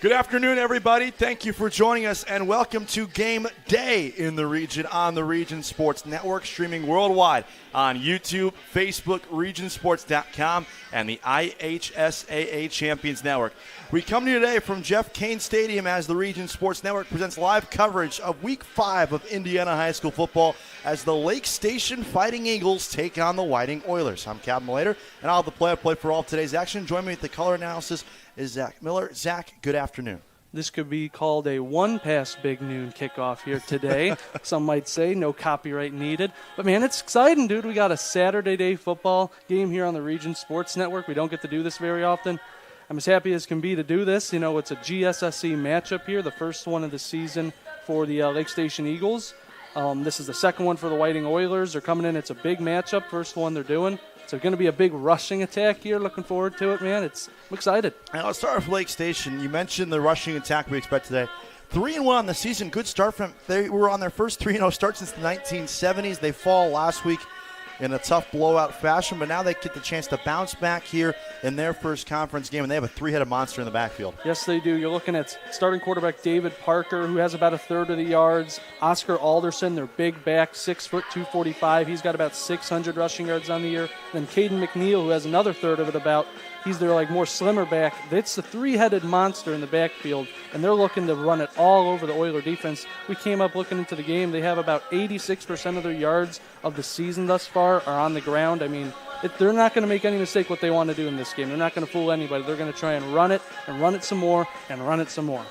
Good afternoon, everybody. Thank you for joining us, and welcome to Game Day in the Region on the Region Sports Network, streaming worldwide on YouTube, Facebook, regionsports.com, and the IHSAA Champions Network. We come to you today from Jeff Cain Stadium as the Region Sports Network presents live coverage of Week 5 of Indiana High School football as the Lake Station Fighting Eagles take on the Whiting Oilers. I'm Captain Malater, and I'll have the play-by-play for all of today's action. Join me with the color analysis is Zach Miller. Zach, good afternoon. This could be called a one-pass big noon kickoff here today. Some might say no copyright needed. But, man, it's exciting, dude. We got a Saturday day football game here on the Region Sports Network. We don't get to do this very often. I'm as happy as can be to do this. You know, it's a GSSC matchup here, the first one of the season for the Lake Station Eagles. This is the second one for the Whiting Oilers. They're coming in. It's a big matchup, first one they're doing. So going to be a big rushing attack here. Looking forward to it, man. I'm excited. Now let's start with Lake Station. You mentioned the rushing attack we expect today. 3-1 on the season. Good start from them. They were on their first 3-0 start since the 1970s. They fall last week in a tough blowout fashion, but now they get the chance to bounce back here in their first conference game, and they have a three-headed monster in the backfield. Yes, they do. You're looking at starting quarterback David Parker, who has about a third of the yards. Oscar Alderson, their big back, 6 foot, 245. He's got about 600 rushing yards on the year. Then Caden McNeil, who has another third of it about. He's their more slimmer back. It's the three-headed monster in the backfield, and they're looking to run it all over the Oiler defense. We came up looking into the game. They have about 86% of their yards of the season thus far are on the ground. I mean, they're not going to make any mistake what they want to do in this game. They're not going to fool anybody. They're going to try and run it some more, and run it some more.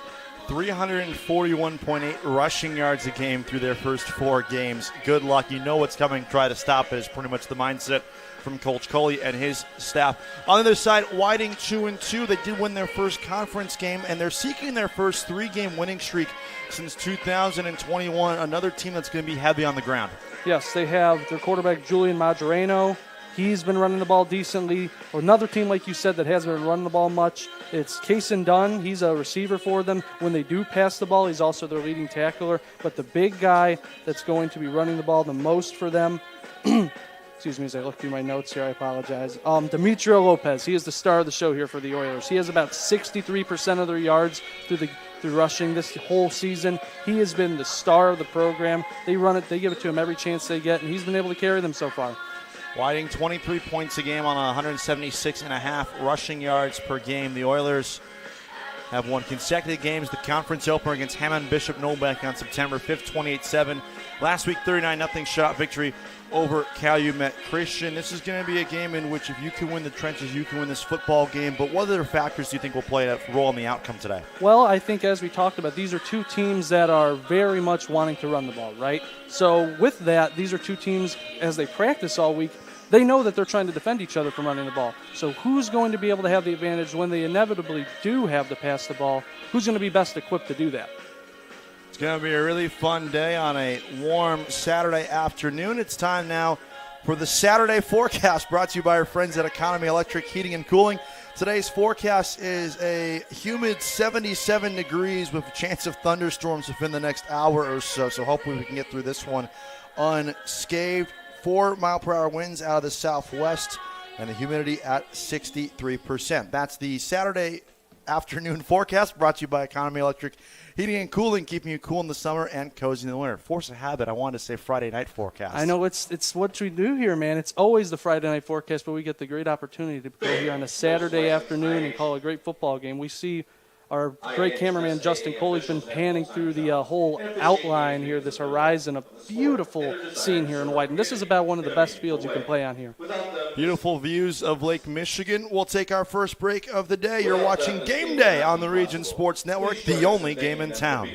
341.8 rushing yards a game through their first 4 games. Good luck. You know what's coming. Try to stop it is pretty much the mindset from Coach Coley and his staff. On the other side, Whiting 2-2. They did win their first conference game, and they're seeking their first 3-game winning streak since 2021. Another team that's going to be heavy on the ground. Yes, they have their quarterback Julian Maggirano. He's been running the ball decently. Another team, like you said, that hasn't been running the ball much, it's Kaysen Dunn. He's a receiver for them. When they do pass the ball, he's also their leading tackler. But the big guy that's going to be running the ball the most for them, excuse me as I look through my notes here, I apologize. Demetrio Lopez, he is the star of the show here for the Oilers. He has about 63% of their yards through rushing this whole season. He has been the star of the program. They run it, they give it to him every chance they get, and he's been able to carry them so far. Whiting 23 points a game on 176.5 rushing yards per game. The Oilers have won consecutive games. The conference opener against Hammond Bishop Noelbeck on September 5th, 28-7. Last week, 39-0 shutout victory over Calumet Christian. This is going to be a game in which if you can win the trenches, you can win this football game. But what other factors do you think will play a role in the outcome today? Well, I think as we talked about, these are two teams that are very much wanting to run the ball, right? So with that, these are two teams, as they practice all week, they know that they're trying to defend each other from running the ball. So who's going to be able to have the advantage when they inevitably do have to pass the ball? Who's going to be best equipped to do that? It's going to be a really fun day on a warm Saturday afternoon. It's time now for the Saturday forecast, brought to you by our friends at Economy Electric Heating and Cooling. Today's forecast is a humid 77 degrees with a chance of thunderstorms within the next hour or so. So hopefully we can get through this one unscathed. 4-mile-per-hour winds out of the southwest, and the humidity at 63%. That's the Saturday afternoon forecast, brought to you by Economy Electric Heating and Cooling, keeping you cool in the summer and cozy in the winter. Force of habit, I wanted to say Friday night forecast. I know it's what we do here, man. It's always the Friday night forecast, but we get the great opportunity to go here on a Saturday afternoon and call a great football game. We see our great cameraman, Justin Coley's been panning through the whole outline here, this horizon, a beautiful scene here in Whiting. This is about one of the best fields you can play on here. Beautiful views of Lake Michigan. We'll take our first break of the day. You're watching Game Day on the Region Sports Network, the only game in town.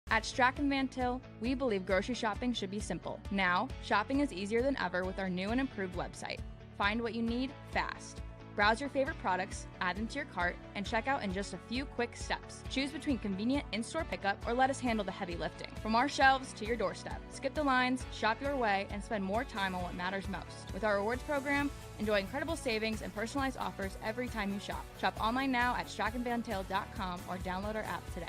At Strachan Van Til, we believe grocery shopping should be simple. Now, shopping is easier than ever with our new and improved website. Find what you need fast. Browse your favorite products, add them to your cart, and check out in just a few quick steps. Choose between convenient in-store pickup or let us handle the heavy lifting. From our shelves to your doorstep, skip the lines, shop your way, and spend more time on what matters most. With our rewards program, enjoy incredible savings and personalized offers every time you shop. Shop online now at strachanvantil.com or download our app today.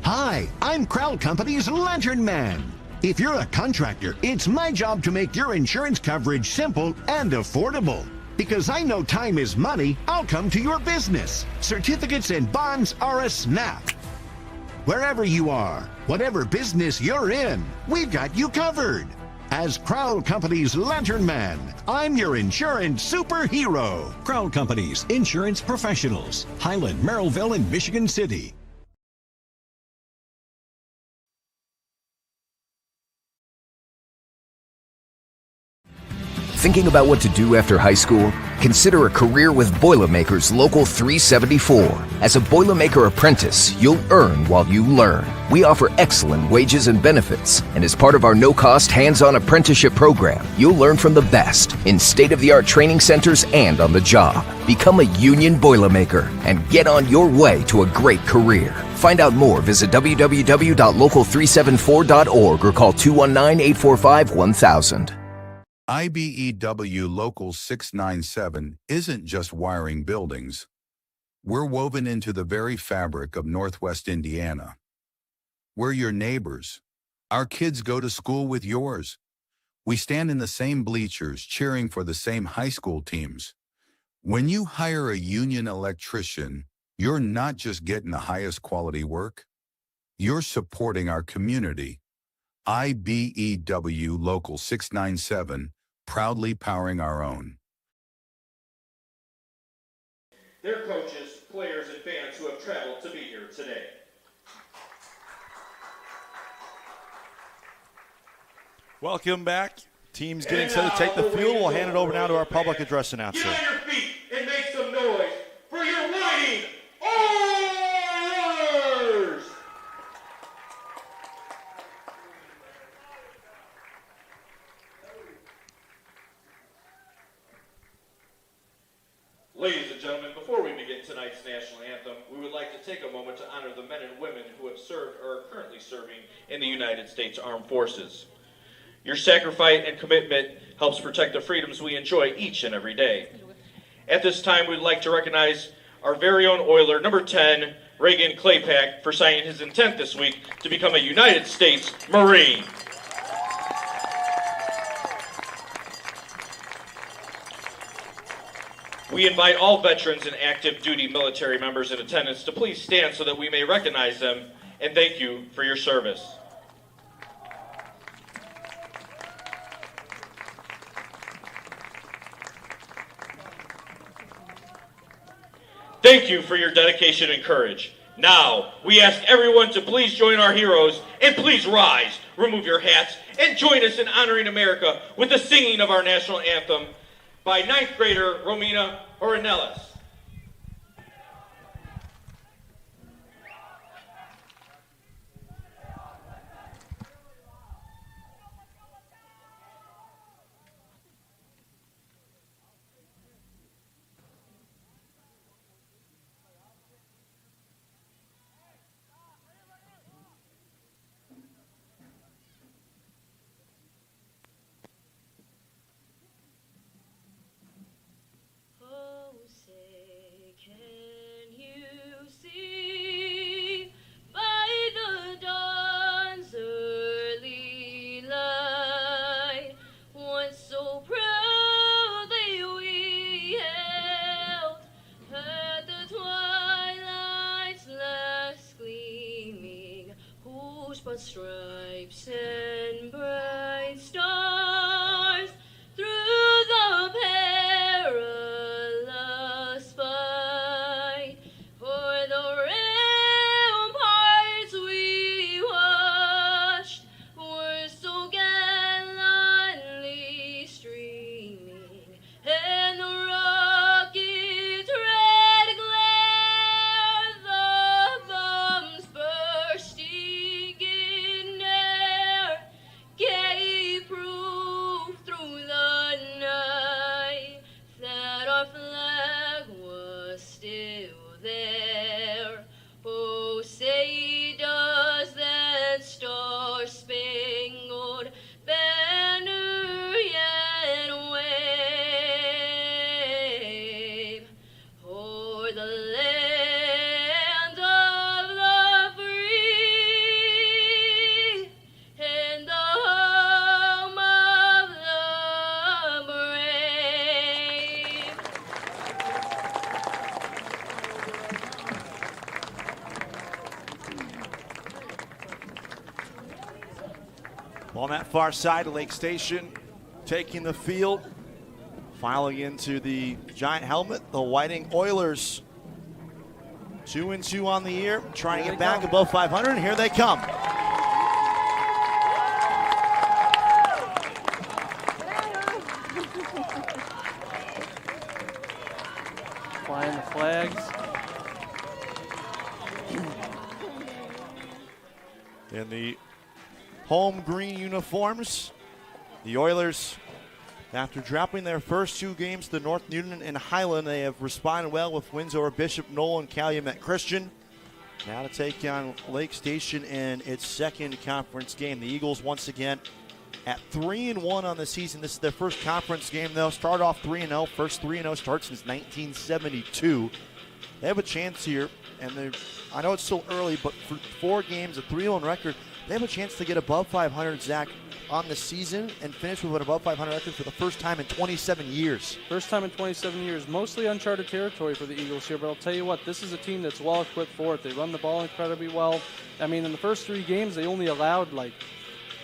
Hi, I'm Crowd Company's Lantern Man. If you're a contractor, it's my job to make your insurance coverage simple and affordable. Because I know time is money, I'll come to your business. Certificates and bonds are a snap. Wherever you are, whatever business you're in, we've got you covered. As Crowell Companies Lantern Man, I'm your insurance superhero. Crowell Companies, insurance professionals. Highland, Merrillville, and Michigan City. Thinking about what to do after high school? Consider a career with Boilermakers Local 374. As a Boilermaker apprentice, you'll earn while you learn. We offer excellent wages and benefits, and as part of our no-cost hands-on apprenticeship program, you'll learn from the best in state-of-the-art training centers and on the job. Become a union Boilermaker and get on your way to a great career. Find out more, visit www.local374.org or call 219-845-1000. IBEW Local 697 isn't just wiring buildings. We're woven into the very fabric of Northwest Indiana. We're your neighbors. Our kids go to school with yours. We stand in the same bleachers cheering for the same high school teams. When you hire a union electrician, you're not just getting the highest quality work. You're supporting our community. IBEW Local 697, proudly powering our own. Their coaches, players, and fans who have traveled to be here today. Welcome back. Team's getting set to take the field. We'll hand it over now to our public address announcer. Get on your feet and make some noise for your Whiting Oilers! Ladies and gentlemen, before we begin tonight's national anthem, we would like to take a moment to honor the men and women who have served or are currently serving in the United States Armed Forces. Your sacrifice and commitment helps protect the freedoms we enjoy each and every day. At this time, we'd like to recognize our very own Oiler, number 10, Reagan Claypack, for signing his intent this week to become a United States Marine. We invite all veterans and active duty military members in attendance to please stand so that we may recognize them and thank you for your service. Thank you for your dedication and courage. Now, we ask everyone to please join our heroes and please rise, remove your hats, and join us in honoring America with the singing of our national anthem by 9th grader Romina Ornelas. Oh, say On that far side, Lake Station taking the field. Filing into the giant helmet, the Whiting Oilers. 2-2 on the year, trying to get back above 500, and here they come. Flying the flags. In the home green uniforms, the Oilers, after dropping their first 2 games to North Newton and Highland, they have responded well with wins over Bishop Knoll and Calumet Christian. Now to take on Lake Station in its second conference game. The Eagles once again at 3-1 on the season. This is their first conference game, though. Start off 3-0. First 3-0 start since 1972. They have a chance here, and I know it's still early, but for 4 games, a 3-1 record, they have a chance to get above 500, Zach, on the season and finish with an above 500 record for the first time in 27 years. First time in 27 years. Mostly uncharted territory for the Eagles here, but I'll tell you what, this is a team that's well equipped for it. They run the ball incredibly well. I mean, in the first 3 games, they only allowed like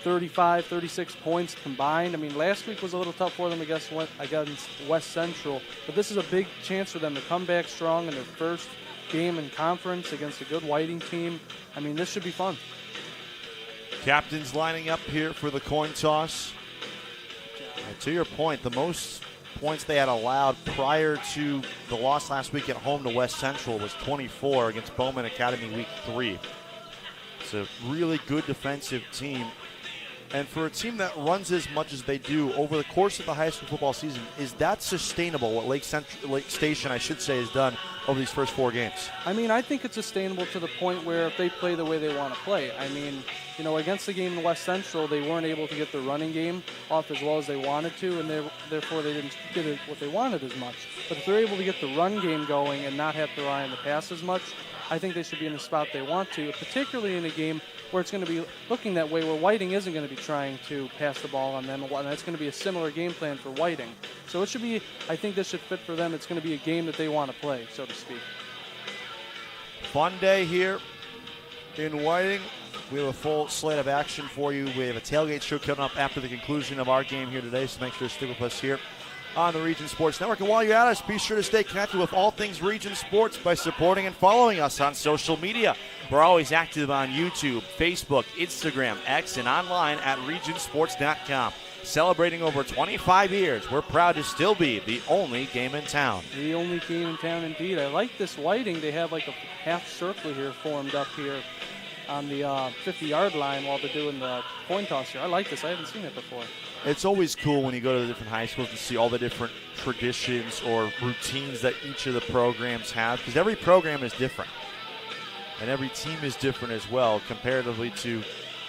35, 36 points combined. I mean, last week was a little tough for them against West Central, but this is a big chance for them to come back strong in their first game in conference against a good Whiting team. I mean, this should be fun. Captains lining up here for the coin toss. And to your point, the most points they had allowed prior to the loss last week at home to West Central was 24 against Bowman Academy week 3. It's a really good defensive team. And for a team that runs as much as they do over the course of the high school football season, is that sustainable, what Lake Station, I should say, has done over these first 4 games? I mean, I think it's sustainable to the point where if they play the way they want to play. I mean, you know, against the game in West Central, they weren't able to get the running game off as well as they wanted to, and therefore they didn't get it what they wanted as much. But if they're able to get the run game going and not have to rely on the pass as much, I think they should be in the spot they want to, particularly in a game where it's going to be looking that way, where Whiting isn't going to be trying to pass the ball on them, and that's going to be a similar game plan for Whiting. So it should be, I think this should fit for them. It's going to be a game that they want to play, so to speak. Fun day here in Whiting. We have a full slate of action for you. We have a tailgate show coming up after the conclusion of our game here today, so make sure to stick with us here on the Region Sports Network. And while you're at us, be sure to stay connected with all things Region Sports by supporting and following us on social media. We're always active on YouTube, Facebook, Instagram, X, and online at regionsports.com. Celebrating over 25 years, we're proud to still be the only game in town. The only game in town, indeed. I like this Whiting. They have like a half circle here formed up here on the 50-yard line while they're doing the coin toss here. I like this. I haven't seen it before. It's always cool when you go to the different high schools and see all the different traditions or routines that each of the programs have, because every program is different. And every team is different as well, comparatively to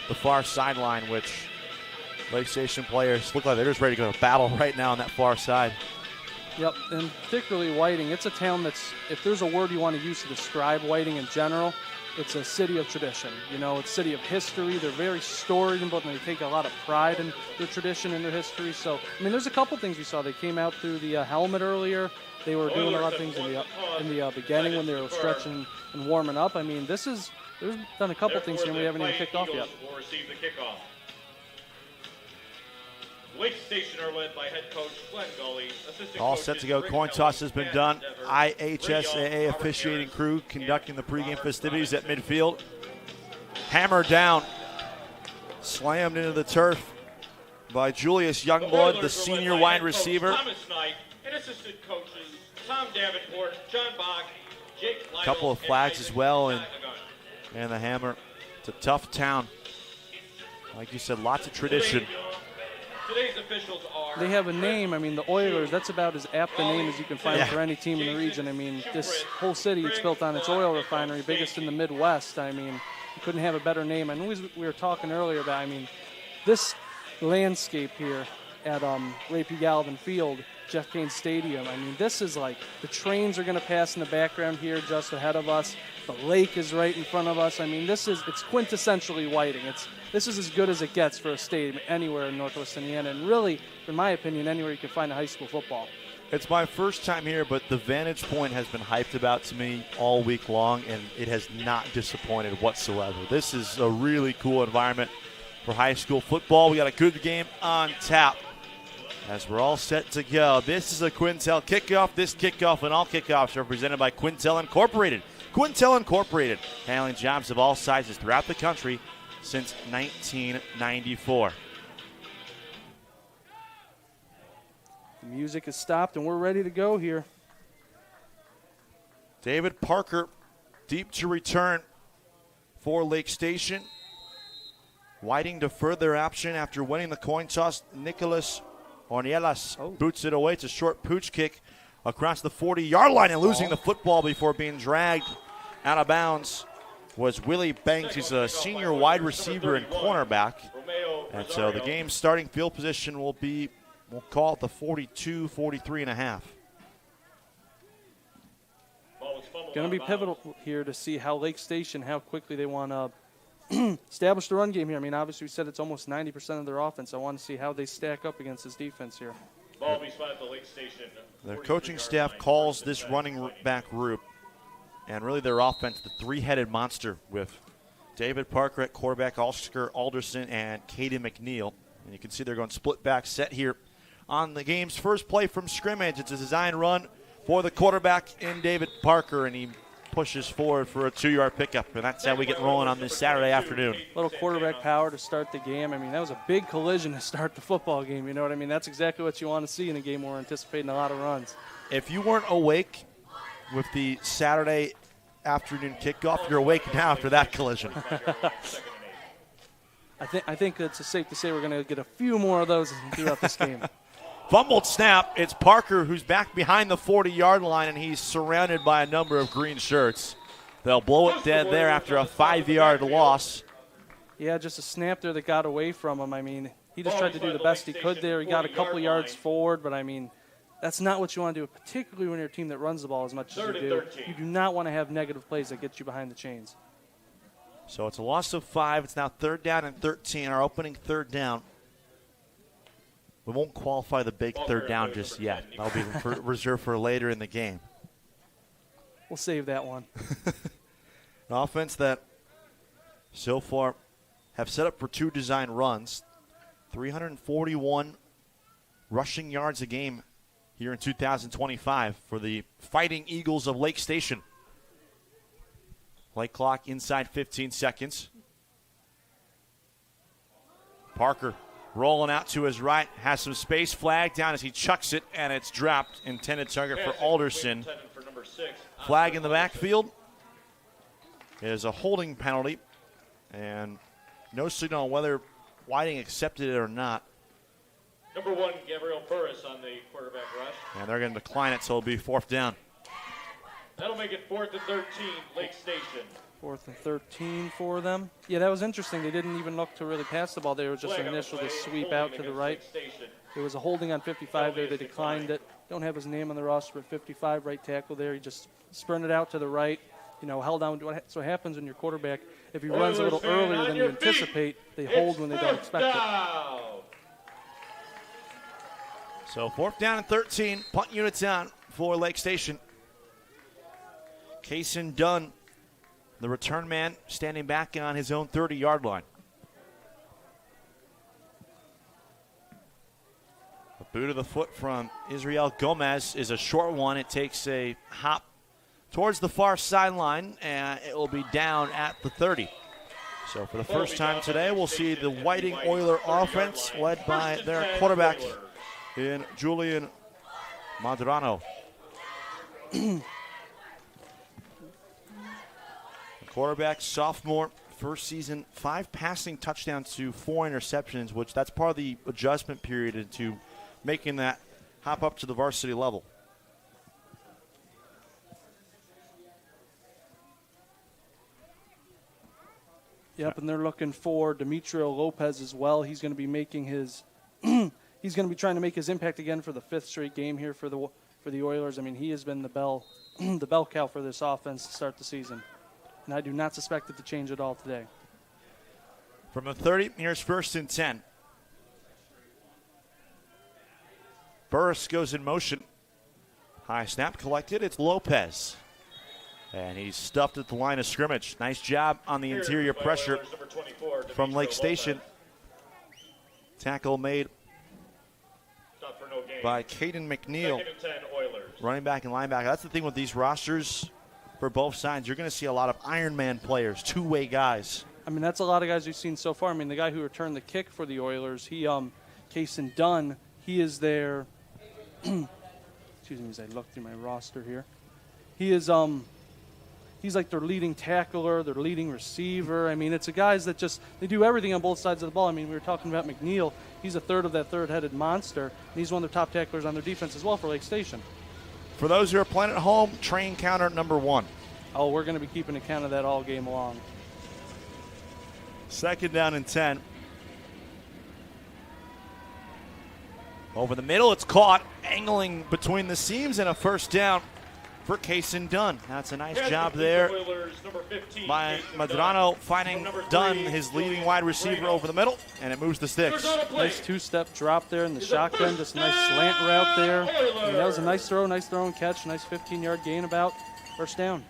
the far sideline, which Lake Station players look like they're just ready to go to battle right now on that far side. Yep, and particularly Whiting. It's a town that's, if there's a word you want to use to describe Whiting in general, it's a city of tradition. You know, it's a city of history. They're very storied, but they take a lot of pride in their tradition and their history. So, I mean, there's a couple things we saw. They came out through the helmet earlier. They were doing a lot of things in the beginning when they were stretching and warming up. I mean, there's done a couple things here we haven't even kicked off yet. Will receive the kickoff. Lake Station are led by head coach Glenn Gully. All set to go. Coin toss has been done. IHSAA officiating crew conducting the pregame festivities at midfield. Hammer down. Slammed into the turf by Julius Youngblood, the senior wide receiver. Thomas Knight and assistant coaches Tom Davenport, John Bach, Jake Lytle, couple of flags as well, and the Hammer. It's a tough town. Like you said, lots of tradition. Today's officials are. They have a name. I mean, the Oilers, that's about as apt a name as you can find for any team in the region. I mean, this whole city, it's built on its oil refinery, biggest in the Midwest. I mean, you couldn't have a better name. I know we were talking earlier about, I mean, this landscape here at Ray P. Galvin Field, Jeff Kane Stadium. I mean, this is like, the trains are going to pass in the background here just ahead of us. The lake is right in front of us. I mean, it's quintessentially Whiting. This is as good as it gets for a stadium anywhere in Northwest Indiana, and really, in my opinion, anywhere you can find a high school football. It's my first time here, but the Vantage Point has been hyped about to me all week long, and it has not disappointed whatsoever. This is a really cool environment. for high school football. We got a good game on tap as we're all set to go. This is a Quintel kickoff. This kickoff and all kickoffs are presented by Quintel Incorporated. Quintel Incorporated, handling jobs of all sizes throughout the country since 1994. The music has stopped, and we're ready to go here. David Parker, deep to return for Lake Station. Whiting deferred their option after winning the coin toss. Nicholas Ornielas boots it away. It's a short pooch kick across the 40-yard line and losing the football before being dragged out of bounds was Willie Banks. He's a senior wide receiver and cornerback. And so the game's starting field position will be, we'll call it the 42, 43 and a half. Going to be pivotal here to see how Lake Station, how quickly they want to establish the run game here. I mean, obviously we said it's almost 90% of their offense. I want to see how they stack up against this defense here. Ball will be spotted at the Lake Station. Their coaching staff calls this running back group and really their offense the three-headed monster with David Parker at quarterback, Oscar Alderson, and Katie McNeil. And you can see they're going split back set here on the game's first play from scrimmage. It's a design run for the quarterback in David Parker, and he pushes forward for a 2-yard pickup. And that's how we get rolling on this Saturday afternoon. Little quarterback power to start the game. I mean, that was a big collision to start the football game. You know what I mean? That's exactly what you want to see in a game where we're anticipating a lot of runs. If you weren't awake with the Saturday afternoon kickoff, you're awake now after that collision. I think it's safe to say we're going to get a few more of those throughout this game. Fumbled snap. It's Parker who's back behind the 40-yard line, and he's surrounded by a number of green shirts. They'll blow it dead there after a 5-yard loss. Yeah, just a snap there that got away from him. I mean, he just tried to do the best he could there. He got a couple yards forward, but I mean, that's not what you want to do, particularly when you're a team that runs the ball as much as you do. You do not want to have negative plays that get you behind the chains. So it's a loss of 5. It's now 3rd down and 13, our opening 3rd down. We won't qualify the big 3rd down just yet. That'll be reserved for later in the game. We'll save that one. An offense that so far have set up for 2 design runs. 341 rushing yards a game here in 2025 for the Fighting Eagles of Lake Station. Play clock inside 15 seconds. Parker rolling out to his right, has some space, flag down as he chucks it, and it's dropped. Intended target for Alderson. Flag in the backfield is a holding penalty, and no signal on whether Whiting accepted it or not. Number 1, Gabriel Burris on the quarterback rush. And they're going to decline it, so it'll be 4th down. That'll make it 4th and 13, Lake Station. 4th and 13 for them. Yeah, that was interesting. They didn't even look to really pass the ball. There was just an initial sweep out to the right. There was a holding on 55 there. They declined it. Don't have his name on the roster, but 55 right tackle there. He just sprinted out to the right, held on. So what happens when your quarterback, if he runs a little earlier than you anticipate, they hold when they don't expect it. So 4th down and 13. Punt units on for Lake Station. Kason Dunn, the return man, standing back on his own 30-yard line. A boot of the foot from Israel Gomez is a short one. It takes a hop towards the far sideline, and it will be down at the 30. So for the first time today, we'll see the Whiting Oiler offense led by their quarterback in Julian Madrano. Quarterback, sophomore, first season, 5 passing touchdowns to 4 interceptions, which that's part of the adjustment period into making that hop up to the varsity level. Yep, and they're looking for Demetrio Lopez as well. He's going to be making his he's going to be trying to make his impact again for the 5th straight game here for the Oilers. I mean, he has been the bell cow for this offense to start the season. And I do not suspect it to change at all today. From the 30, here's 1st and 10. Burris goes in motion. High snap collected. It's Lopez. And he's stuffed at the line of scrimmage. Nice job on the interior pressure from Lake Station Tackle made Stop for no gain. by Caden McNeil, 2nd and 10 Oilers. running back and linebacker. That's the thing with these rosters for both sides. You're going to see a lot of Ironman players, two-way guys. I mean, that's a lot of guys we've seen so far. I mean, the guy who returned the kick for the Oilers, Cason Dunn, he is their excuse me as I look through my roster here. He is he's like their leading tackler, their leading receiver. I mean, it's a guys that they do everything on both sides of the ball. I mean, we were talking about McNeil. He's a third of that third-headed monster, and he's one of the top tacklers on their defense as well for Lake Station. For those who are playing at home, train counter number 1. Oh, we're going to be keeping account of that all game long. 2nd down and 10. Over the middle, it's caught, angling between the seams, and a first down for Cason Dunn. That's a nice job there Oilers, number 15, by Jason Madrano, finding Number 3, Dunn, his leading wide receiver, over the middle, and it moves the sticks. Nice two-step drop there in the shotgun, just a nice slant route there. I mean, that was a nice throw and catch, nice 15-yard gain about. First down.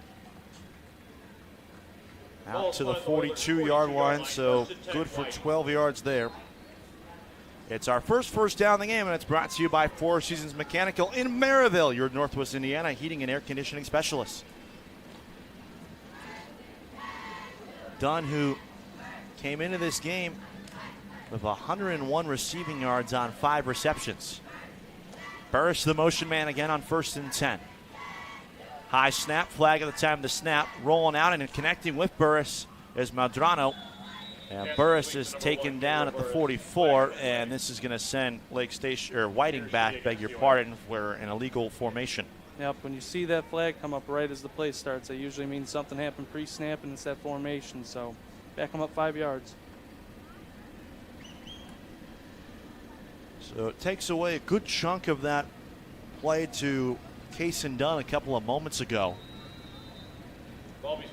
Out to the 42-yard line, so good for 12 yards there. It's our first down in the game, and it's brought to you by Four Seasons Mechanical in Maryville, your Northwest Indiana heating and air conditioning specialist. Dunn, who came into this game with 101 receiving yards on 5 receptions. Burris, the motion man, again on 1st and 10. High snap, flag at the time of the snap. Rolling out and connecting with Burris is Madrano. And Burris is taken down at the 44, and this is going to send Lake Station or Whiting back, beg your pardon, for an illegal formation. Yep, when you see that flag come up right as the play starts, that usually means something happened pre-snap and it's that formation. So back them up 5 yards. So it takes away a good chunk of that play to Cason Dunn a couple of moments ago.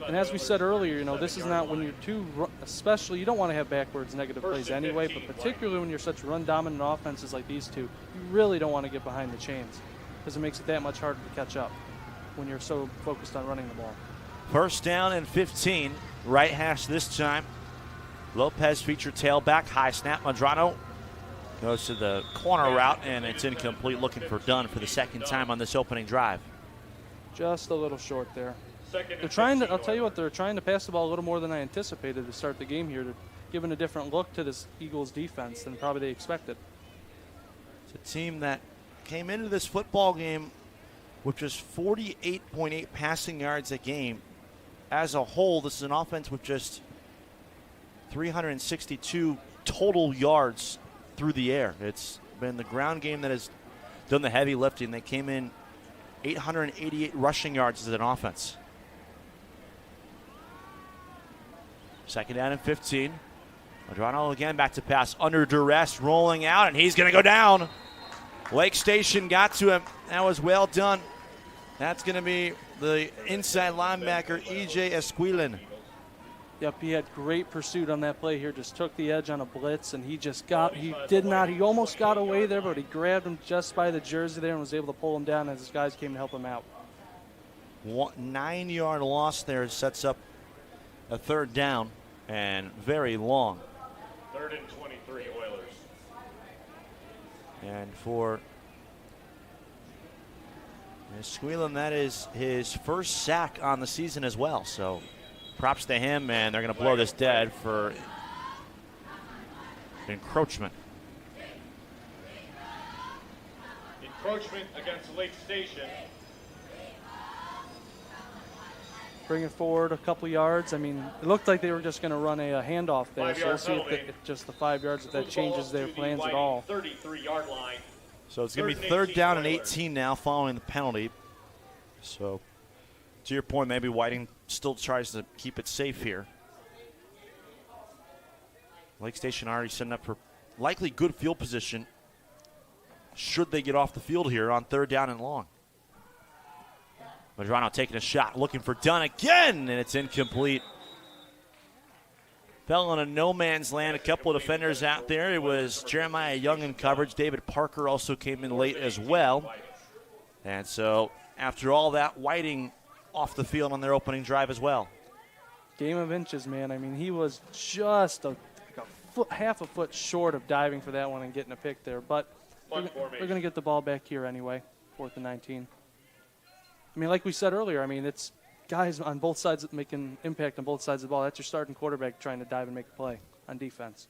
And as we said earlier, this is not when you're especially, you don't want to have backwards negative plays anyway, but particularly when you're such run-dominant offenses like these two, you really don't want to get behind the chains because it makes it that much harder to catch up when you're so focused on running the ball. 1st down and 15, right hash this time. Lopez feature tailback, high snap. Madrano goes to the corner route, and it's incomplete, looking for Dunn for the 2nd time on this opening drive. Just a little short there. They're trying to, I'll tell you what, they're trying to pass the ball a little more than I anticipated to start the game here, to giving a different look to this Eagles defense than probably they expected. It's a team that came into this football game with just 48.8 passing yards a game. As a whole, this is an offense with just 362 total yards through the air. It's been the ground game that has done the heavy lifting. They came in 888 rushing yards as an offense. 2nd down and 15. Madrano again back to pass under duress, rolling out, and he's going to go down. Lake Station got to him. That was well done. That's going to be the inside linebacker, E.J. Esquilin. Yep, he had great pursuit on that play here. Just took the edge on a blitz, and he almost got away there, but he grabbed him just by the jersey there and was able to pull him down as his guys came to help him out. 9-yard loss there sets up a 3rd down and very long. 3rd and 23 Oilers. And for Esquilin, that is his 1st sack on the season as well. So props to him, and they're going to blow this dead for encroachment. Encroachment against Lake Station. Bring it forward a couple yards. I mean, it looked like they were just going to run a handoff there. So we'll see if just the 5 yards, if that changes their plans at all. 33-yard line. So it's going to be 3rd down and 18 now following the penalty. So to your point, maybe Whiting still tries to keep it safe here. Lake Station already setting up for likely good field position should they get off the field here on 3rd down and long. Madrano taking a shot, looking for Dunn again, and it's incomplete. Fell in a no man's land. A couple of defenders out there. It was Jeremiah Young in coverage. David Parker also came in late as well. And so after all that, Whiting off the field on their opening drive as well. Game of inches, man. I mean, he was just a half a foot short of diving for that one and getting a pick there. But they're going to get the ball back here anyway, 4th and 19. I mean, like we said earlier, I mean, it's guys on both sides making impact on both sides of the ball. That's your starting quarterback trying to dive and make a play on defense.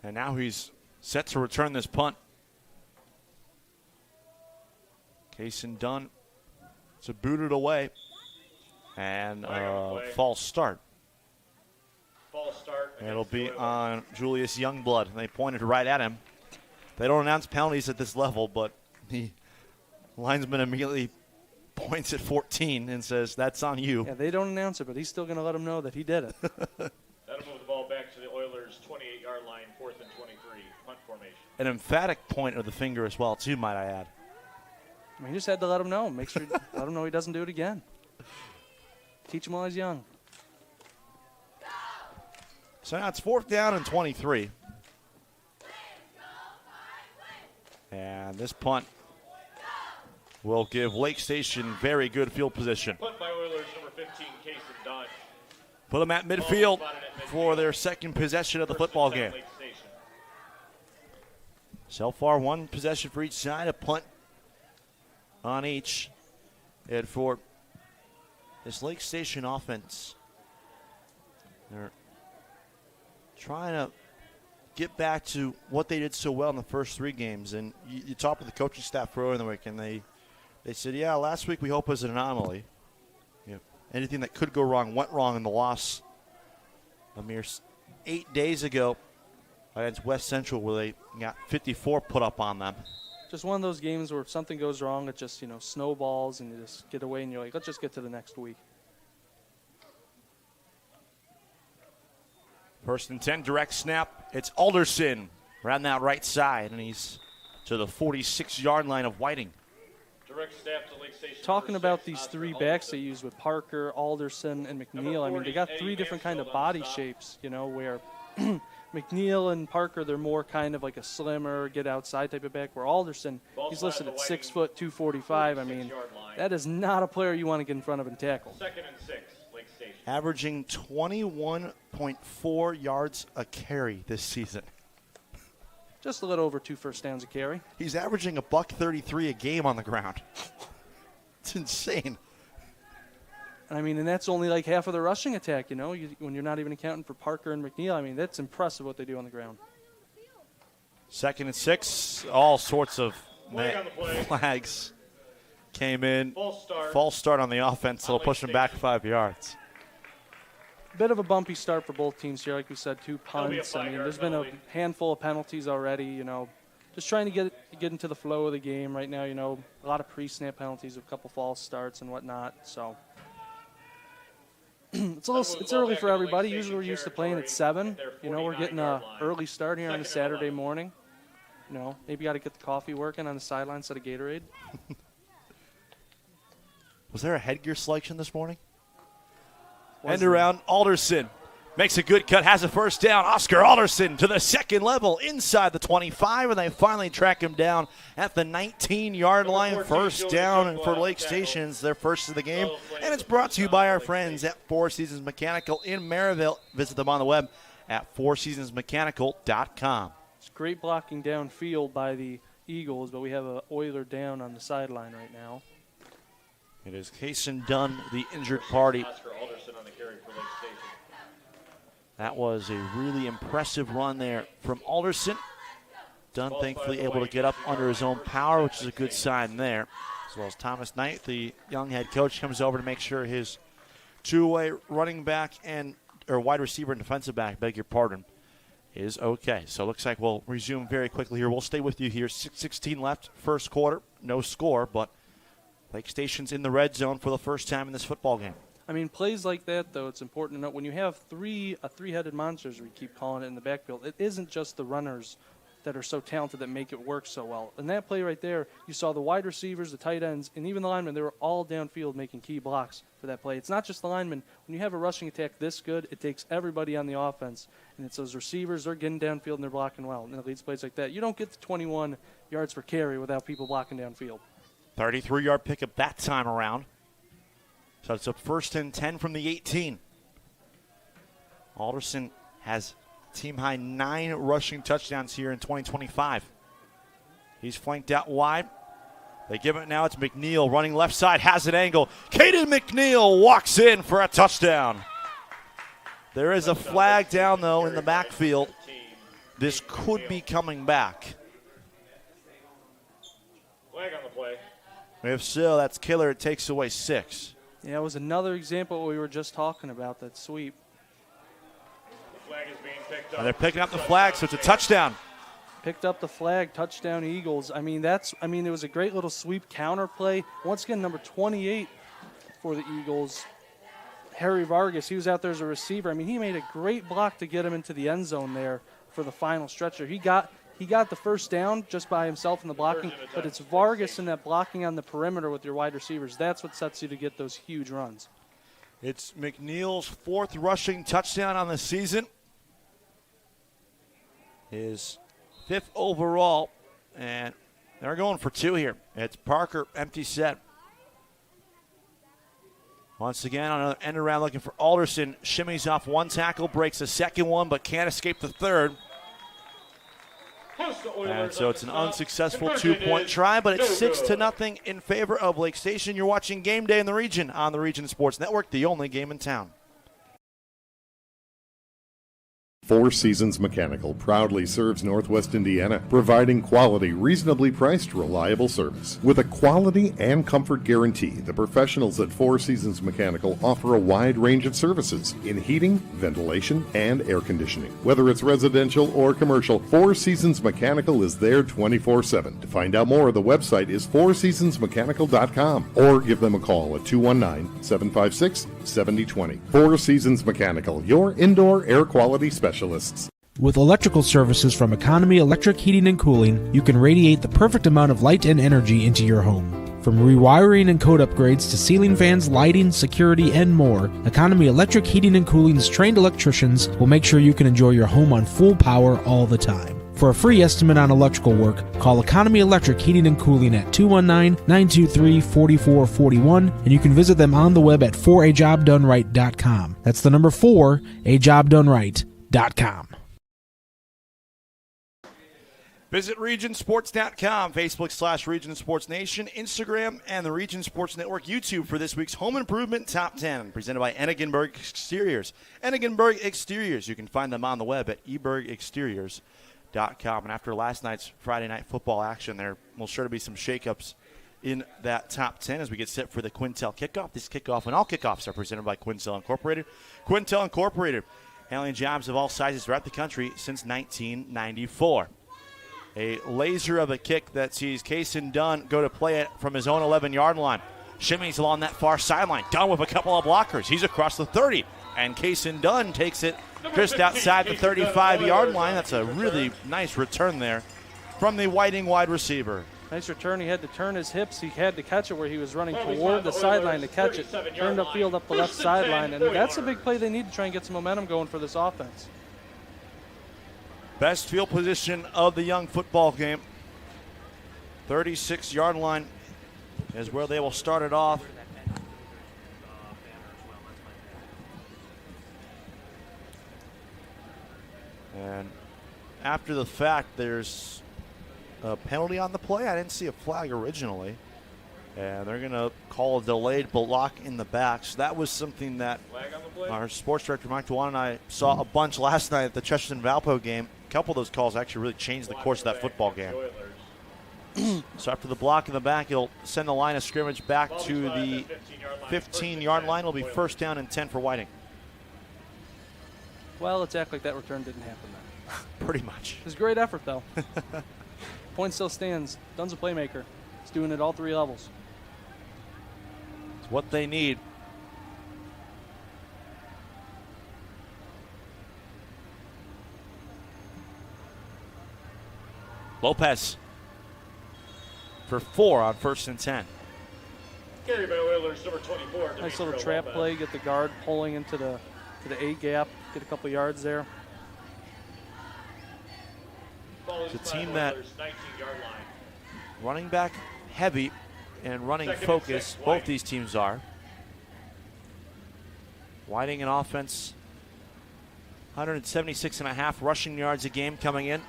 And now he's set to return this punt. Cason Dunn to boot it away. And false start. False start. It'll be on Julius Youngblood. And they pointed right at him. They don't announce penalties at this level, but the linesman immediately points at 14 and says, that's on you. Yeah, they don't announce it, but he's still going to let them know that he did it. That'll move the ball back to the Oilers' 28-yard line, 4th and 23, punt formation. An emphatic point of the finger as well, too, might I add. I mean, he just had to let him know. Make sure, let him know he doesn't do it again. Teach him while he's young. So now it's 4th down and 23. And this punt will give Lake Station very good field position. Punt by Oilers, number 15, Cason Dunn. Put them at midfield for their second possession of the football game. So far, one possession for each side, a punt on each. And for this Lake Station offense, they're trying to get back to what they did so well in the first 3 games. And you talked with the coaching staff earlier in the week, and they said, yeah, last week we hope was an anomaly. You know, anything that could go wrong went wrong in the loss a mere 8 days ago against West Central, where they got 54 put up on them. Just one of those games where if something goes wrong, it just, snowballs and you just get away and you're like, let's just get to the next week. 1st and 10, direct snap. It's Alderson around that right side, and he's to the 46-yard line of Whiting. Direct snap to Lake Station. Talking about these 3 backs they use with Parker, Alderson, and McNeil, I mean, they got 3 different kind of body shapes, where McNeil and Parker, they're more kind of like a slimmer, get outside type of back, where Alderson, he's listed at 6 foot, 245. I mean, that is not a player you want to get in front of and tackle. 2nd and 6, Lake Station. Averaging 21.4 yards a carry this season. Just a little over 2 first downs a carry. He's averaging $133 a game on the ground. It's insane. I mean, and that's only like half of the rushing attack, when you're not even accounting for Parker and McNeil. I mean, that's impressive what they do on the ground. 2nd and 6, all sorts of flags came in. False start on the offense, so they'll push them back 5 yards. Bit of a bumpy start for both teams here. Like we said, 2 punts. I mean, there's been a handful of penalties already, Just trying to get into the flow of the game right now, A lot of pre-snap penalties, a couple false starts and whatnot, so... It's early for everybody. Usually we're used to playing at 7. We're getting an early start here on a Saturday morning. Maybe got to get the coffee working on the sideline instead of Gatorade. Was there a headgear selection this morning? End around, Alderson makes a good cut, has a first down. Oscar Alderson to the 2nd level inside the 25, and they finally track him down at the 19-yard line. First down for Lake Stations, their first of the game. And it's brought to you by our friends at Four Seasons Mechanical in Maryville. Visit them on the web at fourseasonsmechanical.com. It's great blocking downfield by the Eagles, but we have an Oiler down on the sideline right now. It is Cason Dunn, the injured party. Oscar Alderson on the carry for Lake Station. That was a really impressive run there from Alderson. Dunn thankfully able to get up under his own power, which is a good sign there. As well as Thomas Knight, the young head coach, comes over to make sure his 2-way running back or wide receiver and defensive back, beg your pardon, is okay. So it looks like we'll resume very quickly here. We'll stay with you here. 6:16 left, first quarter. No score, but Lake Station's in the red zone for the first time in this football game. I mean, plays like that, though, it's important to note. When you have a three-headed monster, as we keep calling it in the backfield, it isn't just the runners that are so talented that make it work so well. In that play right there, you saw the wide receivers, the tight ends, and even the linemen. They were all downfield making key blocks for that play. It's not just the linemen. When you have a rushing attack this good, it takes everybody on the offense. And it's those receivers, they're getting downfield and they're blocking well. And it leads plays like that. You don't get to 21 yards per carry without people blocking downfield. 33-yard pickup that time around. So it's a 1st and 10 from the 18. Alderson has team-high 9 rushing touchdowns here in 2025. He's flanked out wide. They give it now. It's McNeil running left side, has an angle. Caden McNeil walks in for a touchdown. There is a flag down, though, in the backfield. This could be coming back. Flag on the play. If so, that's killer. It takes away 6. Yeah, it was another example of what we were just talking about, that sweep. The flag is being picked up. And they're picking up the flag, so it's a touchdown. Picked up the flag, touchdown Eagles. I mean, it was a great little sweep counter play. Once again, number 28 for the Eagles, Harry Vargas. He was out there as a receiver. I mean, he made a great block to get him into the end zone there for the final stretcher. He got the first down just by himself in the blocking, but it's Vargas in that blocking on the perimeter with your wide receivers. That's what sets you to get those huge runs. It's McNeil's 4th rushing touchdown on the season. His 5th overall, and they're going for 2 here. It's Parker, empty set. Once again, on another end around looking for Alderson. Shimmies off 1 tackle, breaks a 2nd one, but can't escape the 3rd. And so it's an unsuccessful 2-point try, but it's 6-0 in favor of Lake Station. You're watching Game Day in the Region on the Region Sports Network, the only game in town. Four Seasons Mechanical proudly serves Northwest Indiana, providing quality, reasonably priced, reliable service. With a quality and comfort guarantee, the professionals at Four Seasons Mechanical offer a wide range of services in heating, ventilation, and air conditioning. Whether it's residential or commercial, Four Seasons Mechanical is there 24/7. To find out more, the website is fourseasonsmechanical.com or give them a call at 219-756-7020. Four Seasons Mechanical, your indoor air quality specialist. With electrical services from Economy Electric Heating and Cooling, you can radiate the perfect amount of light and energy into your home. From rewiring and code upgrades to ceiling fans, lighting, security, and more, Economy Electric Heating and Cooling's trained electricians will make sure you can enjoy your home on full power all the time. For a free estimate on electrical work, call Economy Electric Heating and Cooling at 219-923-4441, and you can visit them on the web at 4ajobdoneright.com. That's the number 4ajobdoneright.com. Visit regionsports.com, Facebook /Region Sports Nation, Instagram, and the Region Sports Network YouTube for this week's Home Improvement Top 10, presented by Enigenberg Exteriors. Enigenberg Exteriors, you can find them on the web at ebergexteriors.com. And after last night's Friday night football action, there will sure to be some shakeups in that top 10 as we get set for the Quintel kickoff. This kickoff and all kickoffs are presented by Quintel Incorporated. Quintel Incorporated, handling jobs of all sizes throughout the country since 1994. A laser of a kick that sees Kaysen Dunn go to play it from his own 11-yard line. Shimmies along that far sideline. Dunn with a couple of blockers. He's across the 30. And Kaysen Dunn takes it just outside the 35-yard line. That's a really nice return there from the Whiting wide receiver. Nice return. He had to turn his hips. He had to catch it where he was running toward the sideline to catch it. Turned upfield up the left sideline. And that's a big play they need to try and get some momentum going for this offense. Best field position of the young football game. 36-yard line is where they will start it off. And after the fact, there's a penalty on the play. I didn't see a flag originally. And they're going to call a delayed block in the back. So that was something that our sports director, Mike Dewan, and I saw a bunch last night at the Chesterton-Valpo game. A couple of those calls actually really changed the course of that football game. So after the block in the back, he'll send the line of scrimmage back to the 15-yard line. It'll be first down and 10 for Whiting. Well, let's act like that return didn't happen then. Pretty much. It was a great effort, though. Point still stands. Dunn's a playmaker. He's doing it all 3 levels. It's what they need. Lopez for 4 on 1st and 10. Carry by Oilers, number 24. Nice little trap play. Get the guard pulling into the 8 gap. Get a couple yards there. It's a team that running back heavy and running focus. Both these teams are. Whiting an offense 176.5 rushing yards a game coming in.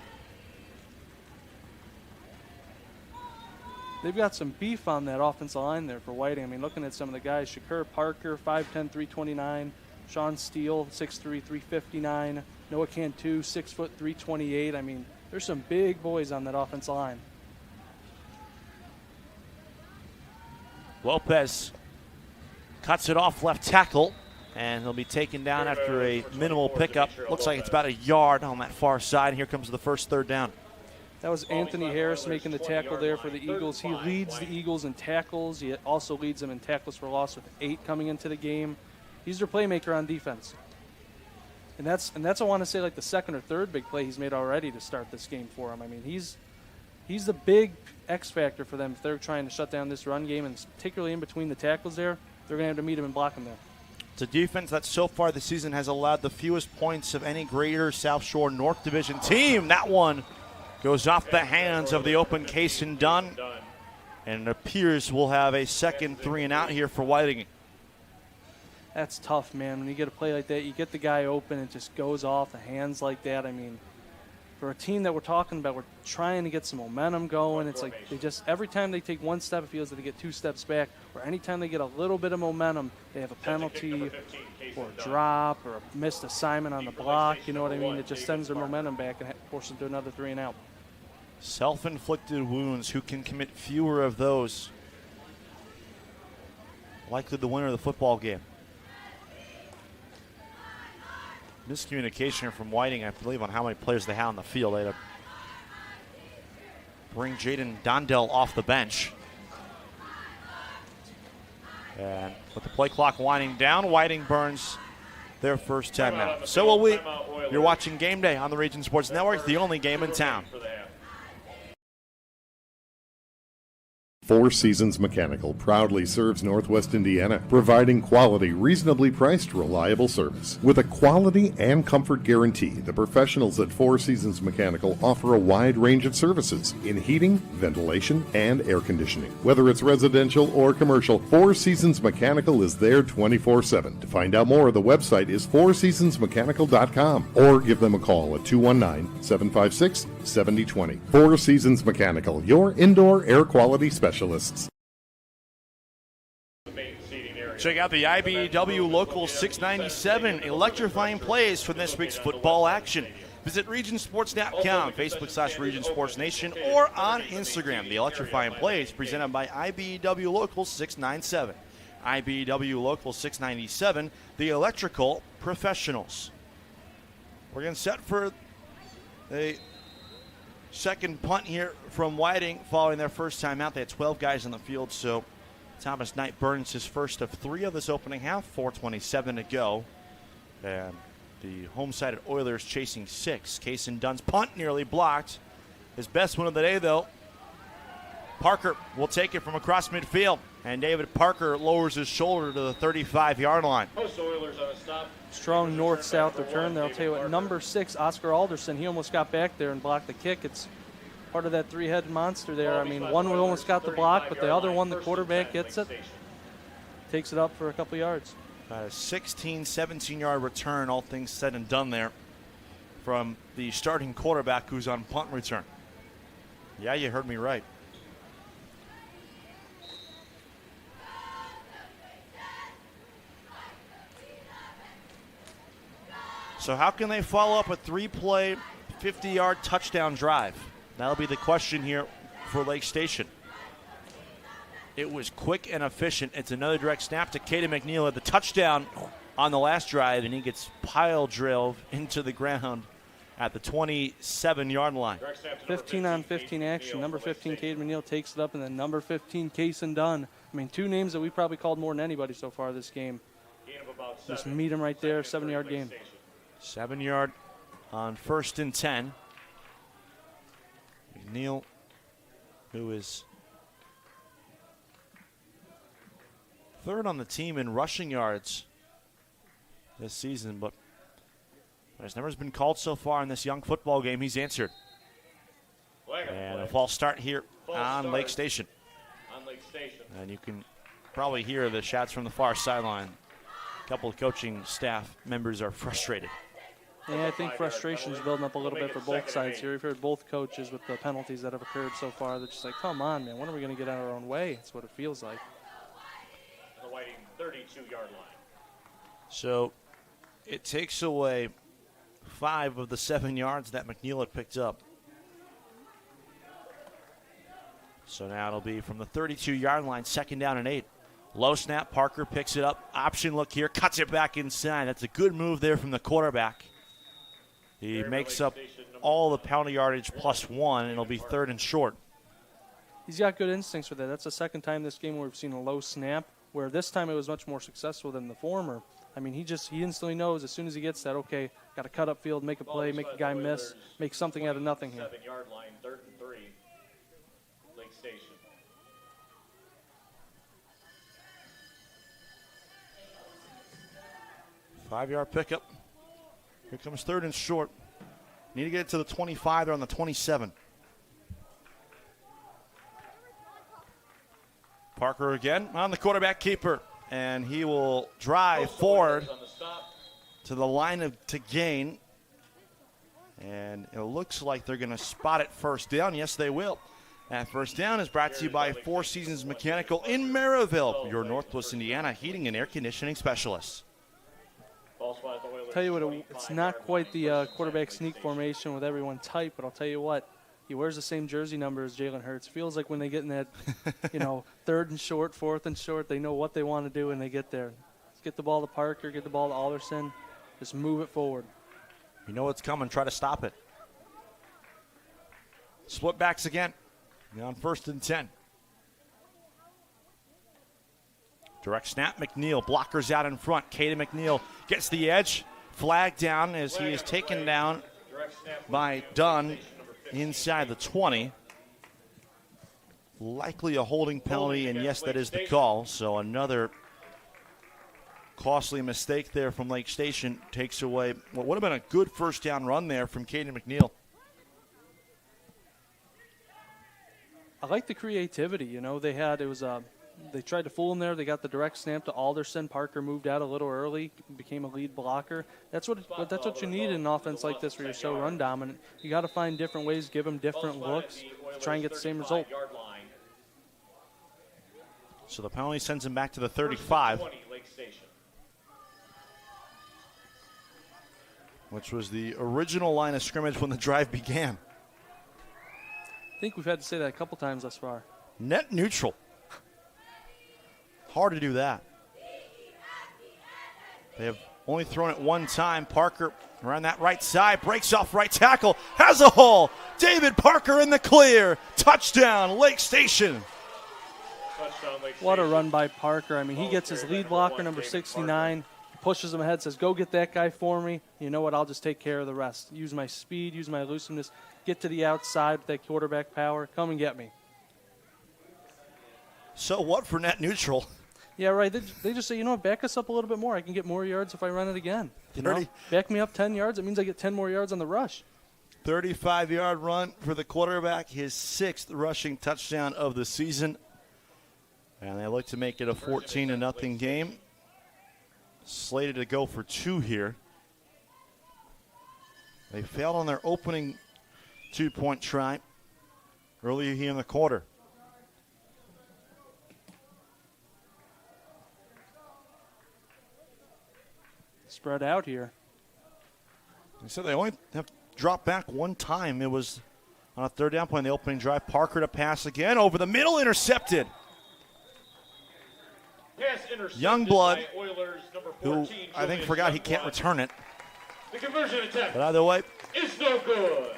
They've got some beef on that offensive line there for Whiting. I mean, looking at some of the guys, Shakur Parker, 5'10", 329. Sean Steele, 6'3", 359. Noah Cantu, 6 foot, 328. I mean, there's some big boys on that offensive line. Lopez cuts it off left tackle, and he'll be taken down after a minimal pickup. Looks like it's about a yard on that far side. Here comes the first third down. That was Anthony Harris making the tackle there for the Eagles. He leads the Eagles in tackles. He also leads them in tackles for loss with 8 coming into the game. He's their playmaker on defense. And that's I want to say like the second or third big play he's made already to start this game for him. I mean, he's the big X factor for them if they're trying to shut down this run game, and particularly in between the tackles there, they're going to have to meet him and block him there. It's a defense that so far this season has allowed the fewest points of any Greater South Shore North Division team. That one goes off the hands of the open Cason Dunn, and it appears we'll have a second 3 and out here for Whiting. That's tough, man. When you get a play like that, you get the guy open, it just goes off the hands like that. I mean, for a team that we're talking about, we're trying to get some momentum going. It's like they just, every time they take one step, it feels like they get 2 steps back. Or anytime they get a little bit of momentum, they have a penalty or a drop or a missed assignment on the block. You know what I mean? It just sends their momentum back and forces them to another 3 and out. Self-inflicted wounds. Who can commit fewer of those? Likely the winner of the football game. Miscommunication from Whiting, I believe, on how many players they had on the field. They had to bring Jaden Dondell off the bench. And with the play clock winding down, Whiting burns their first timeout. So will we. You're watching Game Day on the Region Sports Network, the only game in town. Four Seasons Mechanical proudly serves Northwest Indiana, providing quality, reasonably priced, reliable service. With a quality and comfort guarantee, the professionals at Four Seasons Mechanical offer a wide range of services in heating, ventilation, and air conditioning. Whether it's residential or commercial, Four Seasons Mechanical is there 24/7. To find out more, the website is fourseasonsmechanical.com or give them a call at 219-756-7020. Four Seasons Mechanical, your indoor air quality specialist. Check out the IBEW Local 697 electrifying plays for this week's football action. Visit regionsports.com, Facebook/Region Sports Nation, or on Instagram. The electrifying plays presented by IBEW Local 697. IBEW Local 697, the electrical professionals. We're getting set for a second punt here from Whiting following their first time out. They had 12 guys on the field, so Thomas Knight burns his first of 3 of this opening half, 4:27 to go. And the home-sided Oilers chasing 6. Cason Dunn's punt nearly blocked. His best one of the day, though. Parker will take it from across midfield, and David Parker lowers his shoulder to the 35-yard line. Oilers on a stop. Strong north-south return there. I'll tell you what, number 6, Oscar Alderson, he almost got back there and blocked the kick. It's part of that 3-headed monster there. I mean, one almost got the block, but the other one, the quarterback gets it, takes it up for a couple yards. A 16, 17-yard return, all things said and done there from the starting quarterback who's on punt return. Yeah, you heard me right. So how can they follow up a 3-play, 50-yard touchdown drive? That'll be the question here for Lake Station. It was quick and efficient. It's another direct snap to Caden McNeil at the touchdown on the last drive, and he gets pile drilled into the ground at the 27-yard line. 15-on-15 action. Number 15, Caden McNeil takes it up, and then number 15, Cason Dunn. I mean, 2 names that we probably called more than anybody so far this game. Just meet him right there, 7-yard game. 7-yard on 1st and 10. McNeil, who is third on the team in rushing yards this season, but his number's been called so far in this young football game. He's answered. And a false start here on Lake Station. And you can probably hear the shouts from the far sideline. A couple of coaching staff members are frustrated. Yeah, I think frustration's building up a little bit for both sides here. We've heard both coaches with the penalties that have occurred so far. They're just like, come on, man, when are we going to get out of our own way? That's what it feels like. The Whiting 32-yard line. So it takes away 5 of the 7 yards that McNeil had picked up. So now it'll be from the 32-yard line, 2nd down and 8. Low snap, Parker picks it up. Option look here, cuts it back inside. That's a good move there from the quarterback. He makes up all the penalty yardage plus 1, and it'll be 3rd and short. He's got good instincts for that. That's the second time this game where we've seen a low snap, where this time it was much more successful than the former. I mean, he instantly knows as soon as he gets that, okay, got to cut upfield, make a play, make a guy miss, make something out of nothing here. 7-yard line, 3rd and 3, Lake Station. Five-yard pickup. Here comes 3rd and short. Need to get it to the 25. They're on the 27. Parker again on the quarterback keeper. And he will drive forward to the line to gain. And it looks like they're going to spot it 1st down. Yes, they will. That 1st down is brought to you by Four Seasons Mechanical in Maryville, your Northwest Indiana heating and air conditioning specialists. Tell you what, it's not quite the quarterback sneak formation with everyone tight, but I'll tell you what, he wears the same jersey number as Jalen Hurts. Feels like when they get in that, 3rd and short, 4th and short, they know what they want to do when they get there. Let's get the ball to Parker, get the ball to Alderson, just move it forward. You know what's coming, try to stop it. Split backs again. On 1st and 10. Direct snap, McNeil. Blockers out in front. Caden McNeil gets the edge. Flag down as he is taken down by Dunn inside the 20. Likely a holding penalty, and yes, that is the call. So another costly mistake there from Lake Station takes away what would have been a good 1st down run there from Caden McNeil. I like the creativity. They tried to fool him there. They got the direct snap to Alderson. Parker moved out a little early, became a lead blocker. That's what you need in an offense like this where you're so run dominant. You got to find different ways, give them different looks to try and get the same result. So the penalty sends him back to the 35, which was the original line of scrimmage when the drive began. I think we've had to say that a couple times thus far. Net neutral. Hard to do that. They have only thrown it one time. Parker around that right side, breaks off right tackle, has a hole. David Parker in the clear. Touchdown, Lake Station. What a run by Parker. I mean, he gets his lead blocker, number 69, pushes him ahead, says, go get that guy for me. You know what, I'll just take care of the rest. Use my speed, use my elusiveness, get to the outside with that quarterback power. Come and get me. So what for net neutral? Yeah, right. They just say, back us up a little bit more. I can get more yards if I run it again. Back me up 10 yards. It means I get 10 more yards on the rush. 35-yard run for the quarterback, his 6th rushing touchdown of the season. And they look to make it a 14-0 game. Slated to go for 2 here. They failed on their opening 2-point try earlier here in the quarter. Spread out here. They said they only have dropped back one time. It was on a 3rd down play in the opening drive. Parker to pass again over the middle, intercepted. Youngblood, who I think forgot he can't return it. The conversion attempt. But either way, it's no good.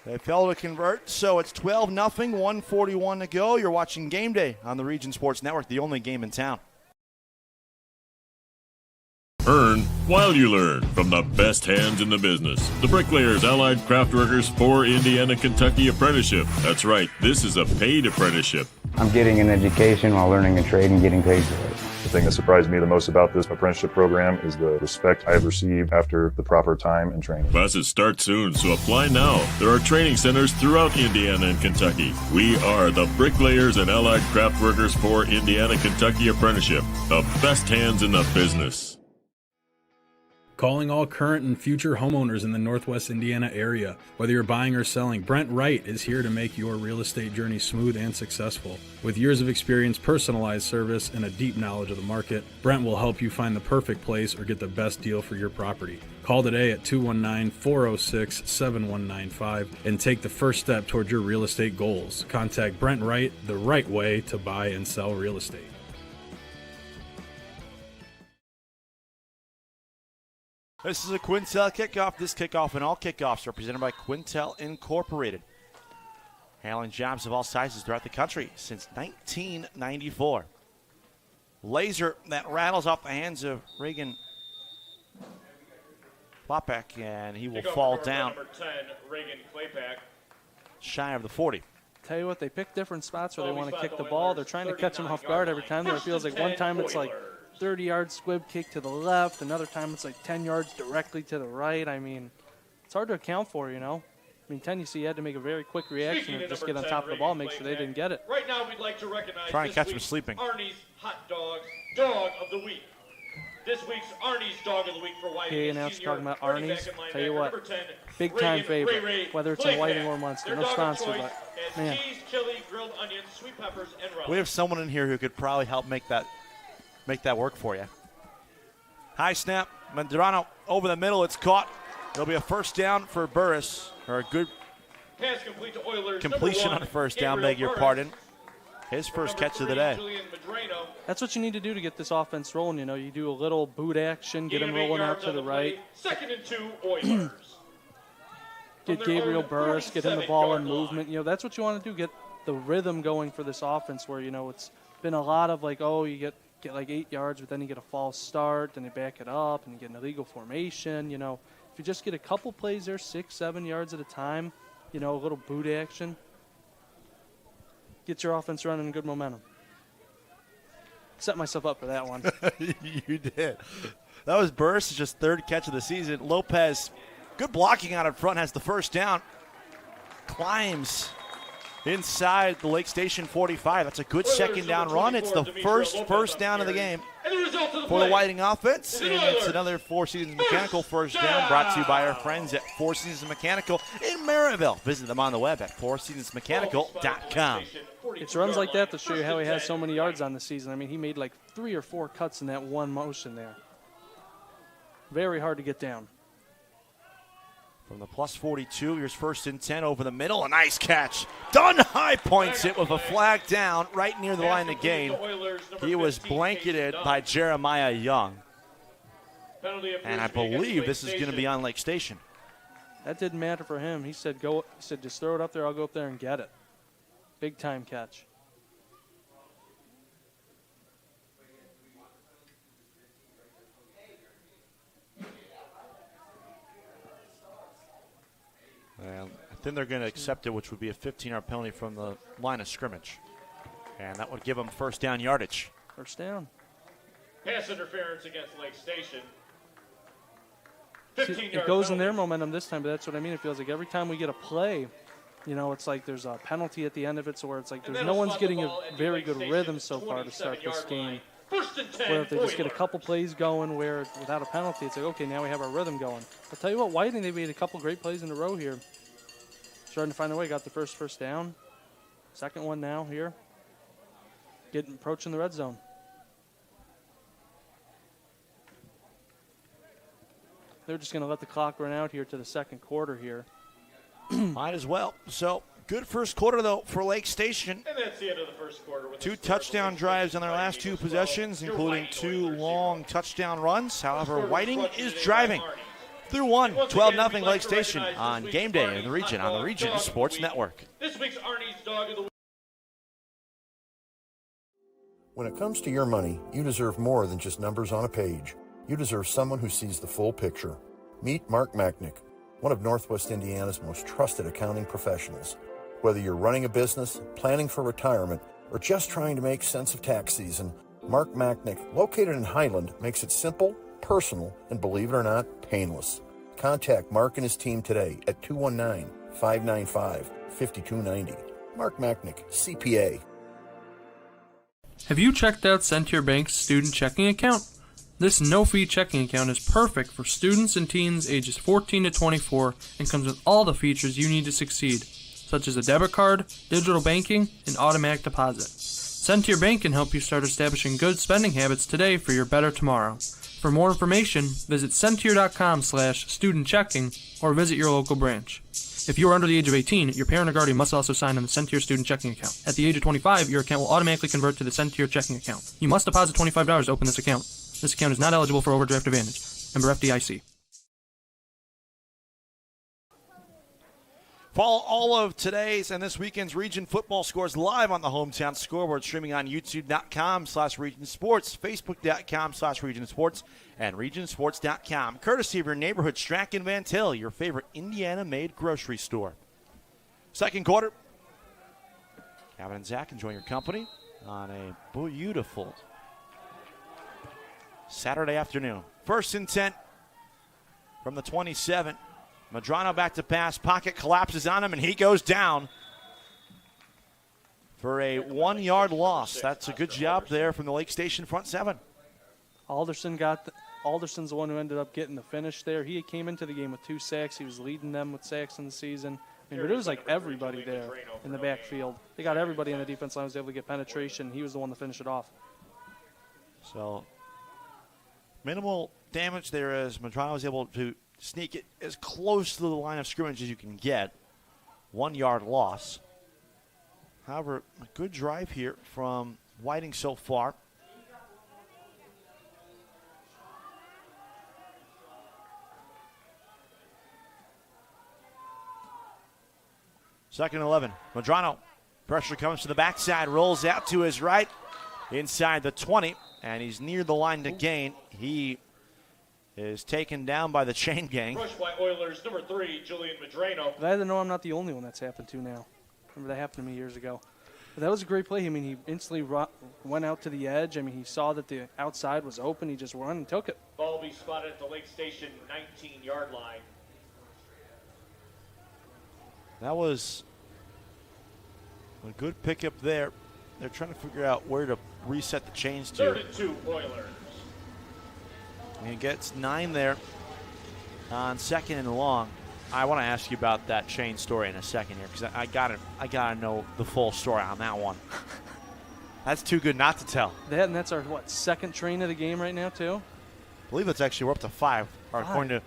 They failed to convert, so it's 12-0, 1:41 to go. You're watching Game Day on the Region Sports Network, the only game in town. Earn while you learn from the best hands in the business. The Bricklayers Allied Craftworkers for Indiana Kentucky Apprenticeship. That's right, this is a paid apprenticeship. I'm getting an education while learning a trade and getting paid for it. The thing that surprised me the most about this apprenticeship program is the respect I have received after the proper time and training. Classes start soon, so apply now. There are training centers throughout Indiana and Kentucky. We are the Bricklayers and Allied Craftworkers for Indiana Kentucky Apprenticeship. The best hands in the business. Calling all current and future homeowners in the Northwest Indiana area. Whether you're buying or selling, Brent Wright is here to make your real estate journey smooth and successful. With years of experience, personalized service, and a deep knowledge of the market, Brent will help you find the perfect place or get the best deal for your property. Call today at 219-406-7195 and take the first step toward your real estate goals. Contact Brent Wright, the right way to buy and sell real estate. This is a Quintel kickoff. This kickoff and all kickoffs are presented by Quintel Incorporated. Handling jobs of all sizes throughout the country since 1994. Laser that rattles off the hands of Reagan Klopek, and he will fall down. Number 10, Reagan Klopek. Shy of the 40. Tell you what, they pick different spots where they want to kick the ball. They're trying to catch him off guard every time. There it feels like one time it's like 30-yard squib kick to the left. Another time it's like 10 yards directly to the right. I mean, it's hard to account for, you know. I mean, Tennessee had to make a very quick reaction and just get on top of the ball, make sure they didn't get it. Right now, we'd like to recognize trying to catch him sleeping. Arnie's Hot Dogs Dog of the Week. This week's Arnie's Dog of the Week for Whiting. PA announcer talking about Arnie's. Tell you what, big-time favorite, whether it's in Whiting or Munster. No sponsor, but man. Cheese, chili, grilled onions, sweet peppers, and relish. We have someone in here who could probably help make that work for you. High snap. Medrano over the middle. It's caught. It'll be a first down for Burris, or a good pass complete to Oilers. completion on first down, beg your pardon. His first catch of the day. That's what you need to do to get this offense rolling. You know, you do a little boot action, get him rolling out to the right. 2nd and 2, Oilers. Get Gabriel Burris, get him the ball in movement. You know, that's what you want to do, get the rhythm going for this offense where, you know, it's been a lot of like, oh, you get like 8 yards, but then you get a false start, then you back it up, and you get an illegal formation. You know, if you just get a couple plays there, 6-7 yards at a time, you know, a little boot action, get your offense running in good momentum. Set myself up for that one. You did. That was Burris' just third catch of the season. Lopez, good blocking out in front, has the first down. Climbs inside the Lake Station 45. That's a good second down run. It's the first down of the game for the Whiting offense. And it's another Four Seasons Mechanical first down brought to you by our friends at Four Seasons Mechanical in Maryville. Visit them on the web at fourseasonsmechanical.com. It's runs like that to show you how he has so many yards on the season. I mean, he made like 3 or 4 cuts in that one motion there. Very hard to get down. From the plus 42, here's 1st and 10 over the middle. A nice catch. Dunn high points it with a flag down right near the line of gain. He was blanketed by Jeremiah Young. And I believe this is going to be on Lake Station. That didn't matter for him. He said, "Go." He said, "Just throw it up there. I'll go up there and get it." Big time catch. And I think they're going to accept it, which would be a 15-yard penalty from the line of scrimmage. And that would give them first down yardage. First down. Pass interference against Lake Station. See, it goes in their momentum this time, but that's what I mean. It feels like every time we get a play, you know, it's like there's a penalty at the end of it, so where it's like there's no one's getting a very good rhythm so far to start this game. Where if they just get a couple plays going where without a penalty, it's like, okay, now we have our rhythm going. I'll tell you what, Whiting, they made a couple great plays in a row here. Starting to find their way, got the first down. Second one now here. Approaching the red zone. They're just going to let the clock run out here to the second quarter here. Might as well. So, good first quarter, though, for Lake Station. And that's the end of the first quarter. With 2 touchdown drives on their last 2 possessions, including 2 long touchdown runs. However, Whiting is driving through 1, 12-0 Lake Station on game day in the region, on the Region Sports Network. This week's Arnie's Dog of the Week. When it comes to your money, you deserve more than just numbers on a page. You deserve someone who sees the full picture. Meet Mark Machnick, one of Northwest Indiana's most trusted accounting professionals. Whether you're running a business, planning for retirement, or just trying to make sense of tax season, Mark Machnick, located in Highland, makes it simple, personal, and believe it or not, painless. Contact Mark and his team today at 219-595-5290. Mark Machnick, CPA. Have you checked out Centier Bank's student checking account? This no-fee checking account is perfect for students and teens ages 14 to 24 and comes with all the features you need to succeed, such as a debit card, digital banking, and automatic deposit. Sentier Bank can help you start establishing good spending habits today for your better tomorrow. For more information, visit Sentier.com/student-checking or visit your local branch. If you are under the age of 18, your parent or guardian must also sign on the Sentier student checking account. At the age of 25, your account will automatically convert to the Sentier checking account. You must deposit $25 to open this account. This account is not eligible for overdraft advantage. Member FDIC. Follow all of today's and this weekend's Region football scores live on the Hometown Scoreboard, streaming on youtube.com/Region Sports, facebook.com/Region Sports, and regionsports.com, courtesy of your neighborhood Strachan Van Til, your favorite Indiana-made grocery store. Second quarter, Gavin and Zach enjoying your company on a beautiful Saturday afternoon. First and 10 from the 27. Medrano back to pass. Pocket collapses on him, and he goes down for a 1-yard loss. That's a good job there from the Lake Station front seven. Alderson's the one who ended up getting the finish there. He came into the game with 2 sacks. He was leading them with sacks in the season. I mean, but it was like everybody there in the backfield. They got everybody in the defense line was able to get penetration. He was the one to finish it off. So minimal damage there as Medrano was able to sneak it as close to the line of scrimmage as you can get. 1-yard loss. However, a good drive here from Whiting so far. Second and 11. Medrano. Pressure comes to the backside, rolls out to his right, inside the 20, and he's near the line to gain. He is taken down by the chain gang. Rushed by Oilers, number 3, Julian Medrano. Glad to know I'm not the only one that's happened to now. Remember that happened to me years ago. But that was a great play. I mean, he instantly went out to the edge. I mean, he saw that the outside was open. He just ran and took it. Ball will be spotted at the Lake Station 19-yard line. That was a good pickup there. They're trying to figure out where to reset the chains to. 3rd and 2 Oilers. And he gets 9 there on second and long. I want to ask you about that chain story in a second here because I gotta know the full story on that one. That's too good not to tell. That, and that's our, second train of the game right now, too? I believe it's actually we're up to 5, according to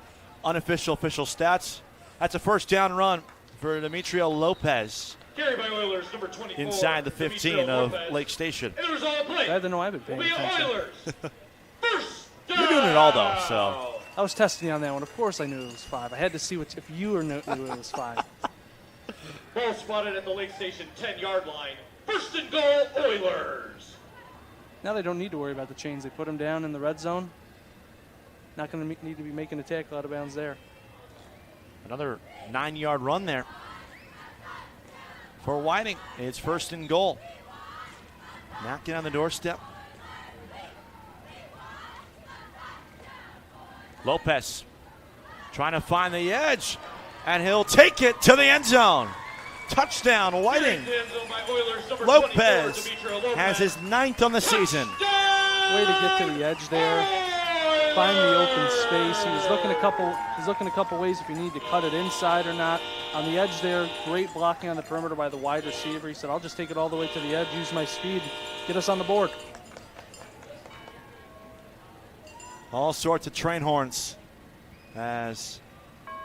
official stats. That's a first down run for Demetrio Lopez. Carried by Oilers, number 24. Inside the 15 of Lake Station. And there's all play. Glad to know I've been paying attention. Oilers. First down. You're doing it all, though, so. I was testing you on that one. Of course I knew it was 5. I had to see if you knew it was 5. Ball spotted at the Lake Station 10-yard line. First and goal, Oilers. Now they don't need to worry about the chains. They put them down in the red zone. Not going to need to be making a tackle out of bounds there. Another 9-yard run there for Whiting. It's first and goal. Knocking on the doorstep. Lopez trying to find the edge, and he'll take it to the end zone. Touchdown, Whiting. Lopez has his 9th on the season. Way to get to the edge there. Find the open space. He's looking a couple ways if you need to cut it inside or not. On the edge there, great blocking on the perimeter by the wide receiver. He said, I'll just take it all the way to the edge, use my speed, get us on the board. All sorts of train horns as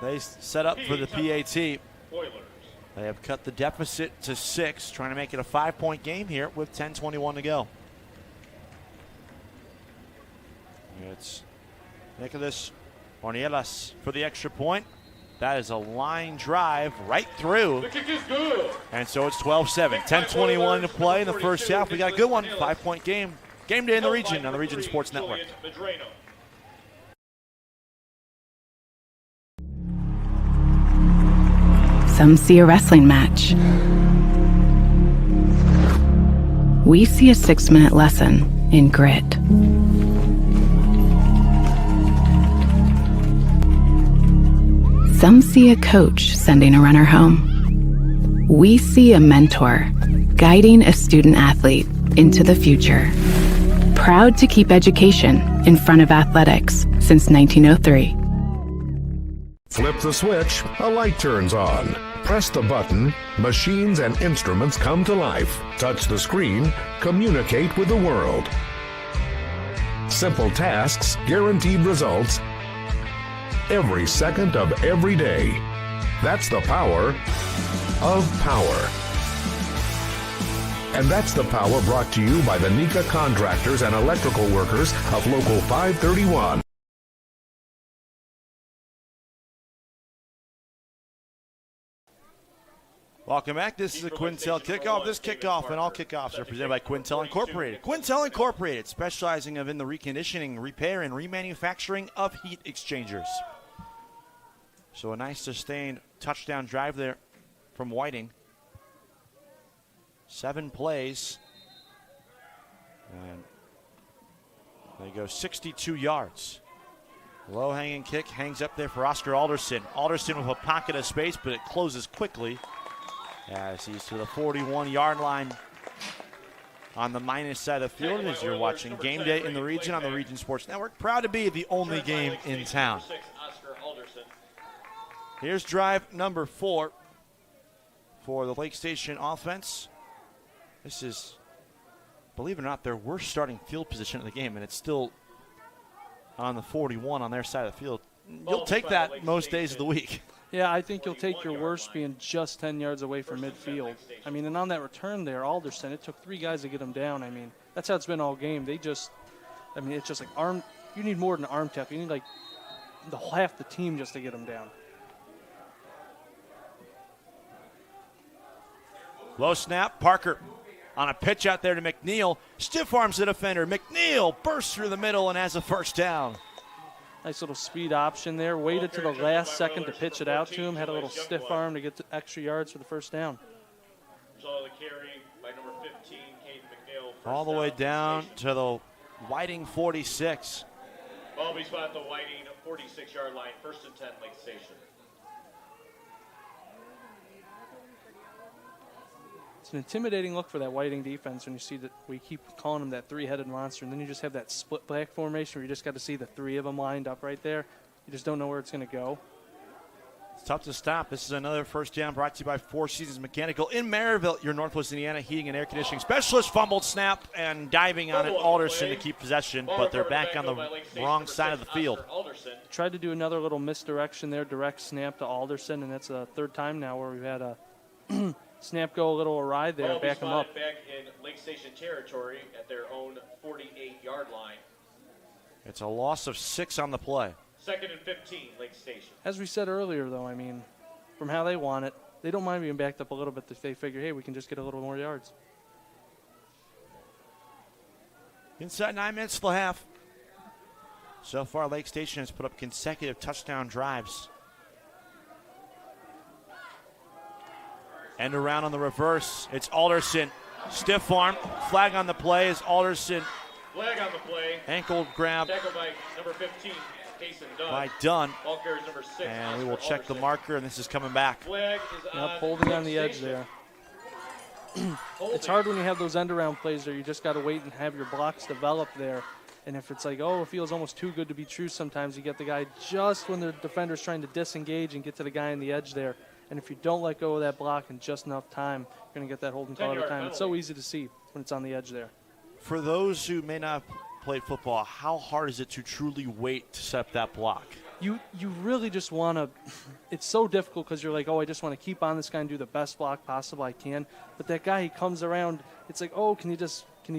they set up for the PAT. They have cut the deficit to 6, trying to make it a 5-point game here with 10:21 to go. It's Nicholas Ornielas for the extra point. That is a line drive right through. The kick is good. And so it's 12-7. 10:21 to play in the first half. We got a good one. 5-point game. Game day in the region on the Region Sports Network. Some see a wrestling match. We see a 6-minute lesson in grit. Some see a coach sending a runner home. We see a mentor guiding a student athlete into the future. proud to keep education in front of athletics since 1903. Flip the switch, a light turns on. Press the button, machines and instruments come to life. Touch the screen, communicate with the world. Simple tasks, guaranteed results, every second of every day. That's the power of power. And that's the power brought to you by the NECA contractors and electrical workers of Local 531. Welcome back. This is a Quintel kickoff. This kickoff and all kickoffs are presented by Quintel Incorporated. Quintel Incorporated, specializing in the reconditioning, repair, and remanufacturing of heat exchangers. So a nice sustained touchdown drive there from Whiting. 7 plays. And they go 62 yards. Low-hanging kick hangs up there for Oscar Alderson. Alderson with a pocket of space, but it closes quickly as he's to the 41-yard line on the minus side of the field. As you're watching Game Day in the region on the Region Sports Network. Proud to be the only game in town. Here's drive number 4 for the Lake Station offense. This is, believe it or not, their worst starting field position of the game, and it's still on the 41 on their side of the field. You'll take that most days of the week. Yeah, I think you'll take your worst being just 10 yards away from midfield. I mean, and on that return there, Alderson, it took 3 guys to get him down. I mean, that's how it's been all game. They just, I mean, it's just like arm. You need more than an arm tap. You need like half the team just to get him down. Low snap, Parker on a pitch out there to McNeil. Stiff arms the defender. McNeil bursts through the middle and has a first down. Nice little speed option there. Waited to the last second to pitch it out to him. Had a little stiff arm to get the extra yards for the first down. So the carry by number 15, Kate McNeil. All the way down to the Whiting 46. Ball be spot at the Whiting 46-yard line. 1st and 10, Lake Station. It's an intimidating look for that Whiting defense when you see that we keep calling them that 3-headed monster, and then you just have that split back formation where you just got to see the 3 of them lined up right there. You just don't know where it's going to go. It's tough to stop. This is another first down brought to you by Four Seasons Mechanical in Maryville, your Northwest Indiana heating and air conditioning specialist. Fumbled snap and diving on it, Alderson to keep possession, but they're back on the wrong side of the field. Tried to do another little misdirection there, direct snap to Alderson, and that's the 3rd time now where we've had a snap go a little awry there, back him up. Back in Lake Station territory at their own 48-yard line. It's a loss of 6 on the play. 2nd and 15, Lake Station. As we said earlier, though, I mean, from how they want it, they don't mind being backed up a little bit if they figure, hey, we can just get a little more yards. Inside 9 minutes till half. So far, Lake Station has put up consecutive touchdown drives. End around on the reverse. It's Alderson. Stiff arm. Flag on the play is Alderson. Flag on the play. Ankle grab. Tackle by number 15, Kason Dunn. By Dunn. Ball carries number 6. And we will check the marker, and this is coming back. Flag is on. Holding on the edge there. It's hard when you have those end around plays there. You just got to wait and have your blocks develop there. And if it's like, oh, it feels almost too good to be true sometimes, you get the guy just when the defender's trying to disengage and get to the guy on the edge there. And if you don't let go of that block in just enough time, you're going to get that holding call every time. It's so easy to see when it's on the edge there. For those who may not play football, how hard is it to truly wait to set up that block? You really just want to – it's so difficult because you're like, oh, I just want to keep on this guy and do the best block possible I can. But that guy, he comes around, it's like, oh, can you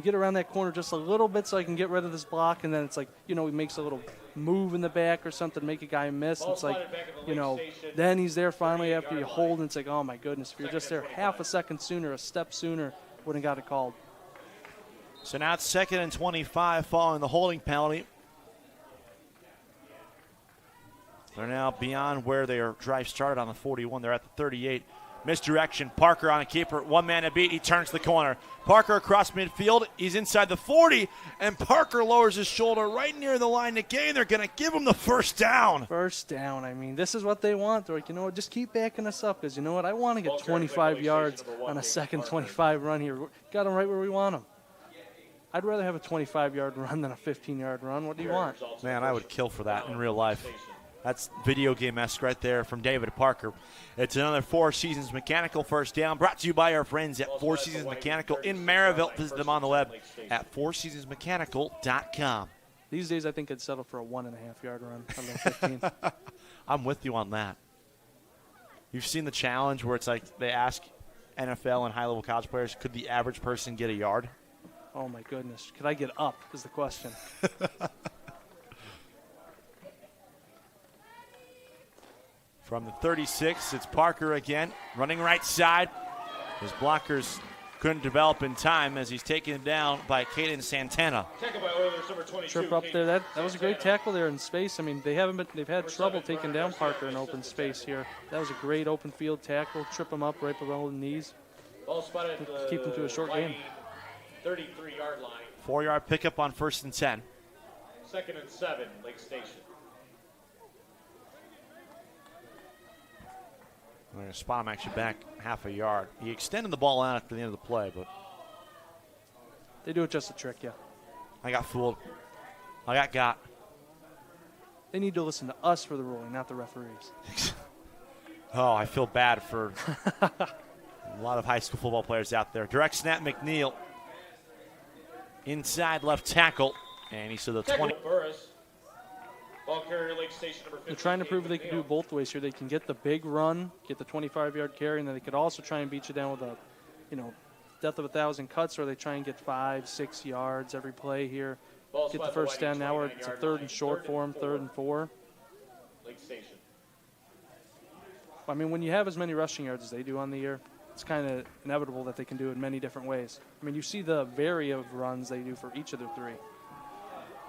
get around that corner just a little bit so I can get rid of this block? And then it's like, he makes a little move in the back or something, make a guy miss. It's like, then he's there finally after you hold, and it's like, oh, my goodness, if you're just there half a second sooner, a step sooner, wouldn't have got it called. So now it's 2nd and 25 following the holding penalty. They're now beyond where their drive started on the 41. They're at the 38. Misdirection. Parker on a keeper. One man to beat. He turns the corner. Parker across midfield. He's inside the 40, and Parker lowers his shoulder right near the line to gain. They're going to give him the first down. First down. I mean, this is what they want. They're like, you know what, just keep backing us up because, you know what, I want to get 25 yards on a 2nd 25 run here. Got them right where we want them. I'd rather have a 25-yard run than a 15-yard run. What do you want? Man, I would kill for that in real life. That's video game-esque right there from David Parker. It's another Four Seasons Mechanical first down, brought to you by our friends at Four Seasons Mechanical in Maryville. Visit them on the web at fourseasonsmechanical.com. These days, I think I'd settle for a 1.5-yard run on the 15. I'm with you on that. You've seen the challenge where it's like they ask NFL and high-level college players, could the average person get a yard? Oh, my goodness. Could I get up is the question. From the 36, it's Parker again, running right side. His blockers couldn't develop in time as he's taken down by Caden Santana. Tackle by Oilers number 22. Trip up there. That was a great tackle there in space. I mean, they've had trouble taking down Parker in open space here. That was a great open field tackle. Trip him up right below the knees. Ball spotted keep him to a short game. 33-yard line. 4-yard pickup on 1st and 10. 2nd and 7, Lake Station. They're going to spot him actually back half a yard. He extended the ball out at the end of the play, but they do it just to trick you. I got fooled. I got. They need to listen to us for the ruling, not the referees. Oh, I feel bad for a lot of high school football players out there. Direct snap, McNeil. Inside left tackle, and he's to the 20. Ball carrier, Lake Station number 15. They're trying to prove they can do it both ways here. They can get the big run, get the 25-yard carry, and then they could also try and beat you down with a, death of 1,000 cuts, or they try and get 5-6 yards every play here. Get the first down. Now it's a 3rd and short for them, 3rd and 4. Lake Station. I mean, when you have as many rushing yards as they do on the year, it's kind of inevitable that they can do it in many different ways. I mean, you see the variety of runs they do for each of their three.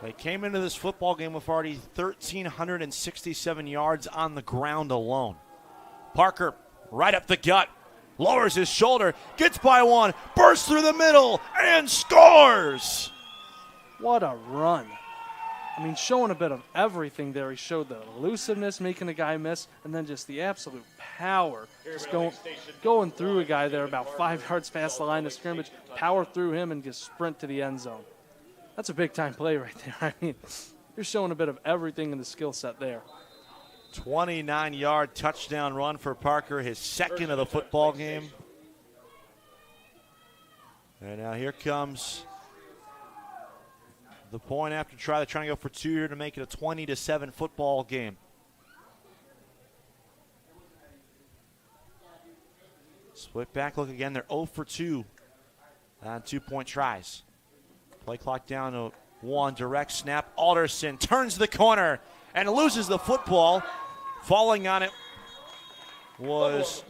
They came into this football game with already 1,367 yards on the ground alone. Parker, right up the gut, lowers his shoulder, gets by one, bursts through the middle, and scores! What a run. I mean, showing a bit of everything there. He showed the elusiveness, making the guy miss, and then just the absolute power. Just going through a guy there about 5 yards past the line of scrimmage, power through him, and just sprint to the end zone. That's a big-time play right there. I mean, you're showing a bit of everything in the skill set there. 29-yard touchdown run for Parker, his second of the football game. And now here comes the point after try. They're trying to go for 2 here to make it a 20-7 football game. Split back look again. They're 0 for 2 on 2-point tries. Play clock down to 1. Direct snap. Alderson turns the corner and loses the football. Falling on it was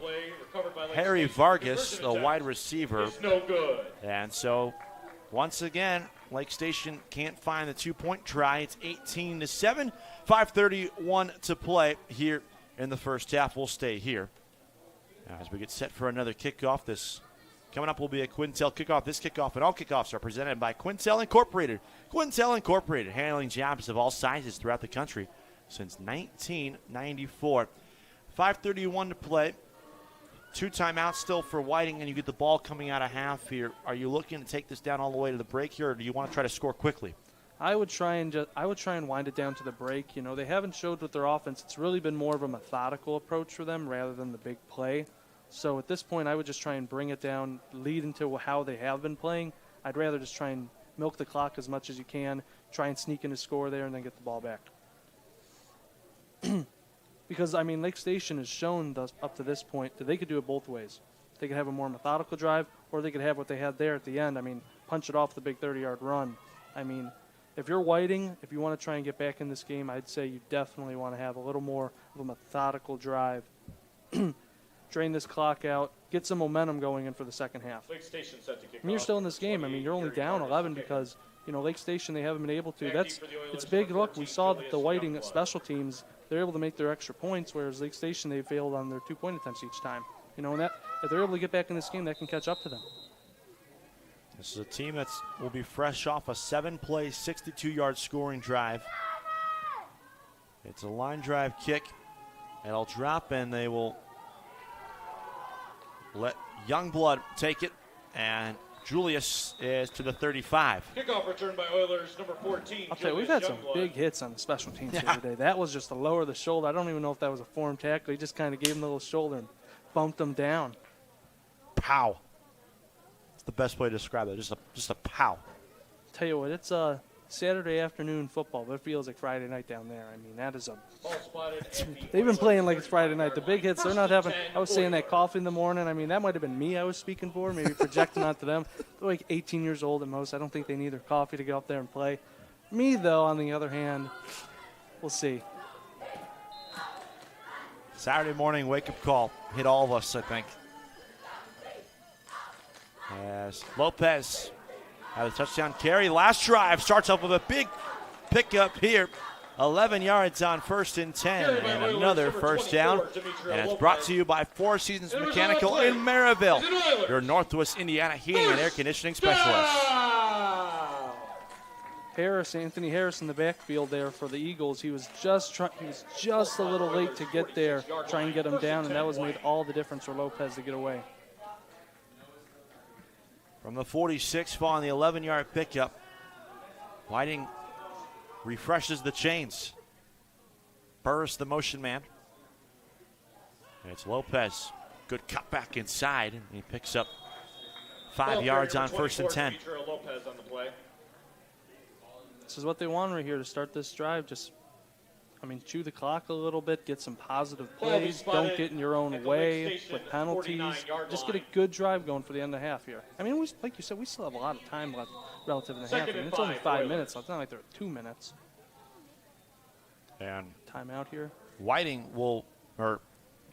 Harry Vargas, the wide receiver. It's no good. And so, once again, Lake Station can't find the 2-point try. It's 18-7. 5:31 to play here in the first half. We'll stay here as we get set for another kickoff. This coming up will be a Quintel kickoff. This kickoff and all kickoffs are presented by Quintel Incorporated. Quintel Incorporated, handling jobs of all sizes throughout the country since 1994. 5:31 to play. 2 timeouts still for Whiting, and you get the ball coming out of half here. Are you looking to take this down all the way to the break here, or do you want to try to score quickly? I would try and wind it down to the break. You know, they haven't showed with their offense. It's really been more of a methodical approach for them rather than the big play. So at this point, I would just try and bring it down, lead into how they have been playing. I'd rather just try and milk the clock as much as you can, try and sneak in a score there, and then get the ball back. Because, I mean, Lake Station has shown up to this point that they could do it both ways. They could have a more methodical drive, or they could have what they had there at the end. I mean, punch it off the big 30-yard run. I mean, if you're Whiting, if you want to try and get back in this game, I'd say you definitely want to have a little more of a methodical drive. Drain this clock out, get some momentum going in for the second half. Lake Station set to kick I mean, you're still in this game. I mean, you're only down 11 because, you know, Lake Station, they haven't been able to. It's big. Look, we saw that the Whiting special teams, they're able to make their extra points, whereas Lake Station, they failed on their 2-point attempts each time. You know, and that if they're able to get back in this game, that can catch up to them. This is a team that will be fresh off a 7-play, 62-yard scoring drive. It's a line drive kick. It'll drop, and they will let Youngblood take it, and Julius is to the 35. Kickoff return by Oilers, number 14. I'll tell you, we've had some big hits on the special teams the other day. That was just a lower of the shoulder. I don't even know if that was a form tackle. He just kind of gave him a little shoulder and bumped him down. Pow. That's the best way to describe it. Just a pow. Tell you what, it's a Saturday afternoon football, but it feels like Friday night down there. I mean, that is a. They've been playing like it's Friday night. The big hits, they're not having. I was saying that coffee in the morning. I mean, that might have been me I was speaking for, maybe projecting onto them. They're like 18 years old at most. I don't think they need their coffee to go up there and play. Me, though, on the other hand, we'll see. Saturday morning wake-up call. Hit all of us, I think. As Lopez had a touchdown carry. Last drive starts off with a big pickup here. 11 yards on 1st and 10. And another first down. And it's brought to you by Four Seasons Mechanical in Maryville, your Northwest Indiana heating and air conditioning specialist. Anthony Harris in the backfield there for the Eagles. He was just a little late to get there, try and get him down, and that was made all the difference for Lopez to get away. From the 46, following the 11-yard pickup, Whiting refreshes the chains. Burris, the motion man. And it's Lopez. Good cut back inside, and he picks up 5 yards on 1st and 10. This is what they want right here to start this drive. Just, chew the clock a little bit, get some positive plays. Don't get in your own way with penalties. Just get a good drive going for the end of the half here. Like you said, we still have a lot of time left relative to the half. It's only 5 minutes, so it's not like they're 2 minutes. And timeout here. Whiting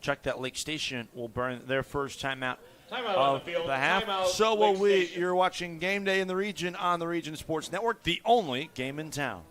check that Lake Station will burn their first timeout of the half. So will we. You're watching Game Day in the Region on the Region Sports Network, the only game in town.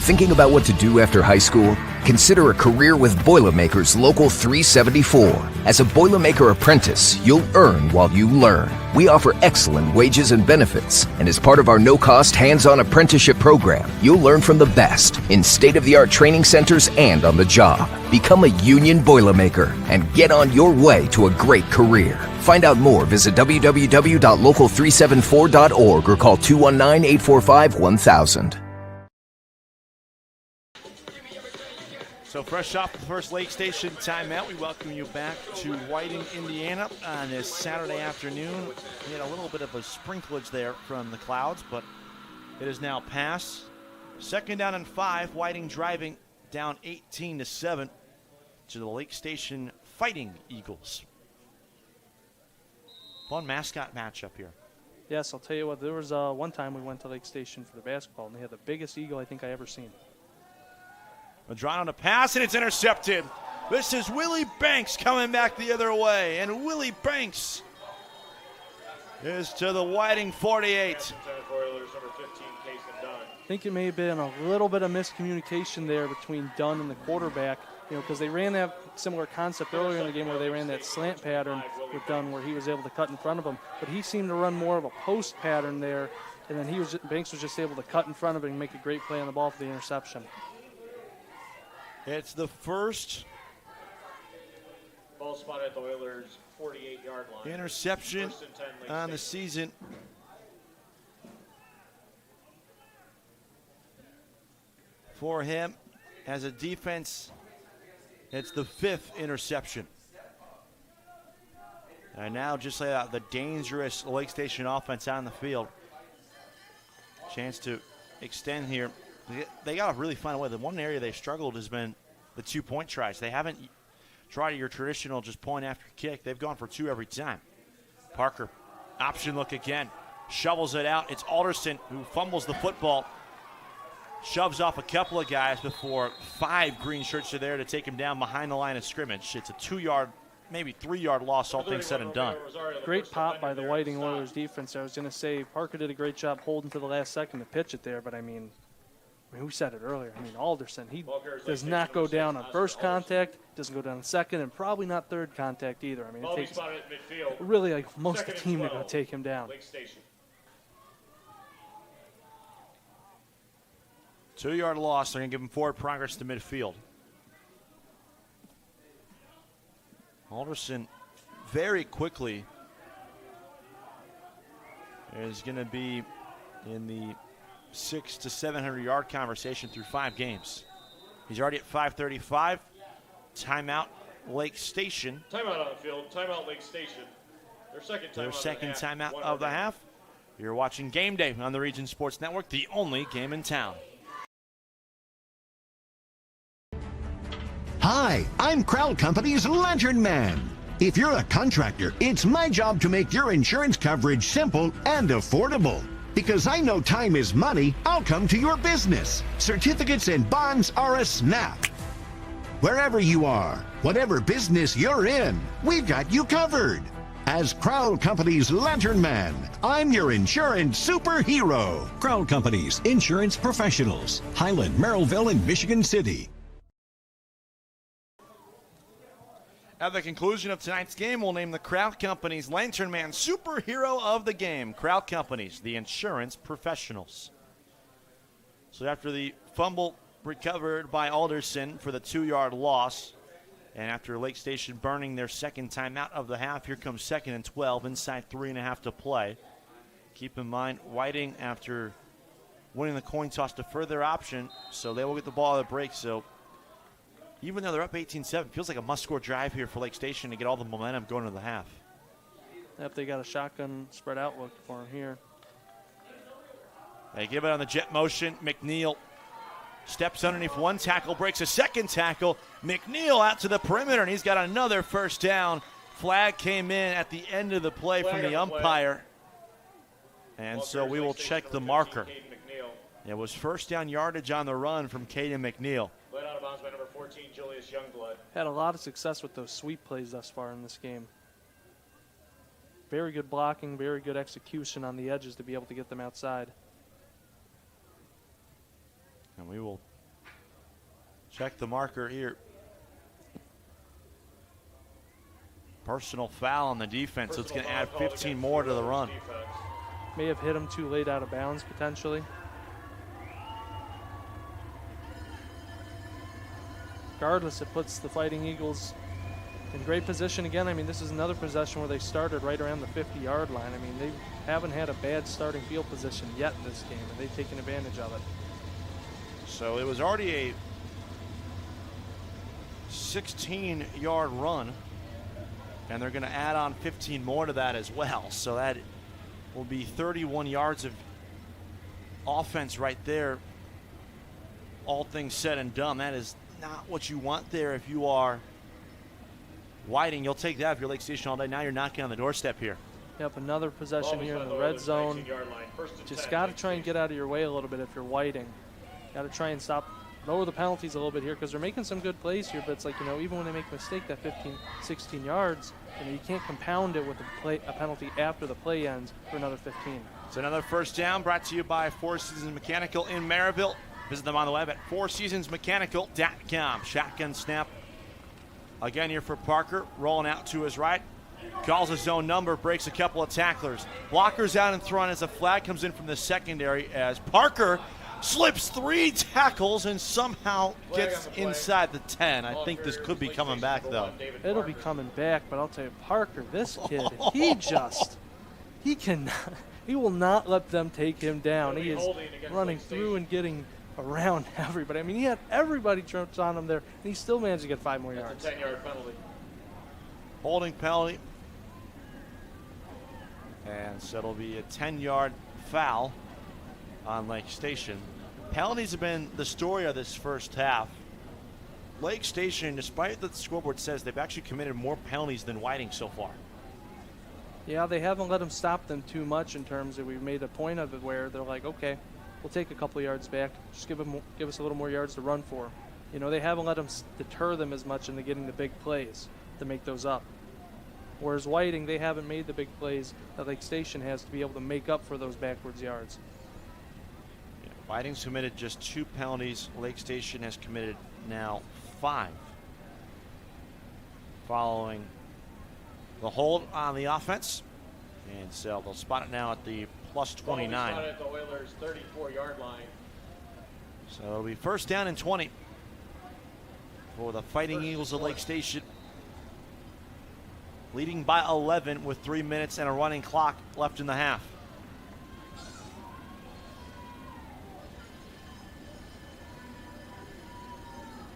Thinking about what to do after high school? Consider a career with Boilermakers Local 374. As a Boilermaker apprentice, you'll earn while you learn. We offer excellent wages and benefits, and as part of our no-cost hands-on apprenticeship program, you'll learn from the best in state-of-the-art training centers and on the job. Become a union Boilermaker and get on your way to a great career. Find out more, visit www.local374.org or call 219-845-1000. So fresh off the first Lake Station timeout, we welcome you back to Whiting, Indiana on this Saturday afternoon. We had a little bit of a sprinklage there from the clouds, but it is now past. 2nd down and 5, Whiting driving down 18-7 to the Lake Station Fighting Eagles. Fun mascot matchup here. Yes, I'll tell you what, there was one time we went to Lake Station for the basketball, and they had the biggest eagle I think I ever seen. Drawn on a pass, and it's intercepted. This is Willie Banks coming back the other way, and Willie Banks is to the Whiting 48. I think it may have been a little bit of miscommunication there between Dunn and the quarterback, because they ran that similar concept earlier in the game where they ran that slant pattern with Dunn where he was able to cut in front of him, but he seemed to run more of a post pattern there, and then Banks was just able to cut in front of him and make a great play on the ball for the interception. It's the first ball spot at the Oilers' 48-yard line. Interception on the season. For him, as a defense, it's the 5th interception. And now just lay out the dangerous Lake Station offense on the field. Chance to extend here. They got to really find a way. The one area they struggled has been the 2-point tries. They haven't tried your traditional just point after kick. They've gone for 2 every time. Parker, option look again. Shovels it out. It's Alderson who fumbles the football. Shoves off a couple of guys before 5 green shirts are there to take him down behind the line of scrimmage. It's a 2-yard, maybe 3-yard loss, all things said and done. Great pop by the Whiting Oilers defense. I was going to say Parker did a great job holding to the last second to pitch it there, but who said it earlier? Alderson, he does not go down on first contact, doesn't go down on second, and probably not third contact either. It takes really like most of the team to go take him down. 2-yard loss. They're going to give him forward progress to midfield. Alderson very quickly is going to be in the 600 to 700 yard conversation through 5 games. He's already at 535. Timeout, Lake Station. Timeout on the field. Timeout, Lake Station. Their second timeout of the half. You're watching Game Day on the Region Sports Network, the only game in town. Hi, I'm Crowell Company's Lantern Man. If you're a contractor, it's my job to make your insurance coverage simple and affordable. Because I know time is money, I'll come to your business. Certificates and bonds are a snap. Wherever you are, whatever business you're in, we've got you covered. As Crowell Company's Lantern Man, I'm your insurance superhero. Crowell Companies, insurance professionals. Highland, Merrillville, and Michigan City. At the conclusion of tonight's game, we'll name the Crowell Companies Lantern Man superhero of the game. Crowell Companies, the insurance professionals. So after the fumble recovered by Alderson for the 2-yard loss, and after Lake Station burning their second timeout of the half, here comes 2nd and 12, inside 3.5 to play. Keep in mind, Whiting, after winning the coin toss, deferred their option, so they will get the ball at the break. So even though they're up 18-7, feels like a must-score drive here for Lake Station to get all the momentum going into the half. Yep, they got a shotgun spread out look for him here. They give it on the jet motion. McNeil steps underneath one tackle, breaks a second tackle. McNeil out to the perimeter, and he's got another first down. Flag came in at the end of the play from the umpire. And so we will check the marker. It was first down yardage on the run from Caden McNeil. Led out of bounds by number 14, Julius Youngblood. Had a lot of success with those sweep plays thus far in this game. Very good blocking, very good execution on the edges to be able to get them outside. And we will check the marker here. Personal foul on the defense, so it's going to add 15 more to the run. May have hit him too late out of bounds, potentially. Regardless, it puts the Fighting Eagles in great position again. I mean, this is another possession where they started right around the 50-yard line. I mean, they haven't had a bad starting field position yet in this game, and they've taken advantage of it. So it was already a 16-yard run, and they're going to add on 15 more to that as well. So that will be 31 yards of offense right there. All things said and done, that is not what you want there if you are Whiting. You'll take that if you're Lake Station all day. Now you're knocking on the doorstep here. Yep, another possession here in the red zone. Just got to try and get out of your way a little bit if you're Whiting. Got to try and lower the penalties a little bit here because they're making some good plays here, but it's like, even when they make a mistake, that 15, 16 yards, you can't compound it with a penalty after the play ends for another 15. It's another first down brought to you by Four Seasons Mechanical in Maryville. Visit them on the web at fourseasonsmechanical.com. Shotgun snap again here for Parker, rolling out to his right. Calls his own number, breaks a couple of tacklers. Blockers out in front as a flag comes in from the secondary as Parker slips 3 tackles and somehow gets inside the 10. I think this could be coming back, though. It'll be coming back, but I'll tell you, Parker, this kid, he will not let them take him down. He is running through and getting around everybody. I mean, he had everybody tripped on him there, and he still managed to get 5 more yards. That's a 10-yard penalty. Holding penalty. And so it'll be a 10-yard foul on Lake Station. Penalties have been the story of this first half. Lake Station, despite the scoreboard says, they've actually committed more penalties than Whiting so far. Yeah, they haven't let them stop them too much in terms of we've made a point of it where they're like, okay, we'll take a couple of yards back. Just give us a little more yards to run for. They haven't let them deter them as much into getting the big plays to make those up. Whereas Whiting, they haven't made the big plays that Lake Station has to be able to make up for those backwards yards. Yeah, Whiting's committed just 2 penalties. Lake Station has committed now 5. Following the hold on the offense. And so they'll spot it now at the plus 29. At the Oilers' 34-yard line. So it'll be first down and 20 for the Fighting Eagles of Lake Station. leading by 11 with 3 minutes and a running clock left in the half.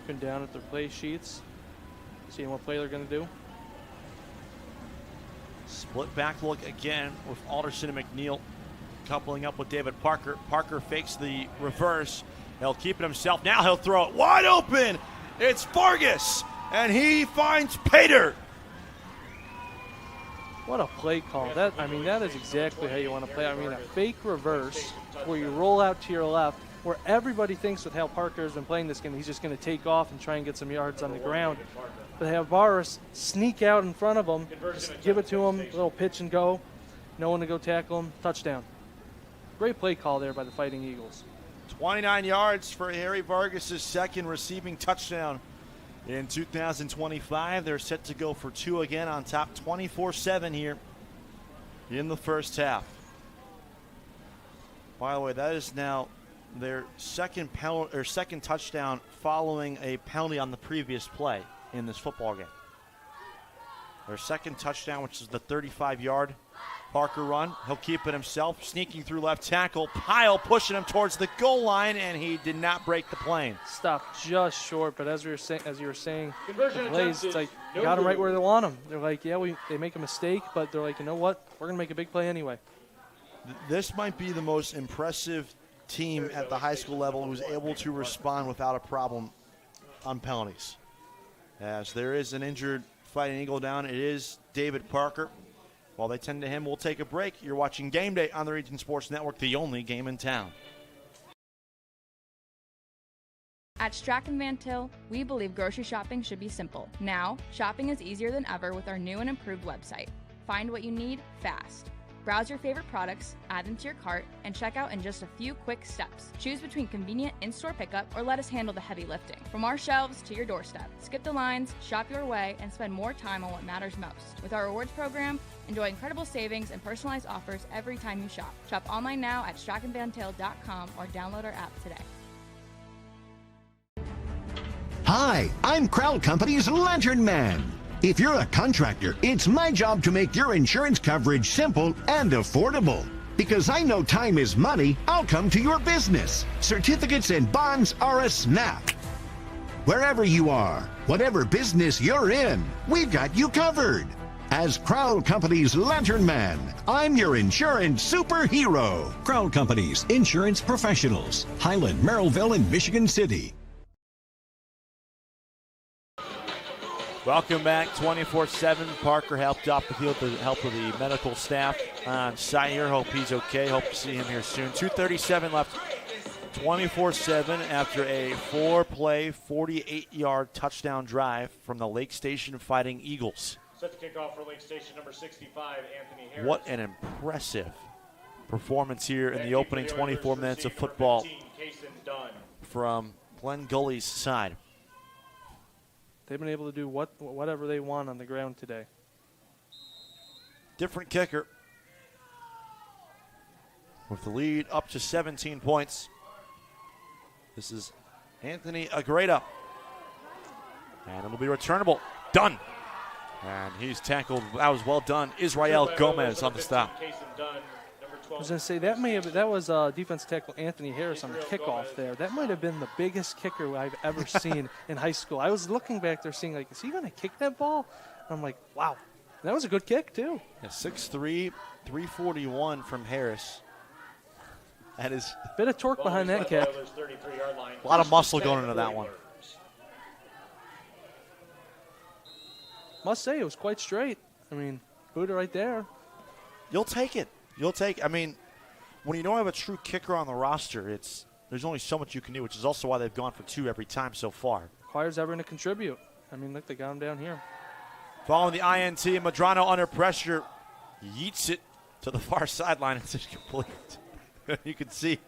Looking down at their play sheets, seeing what play they're going to do. Split back look again with Alderson and McNeil coupling up with David Parker. Parker fakes the reverse. He'll keep it himself. Now he'll throw it wide open. It's Vargas, and he finds Pater. What a play call. That is exactly how you want to play. I mean, a fake reverse where you roll out to your left, where everybody thinks with how Parker has been playing this game, he's just going to take off and try and get some yards on the ground. But have Vargas sneak out in front of him, just give it to him, a little pitch and go. No one to go tackle him. Touchdown. Great play call there by the Fighting Eagles. 29 yards for Harry Vargas' second receiving touchdown in 2025. They're set to go for 2 again on top, 24-7 here in the first half. By the way, that is now their second touchdown following a penalty on the previous play in this football game. Their second touchdown, which is the 35-yard Parker run. He'll keep it himself, sneaking through left tackle. Pyle pushing him towards the goal line, and he did not break the plane. Stopped just short, but as you were saying, the plays, it's like you got them right where they want them. They're like, yeah, they make a mistake, but they're like, you know what? We're going to make a big play anyway. This might be the most impressive team at the high school level who's able to respond without a problem on penalties. As there is an injured Fighting Eagle down, it is David Parker. While they tend to him, we'll take a break. You're watching Game Day on the Region Sports Network, the only game in town. At Strachan Van Til, we believe grocery shopping should be simple. Now, shopping is easier than ever with our new and improved website. Find what you need fast. Browse your favorite products, add them to your cart, and check out in just a few quick steps. Choose between convenient in-store pickup or let us handle the heavy lifting. From our shelves to your doorstep. Skip the lines, shop your way, and spend more time on what matters most. With our rewards program, enjoy incredible savings and personalized offers every time you shop. Shop online now at strachanvantil.com or download our app today. Hi, I'm Crowell Company's Lantern Man. If you're a contractor, it's my job to make your insurance coverage simple and affordable. Because I know time is money, I'll come to your business. Certificates and bonds are a snap. Wherever you are, whatever business you're in, we've got you covered. As Crowell Company's Lantern Man, I'm your insurance superhero. Crowell Companies, insurance professionals. Highland, Merrillville, and Michigan City. Welcome back, 24-7. Parker helped off the field with the help of the medical staff on site here. Hope he's okay. Hope to see him here soon. 2:37 left, 24-7 after a 4-play, 48-yard touchdown drive from the Lake Station Fighting Eagles. Set to kick off for Lake Station number 65, Anthony Harris. What an impressive performance here in the opening 24 minutes of football from Glenn Gully's side. They've been able to do whatever they want on the ground today. Different kicker. With the lead up to 17 points. This is Anthony Agreda. And it'll be returnable. Done. And he's tackled. That was well done. Israel Gomez on the stop. I was going to say, that was defensive tackle Anthony Harris on the kickoff there. That might have been the biggest kicker I've ever seen in high school. I was looking back there seeing, like, is he going to kick that ball? And I'm like, wow. That was a good kick, too. Yeah, 6'3", 341 from Harris. That is a bit of torque behind that kick. A lot of muscle going into that one. Must say, it was quite straight. I mean, Buddha right there. You'll take it. I mean, when you don't have a true kicker on the roster, there's only so much you can do, which is also why they've gone for 2 every time so far. Requires everyone to contribute. I mean, look, they got him down here. Following the INT, Madrano under pressure, yeets it to the far sideline. It's incomplete. You can see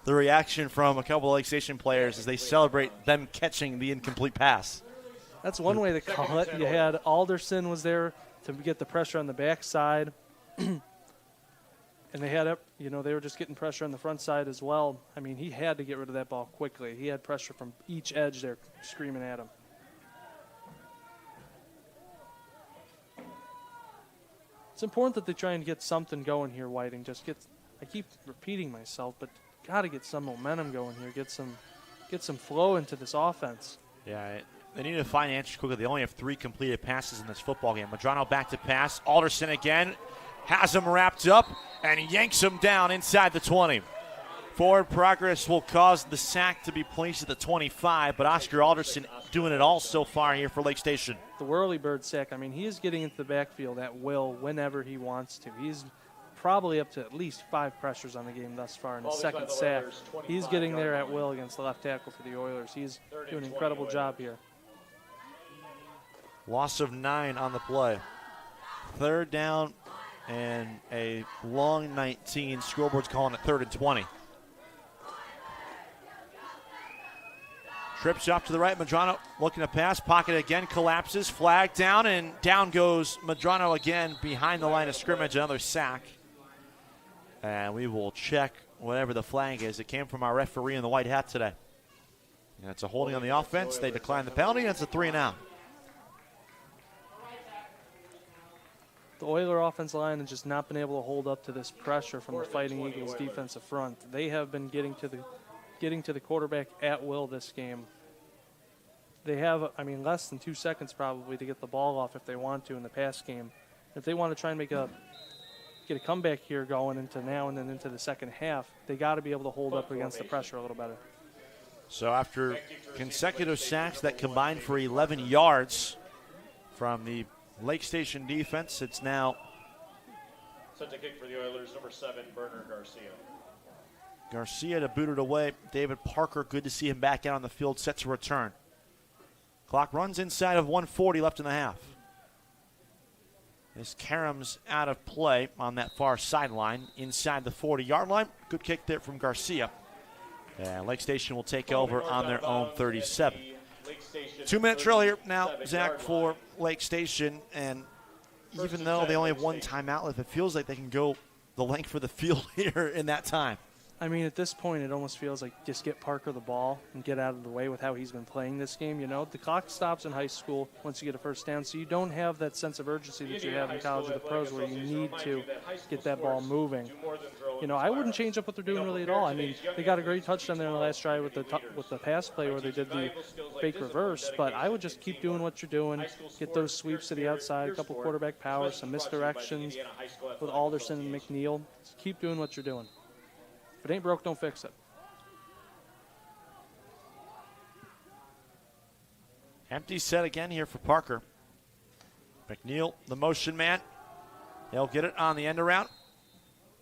the reaction from a couple of Lake Station players as they celebrate them catching the incomplete pass. That's one way to call it. You had Alderson was there to get the pressure on the backside. And they had, they were just getting pressure on the front side as well. I mean, he had to get rid of that ball quickly. He had pressure from each edge there screaming at him. It's important that they try and get something going here, Whiting. I keep repeating myself, but got to get some momentum going here. Get some flow into this offense. Yeah, they need to find answers quickly. They only have 3 completed passes in this football game. Madrano back to pass. Alderson again has him wrapped up and yanks him down inside the 20. Forward progress will cause the sack to be placed at the 25, but Oscar Alderson doing it all so far here for Lake Station. The Whirlybird sack, I mean, he is getting into the backfield at will whenever he wants to. He's probably up to at least 5 pressures on the game thus far in his second sack. He's getting there at will against the left tackle for the Oilers. He's doing an incredible job here. Loss of 9 on the play. 3rd down and a long 19. Scoreboard's calling it 3rd and 20. Trips off to the right. Madrano looking to pass. Pocket again collapses. Flag down, and down goes Madrano again behind the line of scrimmage. Another sack. And we will check whatever the flag is. It came from our referee in the white hat today. And it's a holding on the offense. They decline the penalty, and it's a 3 and out. The Oiler offensive line has just not been able to hold up to this pressure from the Fighting Eagles defensive front. They have been getting to the quarterback at will this game. They have, less than 2 seconds probably to get the ball off if they want to in the pass game. If they want to try and get a comeback here going into now and then into the second half, they got to be able to hold up against the pressure a little better. So after consecutive sacks that combined for 11 yards from the Lake Station defense, it's now set to kick for the Oilers, number 7, Bernard Garcia. Garcia to boot it away. David Parker, good to see him back out on the field, set to return. Clock runs inside of 1:40 left in the half. This Karam's out of play on that far sideline inside the 40-yard line. Good kick there from Garcia. And Lake Station will take over on their own 37. 2 minutes drill here now, Zach, for Lake Station. And even though they only have 1 timeout left, it feels like they can go the length of the field here in that time. At this point, it almost feels like just get Parker the ball and get out of the way with how he's been playing this game. The clock stops in high school once you get a first down, so you don't have that sense of urgency that you have in college or the pros where you need to get that ball moving. I wouldn't change up what they're doing really at all. They got a great touchdown there in the last drive with the pass play where they did the fake reverse, but I would just keep doing what you're doing, get those sweeps to the outside, a couple quarterback powers, some misdirections with Alderson and McNeil. Just keep doing what you're doing. If it ain't broke, don't fix it. Empty set again here for Parker. McNeil, the motion man. He'll get it on the end around.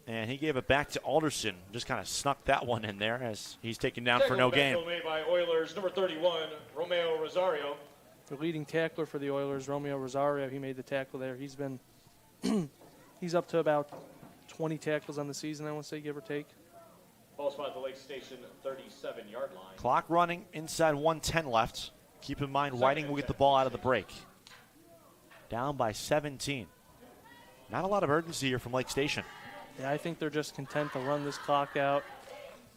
And he gave it back to Alderson. Just kind of snuck that one in there as he's taken down for no gain. Made by Oilers, number 31, Romeo Rosario. The leading tackler for the Oilers, Romeo Rosario, he made the tackle there. He's been, he's up to about 20 tackles on the season, I want to say, give or take. Ball spot at the Lake Station 37-yard line. Clock running inside 1:10 left. Keep in mind, Whiting will get the ball out of the break. Down by 17. Not a lot of urgency here from Lake Station. Yeah, I think they're just content to run this clock out,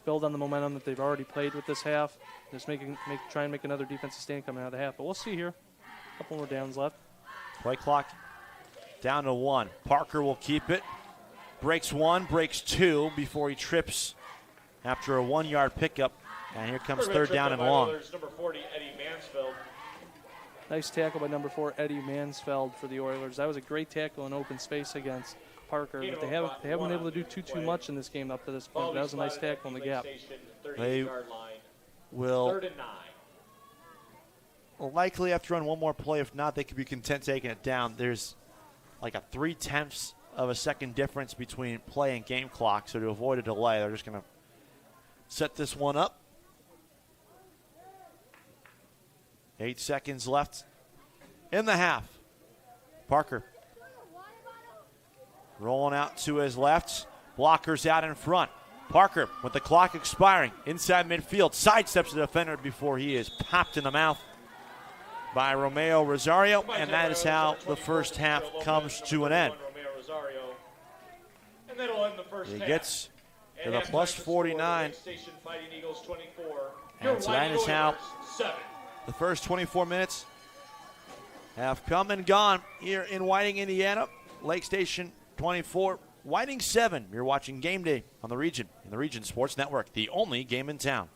build on the momentum that they've already played with this half, just try and make another defensive stand coming out of the half. But we'll see here. A couple more downs left. Play clock down to 1. Parker will keep it. Breaks 1, breaks 2 before he trips after a 1-yard pickup. And here comes 3rd down and long. Number 40, Eddie Mansfeld. Nice tackle by number 4, Eddie Mansfeld for the Oilers. That was a great tackle in open space against Parker, but they haven't been able to do too much in this game up to this point. That was a nice tackle in the gap. They will likely have to run one more play. If not, they could be content taking it down. There's like a 0.3 of a second difference between play and game clock, so to avoid a delay, they're just going to set this one up. 8 seconds left in the half. Parker rolling out to his left. Blockers out in front. Parker, with the clock expiring, inside midfield, sidesteps the defender before he is popped in the mouth by Romeo Rosario, and that is how the first half comes to an end. He gets to the plus 49, and so that is how the first 24 minutes have come and gone here in Whiting, Indiana. Lake Station 24, Whiting 7. You're watching Game Day on the Region, in the Region Sports Network, the only game in town.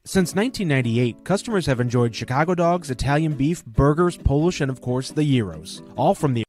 Since 1998, customers have enjoyed Chicago dogs, Italian beef, burgers, Polish, and of course the gyros, all from the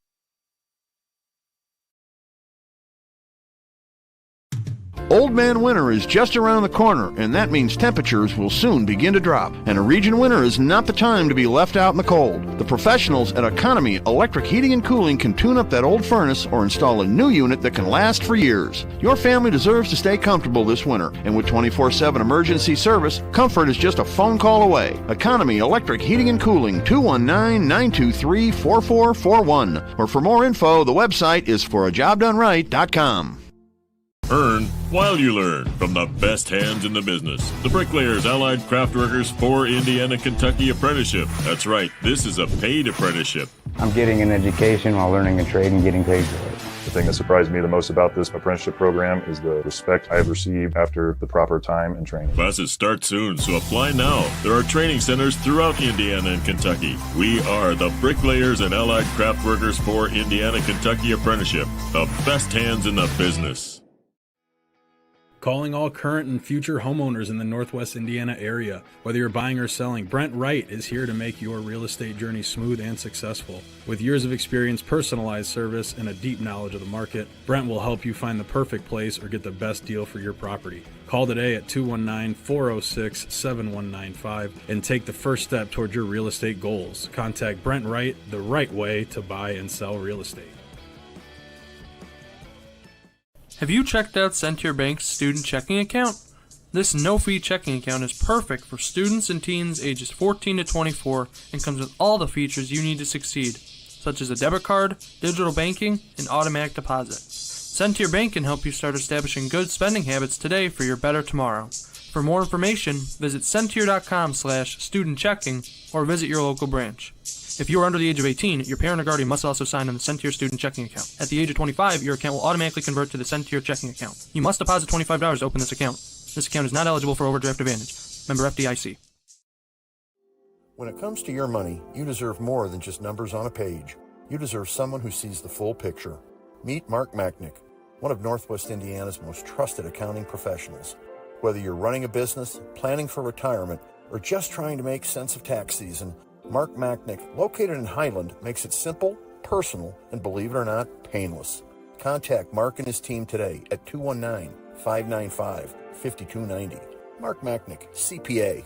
Old Man Winter is just around the corner, and that means temperatures will soon begin to drop. And a region winter is not the time to be left out in the cold. The professionals at Economy Electric Heating and Cooling can tune up that old furnace or install a new unit that can last for years. Your family deserves to stay comfortable this winter, and with 24/7 emergency service, comfort is just a phone call away. Economy Electric Heating and Cooling, 219-923-4441. Or for more info, the website is forajobdoneright.com. Earn while you learn from the best hands in the business. The Bricklayers Allied Craftworkers for Indiana Kentucky Apprenticeship. That's right, this is a paid apprenticeship. I'm getting an education while learning a trade and getting paid for it. The thing that surprised me the most about this apprenticeship program is the respect I have received after the proper time and training. Classes start soon, so apply now. There are training centers throughout Indiana and Kentucky. We are the Bricklayers and Allied Craftworkers for Indiana Kentucky Apprenticeship. The best hands in the business. Calling all current and future homeowners in the Northwest Indiana area. Whether you're buying or selling, Brent Wright is here to make your real estate journey smooth and successful. With years of experience, personalized service, and a deep knowledge of the market, Brent will help you find the perfect place or get the best deal for your property. Call today at 219-406-7195 and take the first step toward your real estate goals. Contact Brent Wright, the right way to buy and sell real estate. Have you checked out Centier Bank's student checking account? This no-fee checking account is perfect for students and teens ages 14 to 24 and comes with all the features you need to succeed, such as a debit card, digital banking, and automatic deposit. Centier Bank can help you start establishing good spending habits today for your better tomorrow. For more information, visit Centier.com/student-checking or visit your local branch. If you are under the age of 18, your parent or guardian must also sign on the Centier student checking account. At the age of 25, your account will automatically convert to the Centier checking account. You must deposit $25 to open this account. This account is not eligible for overdraft advantage. Member FDIC. When it comes to your money, you deserve more than just numbers on a page. You deserve someone who sees the full picture. Meet Mark Machnick, one of Northwest Indiana's most trusted accounting professionals. Whether you're running a business, planning for retirement, or just trying to make sense of tax season, Mark Machnick, located in Highland, makes it simple, personal, and believe it or not, painless. Contact Mark and his team today at 219-595-5290. Mark Machnick, CPA.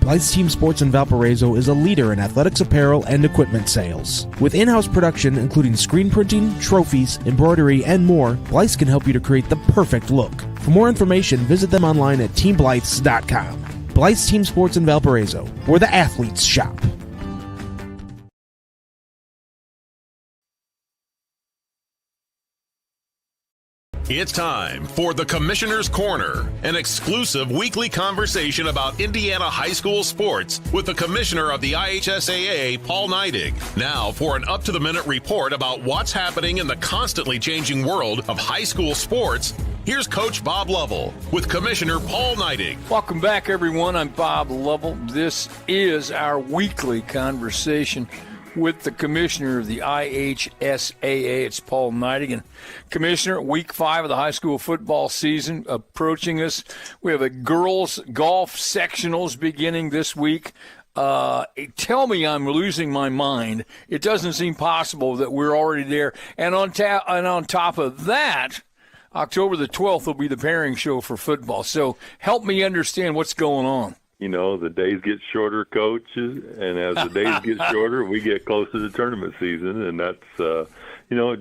Blythe's Team Sports in Valparaiso is a leader in athletics apparel and equipment sales. With in-house production including screen printing, trophies, embroidery, and more, Blythe's can help you to create the perfect look. For more information, visit them online at teamblythes.com. Blythe's Team Sports in Valparaiso, where the athletes shop. It's time for the Commissioner's Corner, an exclusive weekly conversation about Indiana high school sports with the Commissioner of the IHSAA, Paul Neidig. Now for an up-to-the-minute report about what's happening in the constantly changing world of high school sports. Here's Coach Bob Lovell with Commissioner Paul Neidig. Welcome back, everyone. I'm Bob Lovell. This is our weekly conversation with the Commissioner of the IHSAA. It's Paul Neidig. And Commissioner, week 5 of the high school football season approaching us. We have a girls golf sectionals beginning this week. Tell me I'm losing my mind. It doesn't seem possible that we're already there. And on top of that, October the 12th will be the pairing show for football. So help me understand what's going on. You know, the days get shorter, coaches, and as the days get shorter, we get close to the tournament season, and that's,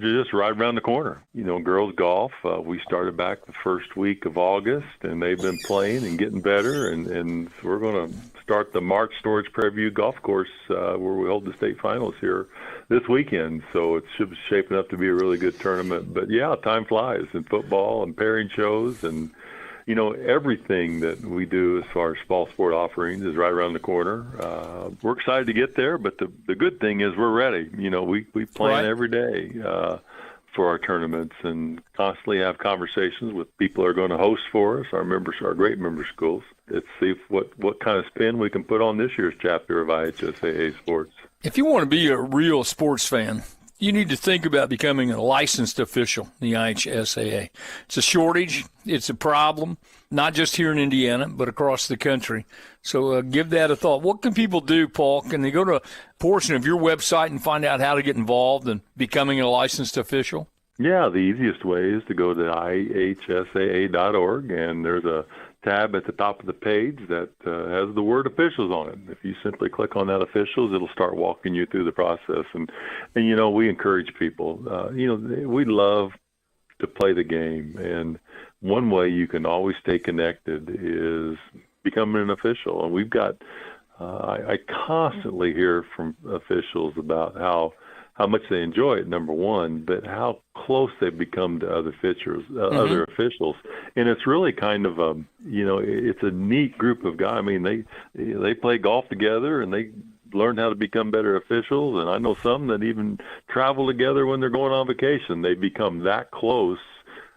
just right around the corner. You know, girls golf, we started back the first week of August, and they've been playing and getting better, and we're going to start the March Storage Prairie Golf Course where we hold the state finals here this weekend, so it's shaping up to be a really good tournament. But, yeah, time flies in football and pairing shows, and you know, everything that we do as far as fall sport offerings is right around the corner. We're excited to get there, but the good thing is we're ready. You know, we plan every day for our tournaments and constantly have conversations with people who are going to host for us, our members, our great member schools. Let's see what kind of spin we can put on this year's chapter of IHSAA Sports. If you want to be a real sports fan, you need to think about becoming a licensed official in the IHSAA. It's a shortage. It's a problem, not just here in Indiana, but across the country. So give that a thought. What can people do, Paul? Can they go to a portion of your website and find out how to get involved in becoming a licensed official? Yeah, the easiest way is to go to ihsaa.org, and there's a tab at the top of the page that has the word officials on it. If you simply click on that officials, it'll start walking you through the process. And you know, we encourage people. We love to play the game, and one way you can always stay connected is becoming an official. And we've got I constantly hear from officials about how much they enjoy it, number one, but how close they've become to other other officials. And it's really kind of it's a neat group of guys. I mean, they play golf together and they learn how to become better officials. And I know some that even travel together when they're going on vacation. They become that close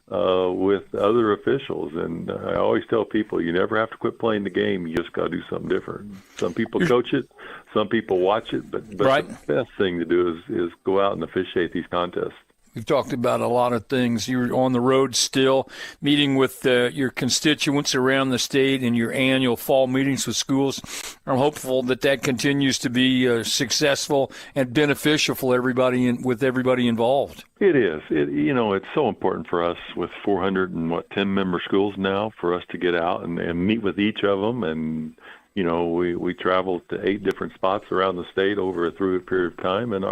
with other officials. And I always tell people, you never have to quit playing the game. You just got to do something different. Some people coach it, some people watch it, but right. The best thing to do is go out and officiate these contests. We've talked about a lot of things. You're on the road still, meeting with your constituents around the state in your annual fall meetings with schools. I'm hopeful that continues to be successful and beneficial for everybody with everybody involved. It is. It's so important for us with 410 member schools now for us to get out and meet with each of them. And we travel to 8 different spots around the state over a 3-week period of time, and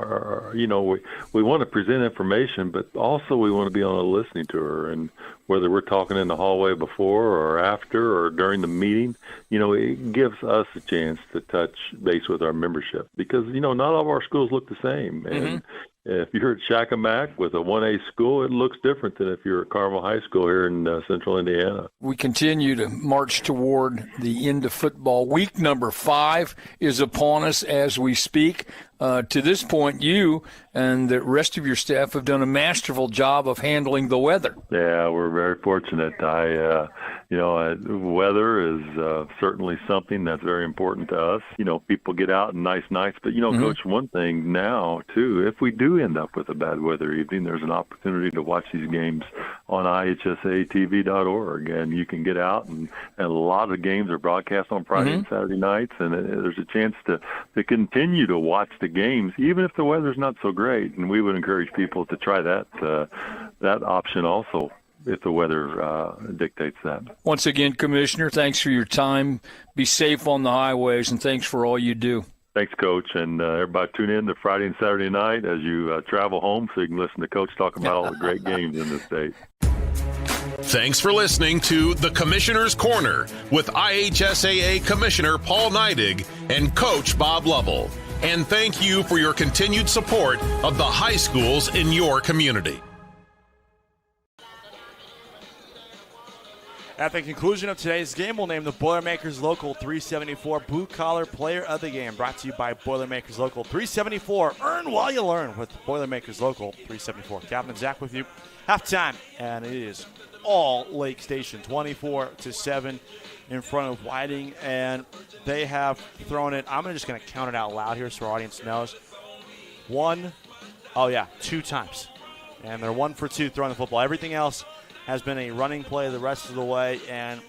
we want to present information, but also we want to be on a listening tour. And whether we're talking in the hallway before or after or during the meeting, it gives us a chance to touch base with our membership because not all of our schools look the same. And if you're at Shakamak with a 1A school, it looks different than if you're at Carmel High School here in central Indiana. We continue to march toward the end of football. Week number 5 is upon us as we speak. To this point, you and the rest of your staff have done a masterful job of handling the weather. Yeah, we're very fortunate. Weather is certainly something that's very important to us. People get out in nice nights, but Coach, one thing now too, if we do end up with a bad weather evening, there's an opportunity to watch these games on ihsatv.org, and you can get out and a lot of games are broadcast on Friday and Saturday nights, and there's a chance to continue to watch the games, even if the weather's not so great. And we would encourage people to try that option also, if the weather dictates that. Once again, Commissioner, thanks for your time. Be safe on the highways, and thanks for all you do. Thanks, Coach. And everybody tune in to Friday and Saturday night as you travel home so you can listen to Coach talk about all the great games in the state. Thanks for listening to The Commissioner's Corner with IHSAA Commissioner Paul Neidig and Coach Bob Lovell. And thank you for your continued support of the high schools in your community. At the conclusion of today's game, we'll name the Boilermakers Local 374 Blue Collar Player of the Game, brought to you by Boilermakers Local 374. Earn while you learn with Boilermakers Local 374. Calvin and Zach with you. Halftime, and it is all Lake Station, 24-7 in front of Whiting, and they have thrown it. I'm just going to count it out loud here so our audience knows. 2 times. And they're 1 for 2 throwing the football. Everything else has been a running play the rest of the way, and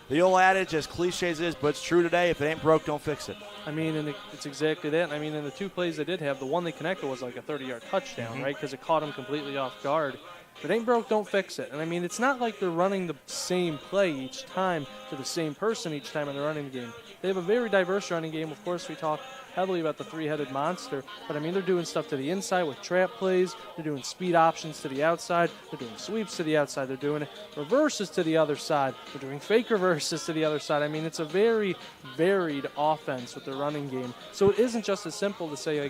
the old adage, as cliche as it is, but it's true today, if it ain't broke, don't fix it. I mean, and it's exactly that. I mean, in the 2 plays they did have, the one they connected was like a 30-yard touchdown, right, because it caught them completely off guard. If it ain't broke, don't fix it. And, I mean, it's not like they're running the same play each time to the same person each time in the running game. They have a very diverse running game. Of course, we talk heavily about the 3-headed monster, but I mean, they're doing stuff to the inside with trap plays. They're doing speed options to the outside. They're doing sweeps to the outside. They're doing reverses to the other side. They're doing fake reverses to the other side. I mean, it's a very varied offense with their running game. So it isn't just as simple to say,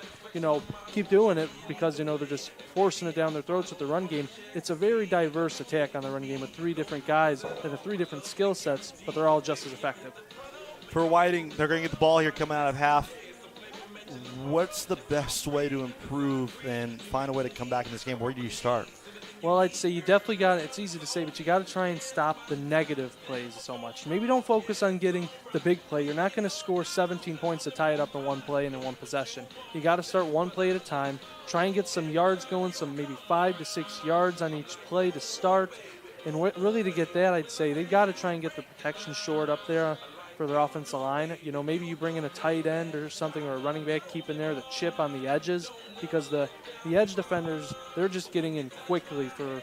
keep doing it because, they're just forcing it down their throats with the run game. It's a very diverse attack on the run game with 3 different guys that have 3 different skill sets, but they're all just as effective. For Whiting, they're going to get the ball here coming out of half. what's the best way to improve and find a way to come back in this game? Where do you start? Well, I'd say you definitely got it's easy to say, but you got to try and stop the negative plays so much. Maybe don't focus on getting the big play. You're not going to score 17 points to tie it up in one play and in one possession. You got to start one play at a time. Try and get some yards going, some maybe 5 to 6 yards on each play to start. And really to get that, I'd say they've got to try and get the protection shored up there for their offensive line. You know, maybe you bring in a tight end or something, or a running back, keep in there the chip on the edges, because the edge defenders, they're just getting in quickly for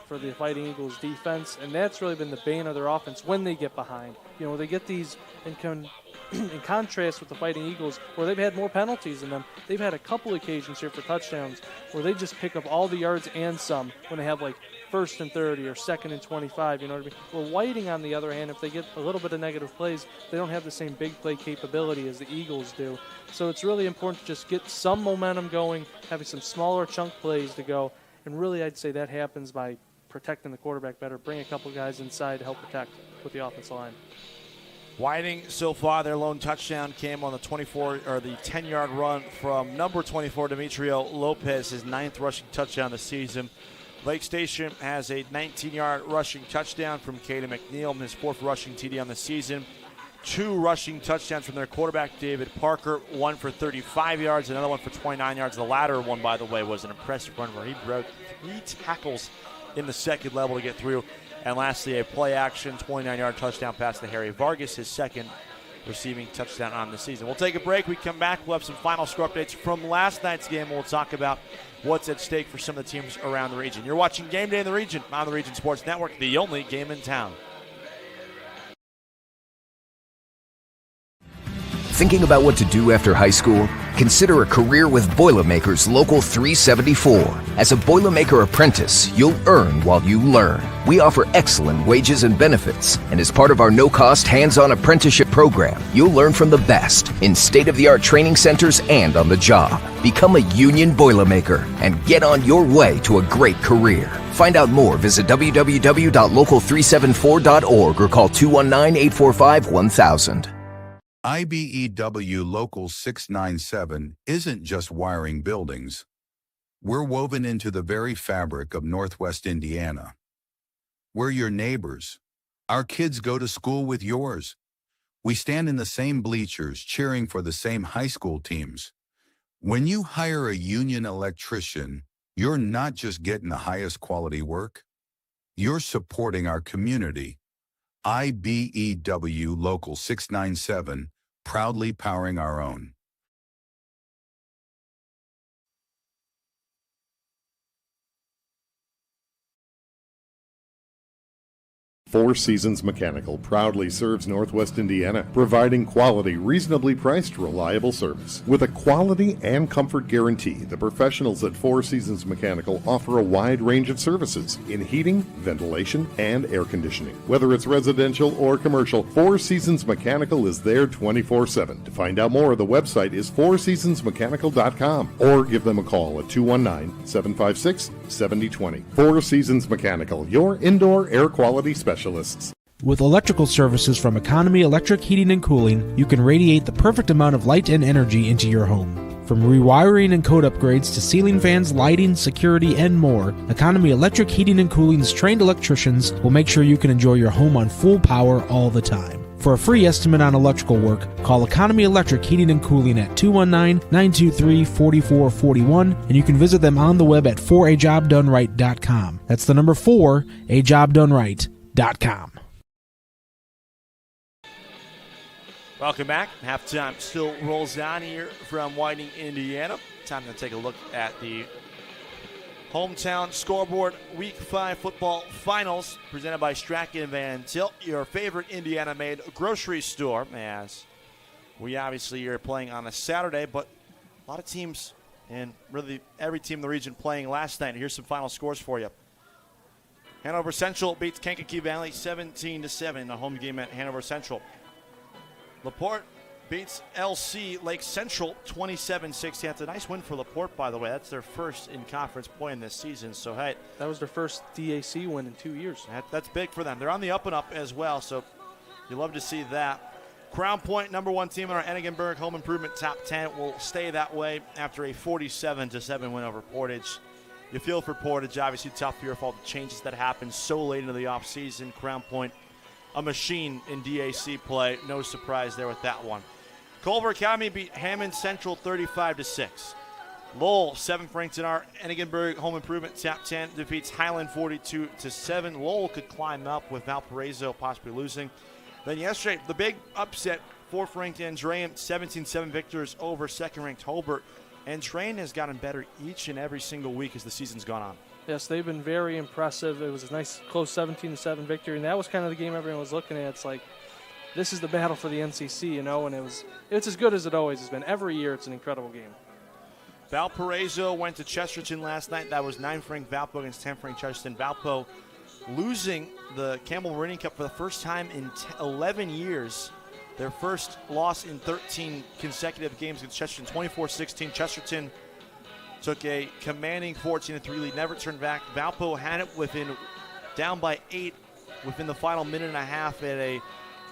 the Fighting Eagles defense, and that's really been the bane of their offense when they get behind. You know, they get these in contrast with the Fighting Eagles, where they've had more penalties than them. They've had a couple occasions here for touchdowns where they just pick up all the yards and some when they have like 1st and 30 or 2nd and 25, you know what I mean? Well, Whiting, on the other hand, if they get a little bit of negative plays, they don't have the same big play capability as the Eagles do. So it's really important to just get some momentum going, having some smaller chunk plays to go, and really I'd say that happens by protecting the quarterback better, bring a couple guys inside to help protect with the offensive line. Whiting, so far, their lone touchdown came on the 10-yard run from number 24, Demetrio Lopez, his 9th rushing touchdown this season. Lake Station has a 19-yard rushing touchdown from Caden McNeil, his 4th rushing TD on the season. 2 rushing touchdowns from their quarterback, David Parker, one for 35 yards, another one for 29 yards. The latter one, by the way, was an impressive run where he broke 3 tackles in the second level to get through. And lastly, a play-action 29-yard touchdown pass to Harry Vargas, his 2nd receiving touchdown on the season. We'll take a break. We come back. We'll have some final score updates from last night's game. We'll talk about what's at stake for some of the teams around the region. You're watching Game Day in the Region on the Region Sports Network, the only game in town. Thinking about what to do after high school? Consider a career with Boilermakers Local 374. As a Boilermaker apprentice, you'll earn while you learn. We offer excellent wages and benefits, and as part of our no-cost hands-on apprenticeship program, you'll learn from the best in state-of-the-art training centers and on the job. Become a union Boilermaker and get on your way to a great career. Find out more, visit www.local374.org or call 219-845-1000. IBEW Local 697 isn't just wiring buildings. We're woven into the very fabric of Northwest Indiana. We're your neighbors. Our kids go to school with yours. We stand in the same bleachers cheering for the same high school teams. When you hire a union electrician, you're not just getting the highest quality work, you're supporting our community. IBEW Local 697, proudly powering our own. Four Seasons Mechanical proudly serves Northwest Indiana, providing quality, reasonably priced, reliable service. With a quality and comfort guarantee, the professionals at Four Seasons Mechanical offer a wide range of services in heating, ventilation, and air conditioning. Whether it's residential or commercial, Four Seasons Mechanical is there 24/7. To find out more, the website is fourseasonsmechanical.com or give them a call at 219-756-7020. Four Seasons Mechanical, your indoor air quality specialist. With electrical services from Economy Electric Heating and Cooling, you can radiate the perfect amount of light and energy into your home. From rewiring and code upgrades to ceiling fans, lighting, security, and more, Economy Electric Heating and Cooling's trained electricians will make sure you can enjoy your home on full power all the time. For a free estimate on electrical work, call Economy Electric Heating and Cooling at 219-923-4441, and you can visit them on the web at 4ajobdoneright.com. That's the number 4, ajobdoneright.com. Welcome back. Halftime still rolls on here from Whiting, Indiana. Time to take a look at the hometown scoreboard Week 5 football finals presented by Strachan Van Til, your favorite Indiana-made grocery store. As we obviously are playing on a Saturday, but a lot of teams and really every team in the region playing last night. Here's some final scores for you. Hanover Central beats Kankakee Valley 17-7, a home game at Hanover Central. LaPorte beats LC Lake Central 27-16. That's a nice win for LaPorte, by the way. That's their first in conference play in this season. So, hey, that was their first DAC win in 2 years. That's big for them. They're on the up and up as well, so you love to see that. Crown Point, number 1 team in our Enigenberg Home Improvement Top 10, will stay that way after a 47-7 win over Portage. You feel for Portage, obviously tough year for all the changes that happened so late into the offseason. Crown Point, a machine in DAC play. No surprise there with that one. Culver Academy beat Hammond Central 35-6. Lowell, 7th ranked in our Enigenberg Home Improvement Top 10, defeats Highland 42-7. Lowell could climb up with Valparaiso possibly losing. Then yesterday, the big upset, 4th ranked Andrean, 17-7 victors over 2nd ranked Hobart. Andrean has gotten better each and every single week as the season's gone on. Yes, they've been very impressive. It was a nice, close 17-7 victory, and that was kind of the game everyone was looking at. It's like, this is the battle for the NCC, and it's as good as it always has been. Every year, it's an incredible game. Valparaiso went to Chesterton last night. That was 9th ranked Valpo against 10th ranked Chesterton. Valpo losing the Campbell Meridian Cup for the first time in 11 years. Their first loss in 13 consecutive games against Chesterton, 24-16. Chesterton took a commanding 14-3 lead, never turned back. Valpo had it down by 8 within the final minute and a half at a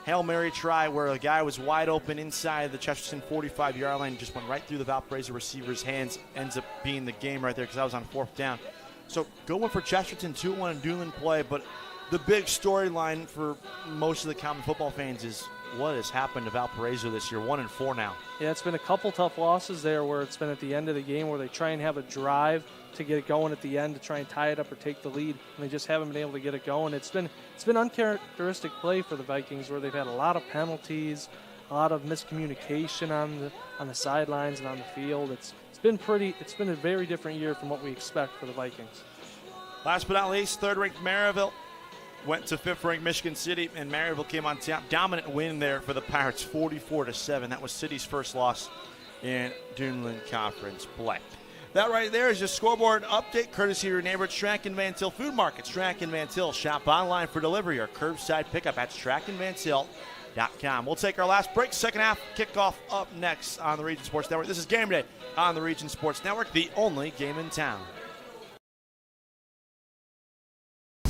Hail Mary try where a guy was wide open inside the Chesterton 45-yard line, just went right through the Valparaiso receiver's hands, ends up being the game right there because that was on 4th down. So going for Chesterton, 2-1 in Duneland play, but the big storyline for most of the common football fans is what has happened to Valparaiso this year, 1-4 now. Yeah, it's been a couple tough losses there where it's been at the end of the game where they try and have a drive to get it going at the end to try and tie it up or take the lead, and they just haven't been able to get it going. It's been uncharacteristic play for the Vikings where they've had a lot of penalties, a lot of miscommunication on the sidelines and on the field. It's been a very different year from what we expect for the Vikings. Last but not least, 3rd ranked Maryville went to 5th ranked Michigan City, and Maryville came on top. Dominant win there for the Pirates, 44-7. That was City's first loss in Duneland Conference play. That right there is your scoreboard update, courtesy of your neighbor at Strachan Van Til Food Market. Strachan Van Til. Shop online for delivery or curbside pickup at StrachanVanTil.com. We'll take our last break. Second half kickoff up next on the Region Sports Network. This is Game Day on the Region Sports Network, the only game in town.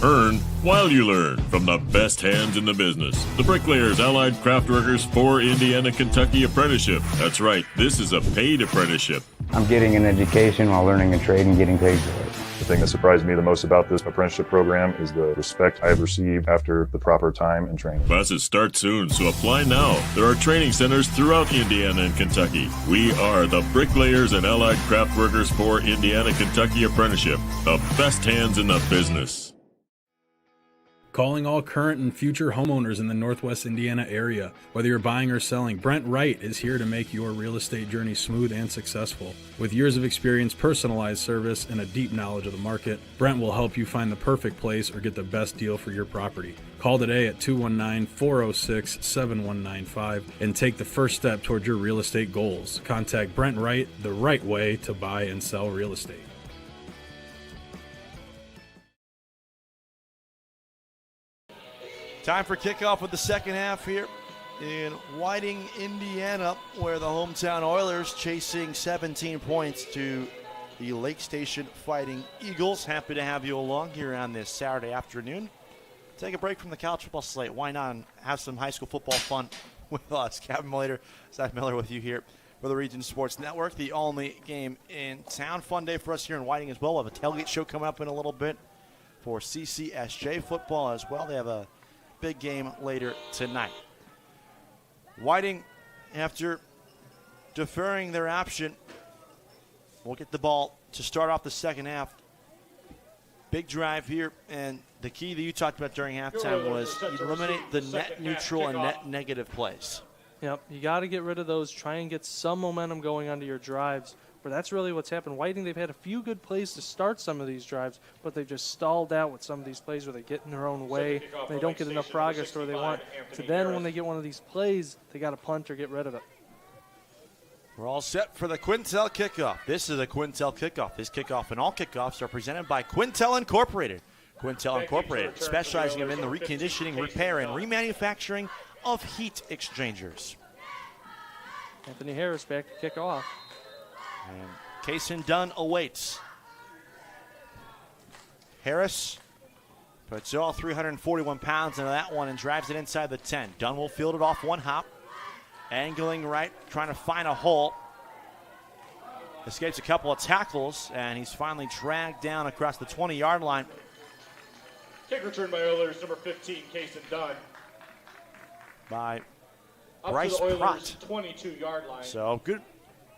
Earn while you learn from the best hands in the business. The Bricklayers Allied Craft Workers for Indiana, Kentucky Apprenticeship. That's right, this is a paid apprenticeship. I'm getting an education while learning a trade and getting paid for it. The thing that surprised me the most about this apprenticeship program is the respect I've received after the proper time and training. Classes start soon, so apply now. There are training centers throughout Indiana and Kentucky. We are the Bricklayers and Allied Craft Workers for Indiana, Kentucky Apprenticeship. The best hands in the business. Calling all current and future homeowners in the Northwest Indiana area. Whether you're buying or selling, Brent Wright is here to make your real estate journey smooth and successful. With years of experience, personalized service, and a deep knowledge of the market, Brent will help you find the perfect place or get the best deal for your property. Call today at 219-406-7195 and take the first step toward your real estate goals. Contact Brent Wright, the right way to buy and sell real estate. Time for kickoff with the second half here in Whiting, Indiana, where the hometown Oilers chasing 17 points to the Lake Station Fighting Eagles. Happy to have you along here on this Saturday afternoon. Take a break from the college football slate. Why not have some high school football fun with us? Kevin Miller, Zach Miller with you here for the Region Sports Network, the only game in town. Fun day for us here in Whiting as well. We'll have a tailgate show coming up in a little bit for CCSJ football as well. They have a big game later tonight. Whiting, after deferring their option, will get the ball to start off the second half. Big drive here, and the key that you talked about during halftime was eliminate the net neutral and net negative plays. Yep, you got to get rid of those. Try and get some momentum going onto your drives. But that's really what's happened. Whiting, they've had a few good plays to start some of these drives, but they've just stalled out with some of these plays where they get in their own way. They don't get enough progress where they want. So then when they get one of these plays, they got to punt or get rid of it. We're all set for the Quintel kickoff. This is a Quintel kickoff. This kickoff and all kickoffs are presented by Quintel Incorporated. Quintel Incorporated, specializing in the reconditioning, repair, and remanufacturing of heat exchangers. Anthony Harris back to kick off. And Kaysen Dunn awaits. Harris puts all 341 pounds into that one and drives it inside the 10. Dunn will field it off one hop. Angling right, trying to find a hole. Escapes a couple of tackles, and he's finally dragged down across the 20-yard line. Kick return by Oilers, number 15, Kason Dunn. By Up Bryce to the Oilers' Pratt. 22-yard line. So good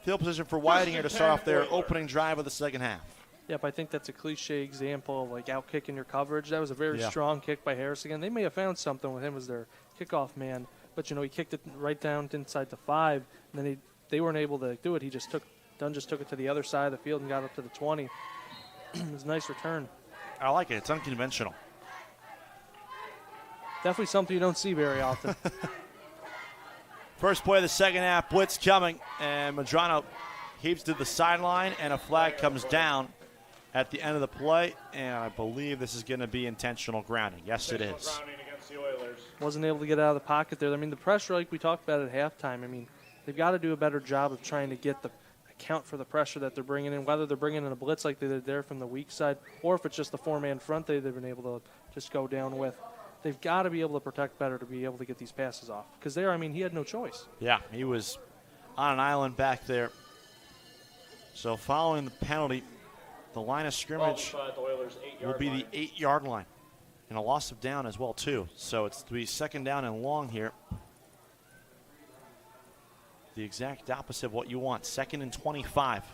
field position for Whiting here to start off their Oilers. opening drive of the second half. Yep, I think that's a cliche example of like out kicking your coverage. That was a very Yeah. strong kick by Harris again. They may have found something with him as their kickoff man, but he kicked it right down inside the 5, and then they weren't able to do it. Dunn just took it to the other side of the field and got up to the 20. It was a nice return. I like it. It's unconventional. Definitely something you don't see very often. First play of the second half, blitz coming, and Madrano heaves to the sideline, and a flag comes down at the end of the play, and I believe this is going to be intentional grounding. Yes, it is. Grounding against the Oilers. Wasn't able to get out of the pocket there. I mean, the pressure, like we talked about at halftime, I mean, they've got to do a better job of trying to account for the pressure that they're bringing in, whether they're bringing in a blitz like they did there from the weak side, or if it's just the 4-man front they've been able to just go down with. They've got to be able to protect better to be able to get these passes off. Because he had no choice. Yeah, he was on an island back there. So following the penalty, the line of scrimmage The Oilers' 8-yard will be line. the 8-yard line. And a loss of down as well, too. So it's to be second down and long here. The exact opposite of what you want. 2nd and 25.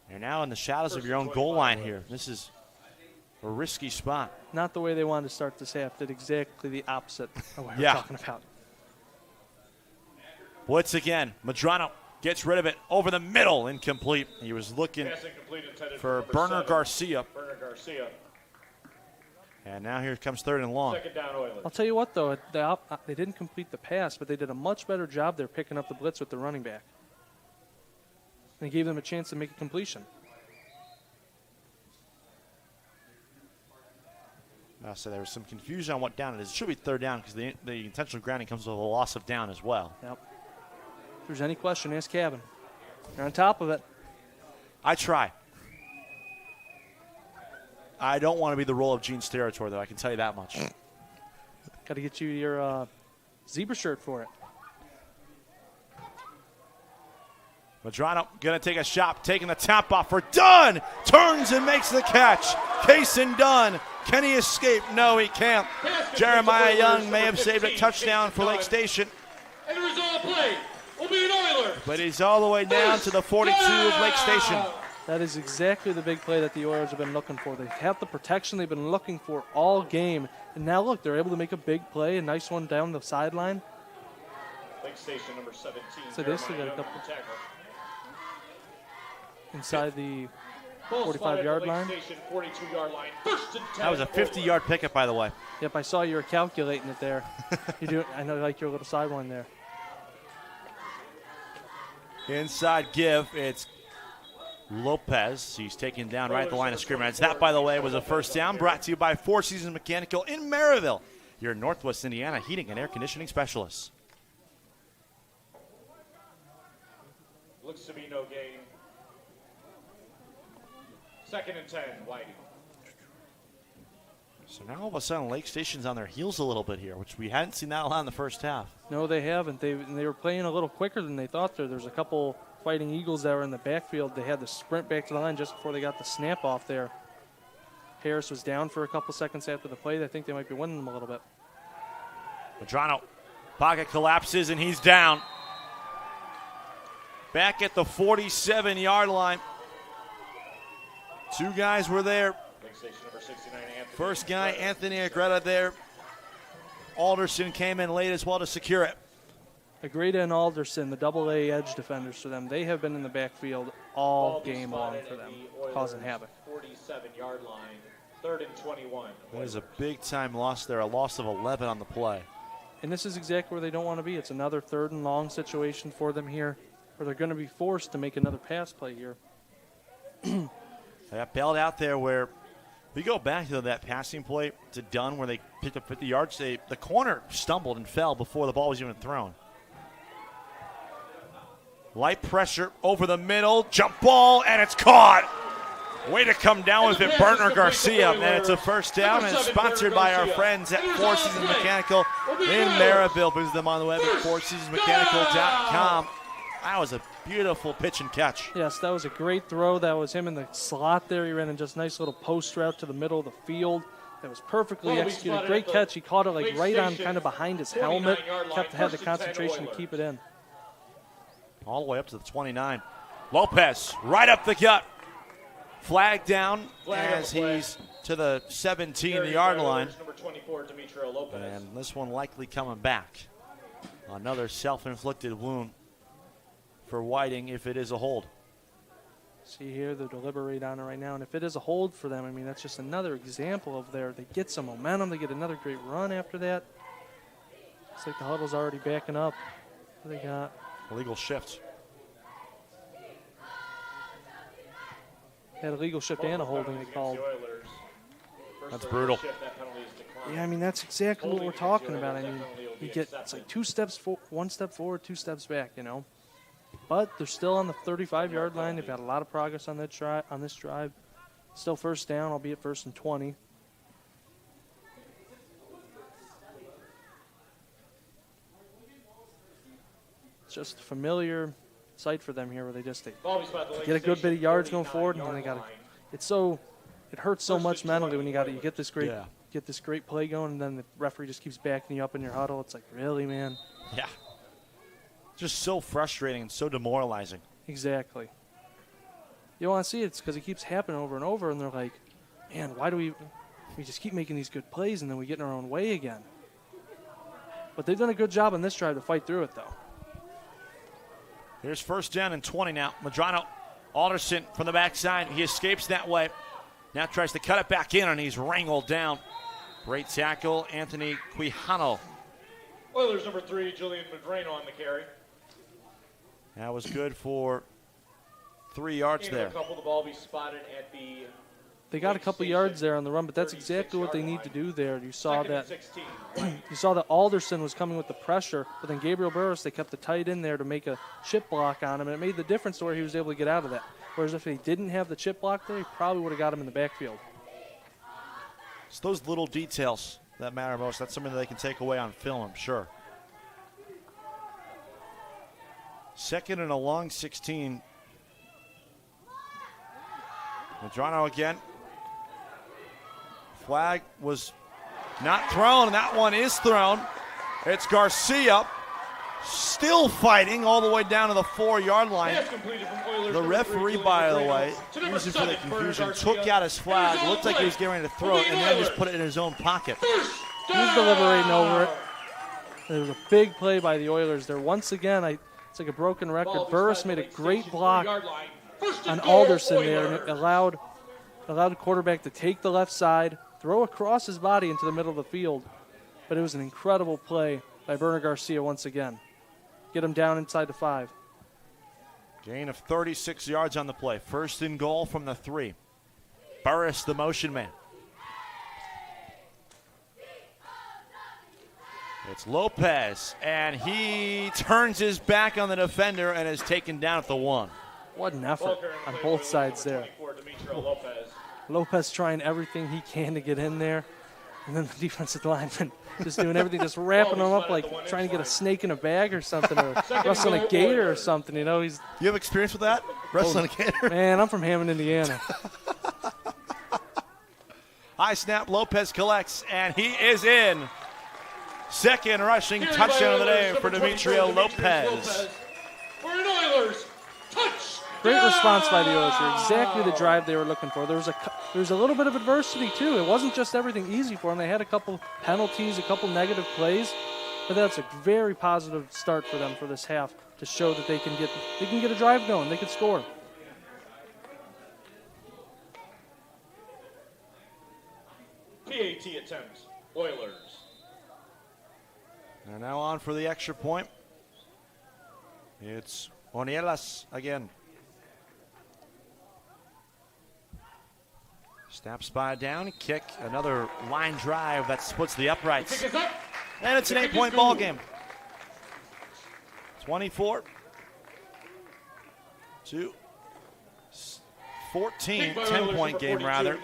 You're now in the shadows of your own goal line here. This is a risky spot. Not the way they wanted to start this half. Did exactly the opposite of what we're Yeah. talking about. Blitz again. Madrano gets rid of it over the middle. Incomplete. He was looking Pass incomplete intended for number Berner 7, Garcia. Berner Garcia. And now here comes 3rd and long. Second down, Oilers. I'll tell you what, though. They didn't complete the pass, but they did a much better job there picking up the blitz with the running back. They gave them a chance to make a completion. So there was some confusion on what down it is. It should be 3rd down because the intentional grounding comes with a loss of down as well. Yep. If there's any question, ask Cabin. They're on top of it. I try. I don't want to be the role of Gene's territory, though. I can tell you that much. Got to get you your zebra shirt for it. Madrano going to take a shot, taking the top off for Dunn. Turns and makes the catch. Kason Dunn. Can he escape? No, he can't. Jeremiah Young may have saved a touchdown for Lake Station. And the result of play will be an Oilers. But he's all the way down to the 42 of Lake Station. That is exactly the big play that the Oilers have been looking for. They have the protection they've been looking for all game. And now, look, they're able to make a big play, a nice one down the sideline. Lake Station, number 17. So they still got a Jeremiah Young couple- on tackle. Inside the Ball spotted at 45-yard Lake line. Station, 42-yard line. First and 10. That was a 50-yard pickup, by the way. Yep, I saw you were calculating it there. I know, like your little sideline there. Inside give, it's Lopez. He's taken down right at the line of scrimmage. That, by the way, was a first down brought to you by Four Seasons Mechanical in Maryville, your Northwest Indiana heating and air conditioning specialists. Looks to be no gain. 2nd and 10, Whiting. So now all of a sudden Lake Station's on their heels a little bit here, which we hadn't seen that a lot in the first half. No, they haven't. They were playing a little quicker than they thought. There's a couple Fighting Eagles that were in the backfield. They had to sprint back to the line just before they got the snap off there. Harris was down for a couple seconds after the play. I think they might be winning them a little bit. Madrano, pocket collapses and he's down. Back at the 47-yard line. Two guys were there. Lake Station, number 69, Anthony. First guy, Anthony Agreda there. Alderson came in late as well to secure it. Agreda and Alderson, the double-A edge defenders for them, they have been in the backfield all game long for them, causing havoc. 47-yard line, 3rd and 21. That is a big-time loss there, a loss of 11 on the play. And this is exactly where they don't want to be. It's another 3rd and long situation for them here, where they're going to be forced to make another pass play here. They got bailed out there where we go back to that passing play to Dunn where they picked up 50 yards. The corner stumbled and fell before the ball was even thrown. Light pressure over the middle, jump ball, and it's caught. Way to come down with it, Berner Garcia. And it's a first down, and sponsored by our friends at Four Seasons Mechanical in Maryville. Visit them on the web at fourseasonsmechanical.com. That was a beautiful pitch and catch. Yes, that was a great throw. That was him in the slot there. He ran in just nice little post route to the middle of the field. That was perfectly executed. Great catch. He caught it like right on kind of behind his helmet. Had the concentration to keep it in. All the way up to the 29. Lopez right up the gut. Flag down as he's to the 17-yard line. Number 24, Demetrio Lopez. And this one likely coming back. Another self-inflicted wound for Whiting if it is a hold. See here, they're deliberating on it right now. And if it is a hold for them, I mean, that's just another example of they get some momentum. They get another great run after that. Looks like the huddle's already backing up. What do they got? Illegal shift. They had a legal shift and a holding they called. That's brutal. Yeah, I mean, that's exactly what we're talking about. I mean, you get, it's like 2 steps one step forward, 2 steps back, you know. But they're still on the 35-yard line. They've had a lot of progress on this drive. Still first down, albeit first and 20. It's just a familiar sight for them here, where they just get a good bit of yards going forward, and then they got to. It hurts so much mentally when you get this great play going, and then the referee just keeps backing you up in your huddle. It's like, really, man? Yeah. Just so frustrating and so demoralizing. Exactly. You want to see it's because it keeps happening over and over, and they're like, man, why do we just keep making these good plays and then we get in our own way again? But they've done a good job on this drive to fight through it, though. Here's first down and 20 now. Medrano Alderson from the backside. He escapes that way. Now tries to cut it back in, and he's wrangled down. Great tackle, Anthony Quijano. Oilers number 3, Julian Medrano on the carry. That was good for 3 yards there. The ball be spotted at the. They got a couple yards there on the run, but that's exactly what they need to do there. You saw that. You saw that Alderson was coming with the pressure, but then Gabriel Burris, they kept the tight end there to make a chip block on him, and it made the difference to where he was able to get out of that. Whereas if he didn't have the chip block there, he probably would have got him in the backfield. It's those little details that matter most. That's something that they can take away on film, I'm sure. Second and a long 16. Medrano again. Flag was not thrown, and that one is thrown. It's Garcia still fighting all the way down to the 4-yard line. The referee, by the way, reason for the confusion, took out his flag. Looked like he was getting ready to throw it, and then just put it in his own pocket. He's deliberating over it. There was a big play by the Oilers there. Once again, it's like a broken record. Burris made a great block on Alderson there, and it allowed the quarterback to take the left side, throw across his body into the middle of the field. But it was an incredible play by Berner Garcia once again. Get him down inside the 5. Gain of 36 yards on the play. First and goal from the 3. Burris, the motion man. It's Lopez, and he turns his back on the defender and is taken down at the 1. What an effort on both sides there. Lopez trying everything he can to get in there, and then the defensive lineman just doing everything, just wrapping him up like trying to get a snake in a bag or something, or wrestling a gator or something. You know, you have experience with that? Wrestling a gator? Man, I'm from Hammond, Indiana. High snap, Lopez collects, and he is in. Second rushing touchdown of the day for Demetrio Lopez. For an Oilers touchdown! Great response by the Oilers. Exactly the drive they were looking for. There was a little bit of adversity too. It wasn't just everything easy for them. They had a couple penalties, a couple negative plays, but that's a very positive start for them for this half to show that they can get a drive going. They can score. PAT attempts. Oilers. They're now on for the extra point. It's Onielas again. Snap spy down, kick, another line drive that splits the uprights. And it's an 8-point ball game. 24 to 14, 10-point game rather.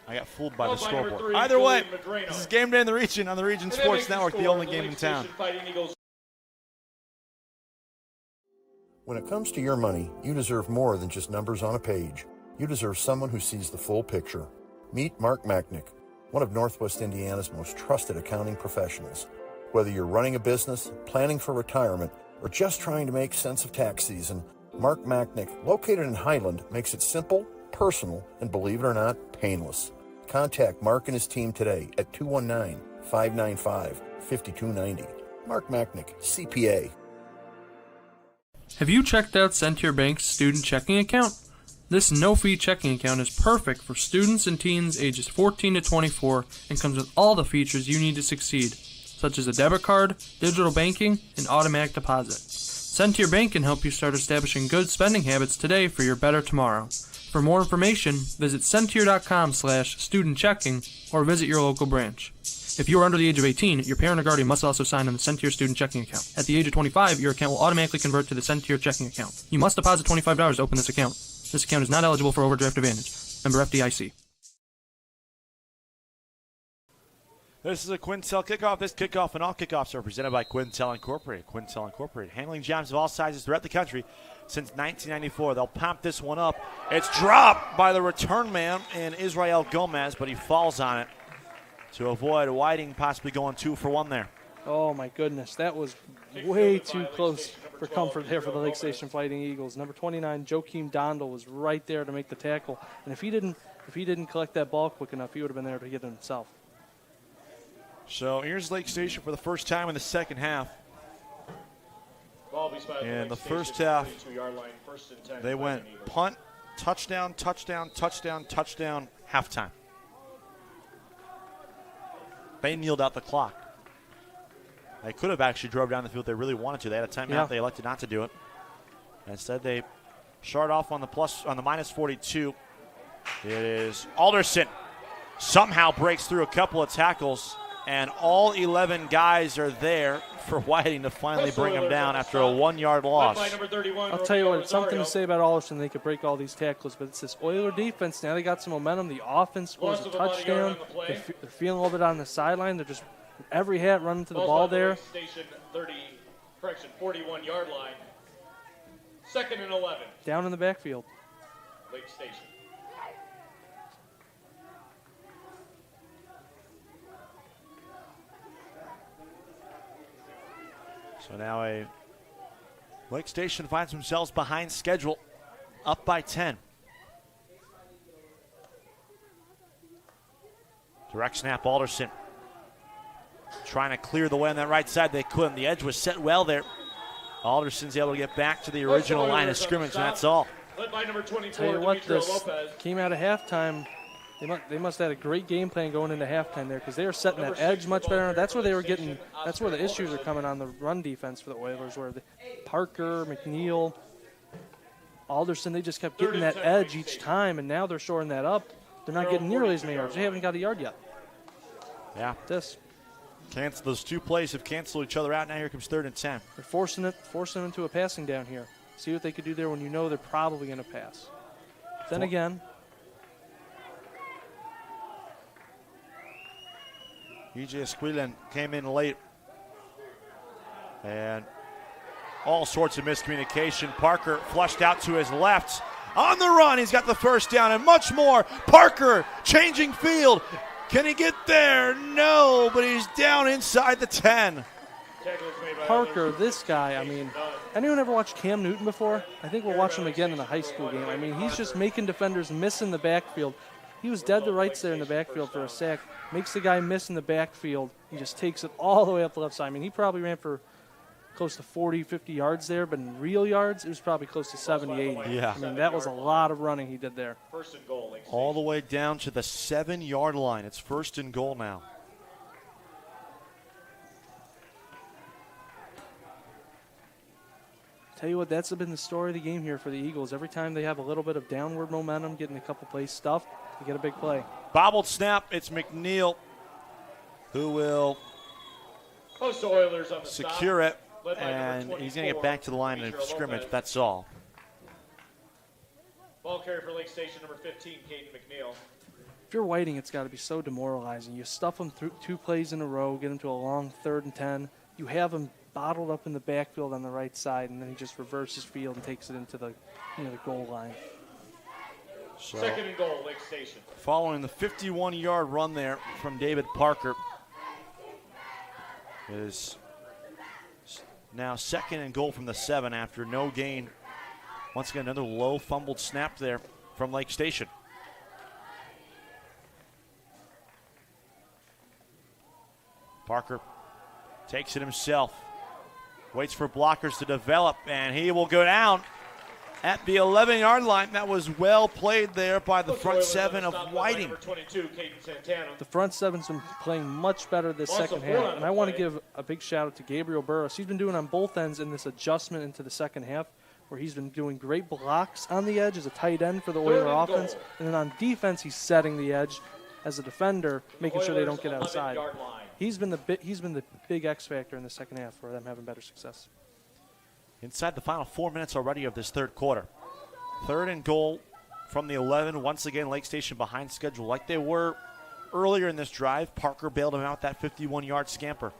I got fooled by the scoreboard. Either way, this is Game Day in the Region on the Region Sports Network, the only game in town. When it comes to your money, you deserve more than just numbers on a page. You deserve someone who sees the full picture. Meet Mark Machnick, one of Northwest Indiana's most trusted accounting professionals. Whether you're running a business, planning for retirement, or just trying to make sense of tax season, Mark Machnick, located in Highland, makes it simple, personal, and believe it or not, painless. Contact Mark and his team today at 219-595-5290. Mark Machnick, CPA. Have you checked out Centier Bank's student checking account? This no-fee checking account is perfect for students and teens ages 14 to 24 and comes with all the features you need to succeed, such as a debit card, digital banking, and automatic deposit. Centier Bank can help you start establishing good spending habits today for your better tomorrow. For more information, visit Centier.com/student-checking or visit your local branch. If you are under the age of 18, your parent or guardian must also sign on the Centier student checking account. At the age of 25, your account will automatically convert to the Centier checking account. You must deposit $25 to open this account. This account is not eligible for overdraft advantage. Member FDIC. This is a Quintel kickoff. This kickoff and all kickoffs are presented by Quintel Incorporated. Quintel Incorporated, handling jobs of all sizes throughout the country since 1994. They'll pump this one up. It's dropped by the return man in Israel Gomez, but he falls on it to avoid Whiting possibly going 2 for 1 there. Oh, my goodness. That was way too close for comfort there for the Lake Station Fighting Eagles. Number 29, Joakim Dondel, was right there to make the tackle. And if he didn't collect that ball quick enough, he would have been there to get it himself. So here's Lake Station for the first time in the second half. In the first half, they went punt, touchdown, touchdown, touchdown, touchdown, halftime. They kneeled out the clock. They could have actually drove down the field if they really wanted to. They had a timeout. Yeah. They elected not to do it. Instead, they shot off on the minus 42. It is Alderson. Somehow breaks through a couple of tackles, and all 11 guys are there for Whiting to finally bring him down after a 1-yard loss. I'll tell you what, it's something to say about Alderson. They could break all these tackles, but it's this Oiler defense. Now they got some momentum. The offense scores a touchdown. They're feeling a little bit on the sideline. They're just every hat running to the ball there. 41-yard line. 2nd and 11. Down in the backfield. Lake Station. So now Lake Station finds themselves behind schedule, up by 10. Direct snap, Alderson. Trying to clear the way on that right side. They couldn't. The edge was set well there. Alderson's able to get back to the original line of scrimmage, and that's all. Led by number 24, tell you what, this Lopez. Came out of halftime. They must have had a great game plan going into halftime there, because they were setting that edge much better. That's where they were getting. That's where the issues are coming on the run defense for the Oilers, where Parker, McNeil, Alderson, they just kept getting that edge each time, and now they're shoring that up. They're not getting nearly as many yards. They haven't got a yard yet. Yeah. Those two plays have canceled each other out. Now here comes 3rd and 10. They're forcing them into a passing down here. See what they could do there when you know they're probably going to pass. Then again, E.J. Esquilin came in late. And all sorts of miscommunication. Parker flushed out to his left. On the run, he's got the first down and much more. Parker changing field. Can he get there? No, but he's down inside the 10. Parker, this guy, I mean, anyone ever watched Cam Newton before? I think we'll watch him again in the high school game. I mean, he's just making defenders miss in the backfield. He was dead to rights there in the backfield for a sack. Makes the guy miss in the backfield. He just takes it all the way up the left side. I mean, he probably ran for close to 40, 50 yards there, but in real yards, it was probably close to 70, 80. Yeah. I mean, that was a lot of running he did there. First and goal. All the way down to the 7-yard line. It's 1st and goal now. Tell you what, that's been the story of the game here for the Eagles. Every time they have a little bit of downward momentum, getting a couple plays stuffed, they get a big play. Bobbled snap. It's McNeil who will Oilers on the secure it, and he's going to get back to the line of scrimmage. That's all. Ball carrier for Lake Station, number 15, Caden McNeil. If you're Whiting, it's got to be so demoralizing. You stuff them through 2 plays in a row, get them to a long 3rd and 10. You have him bottled up in the backfield on the right side, and then he just reverses field and takes it into the goal line. So, 2nd and goal, Lake Station. Following the 51-yard run there from David Parker, it is now 2nd and goal from the 7 after no gain. Once again, another low fumbled snap there from Lake Station. Parker takes it himself, waits for blockers to develop, and he will go down at the 11-yard line. That was well played there by the front 7 of Whiting. The front 7's been playing much better this second half, and I want to give a big shout out to Gabriel Burris. He's been doing on both ends in this adjustment into the second half, where he's been doing great blocks on the edge as a tight end for the Oiler offense, and then on defense he's setting the edge as a defender, making sure they don't get outside. He's been the big X factor in the second half for them having better success. Inside the final 4 minutes already of this third quarter. 3rd and goal from the 11. Once again, Lake Station behind schedule like they were earlier in this drive. Parker bailed him out that 51-yard scamper.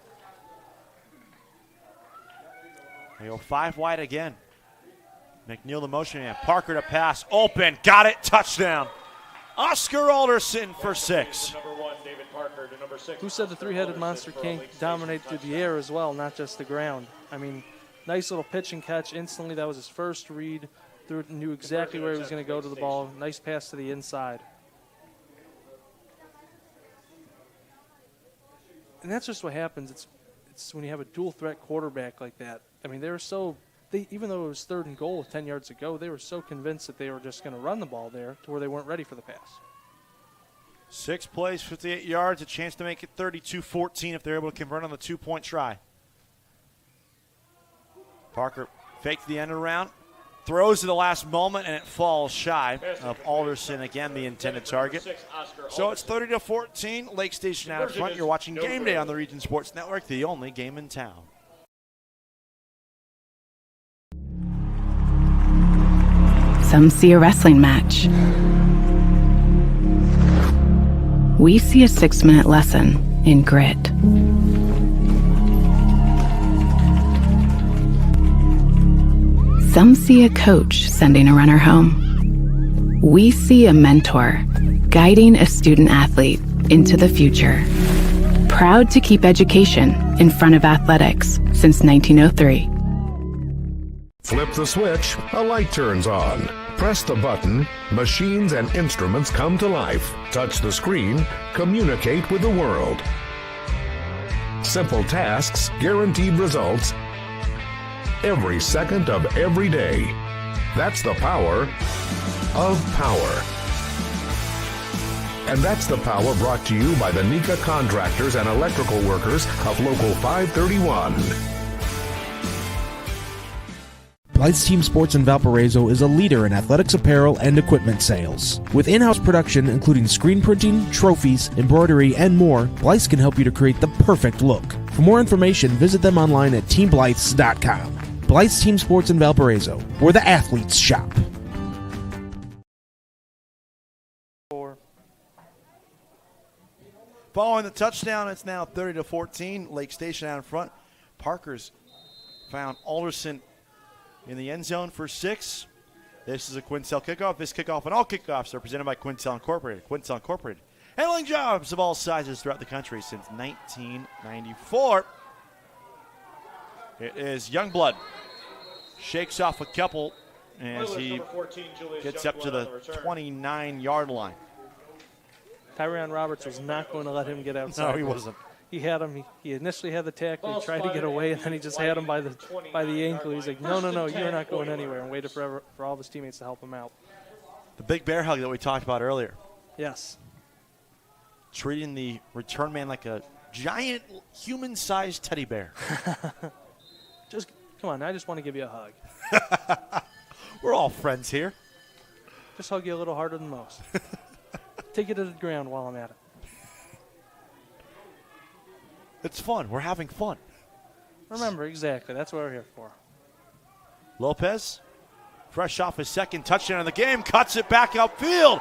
They go 5 wide again. McNeil the motion man. Parker to pass. Open. Got it. Touchdown. Oscar Alderson for 6. Who said the 3-headed monster can't dominate through the air as well, not just the ground? I mean, nice little pitch and catch instantly. That was his first read. Knew exactly where he was going to go to the ball. Nice pass to the inside. And that's just what happens. It's when you have a dual threat quarterback like that. I mean, even though it was 3rd and goal 10 yards ago, they were so convinced that they were just going to run the ball there to where they weren't ready for the pass. 6 plays, 58 yards, a chance to make it 32-14 if they're able to convert on the 2-point try. Parker fakes the end around, throws to the last moment, and it falls shy of Alderson, again the intended target. So it's 30-14, Lake Station out in front. You're watching Game Day on the Region Sports Network, the only game in town. Some see a wrestling match. We see a 6-minute lesson in grit. Some see a coach sending a runner home. We see a mentor guiding a student athlete into the future. Proud to keep education in front of athletics since 1903. Flip the switch, a light turns on. Press the button, machines and instruments come to life. Touch the screen, communicate with the world. Simple tasks, guaranteed results, every second of every day. That's the power of power. And that's the power brought to you by the NECA contractors and electrical workers of Local 531. Blythe's Team Sports in Valparaiso is a leader in athletics apparel and equipment sales. With in-house production including screen printing, trophies, embroidery, and more, Blythe's can help you to create the perfect look. For more information, visit them online at teamblythes.com. Blythe's Team Sports in Valparaiso, where the athletes shop. Following the touchdown, it's now 30-14. Lake Station out in front. Parker's found Alderson in the end zone for 6. This is a Quincell kickoff. This kickoff and all kickoffs are presented by Quincell Incorporated. Quincell Incorporated, handling jobs of all sizes throughout the country since 1994. It is Youngblood. Shakes off a couple as he gets up to the 29-yard line. Tyrion Roberts was not going to let him get outside. No, he wasn't. He had him. He initially had the tackle. He tried to get away, and then he just had him by the ankle. He's like, no, you're not going anywhere, and waited for all of his teammates to help him out. The big bear hug that we talked about earlier. Yes. Treating the return man like a giant human-sized teddy bear. Just come on, I just want to give you a hug. We're all friends here. Just hug you a little harder than most. Take it to the ground while I'm at it. It's fun. We're having fun. Remember, exactly. That's what we're here for. Lopez fresh off his second touchdown of the game, cuts it back upfield.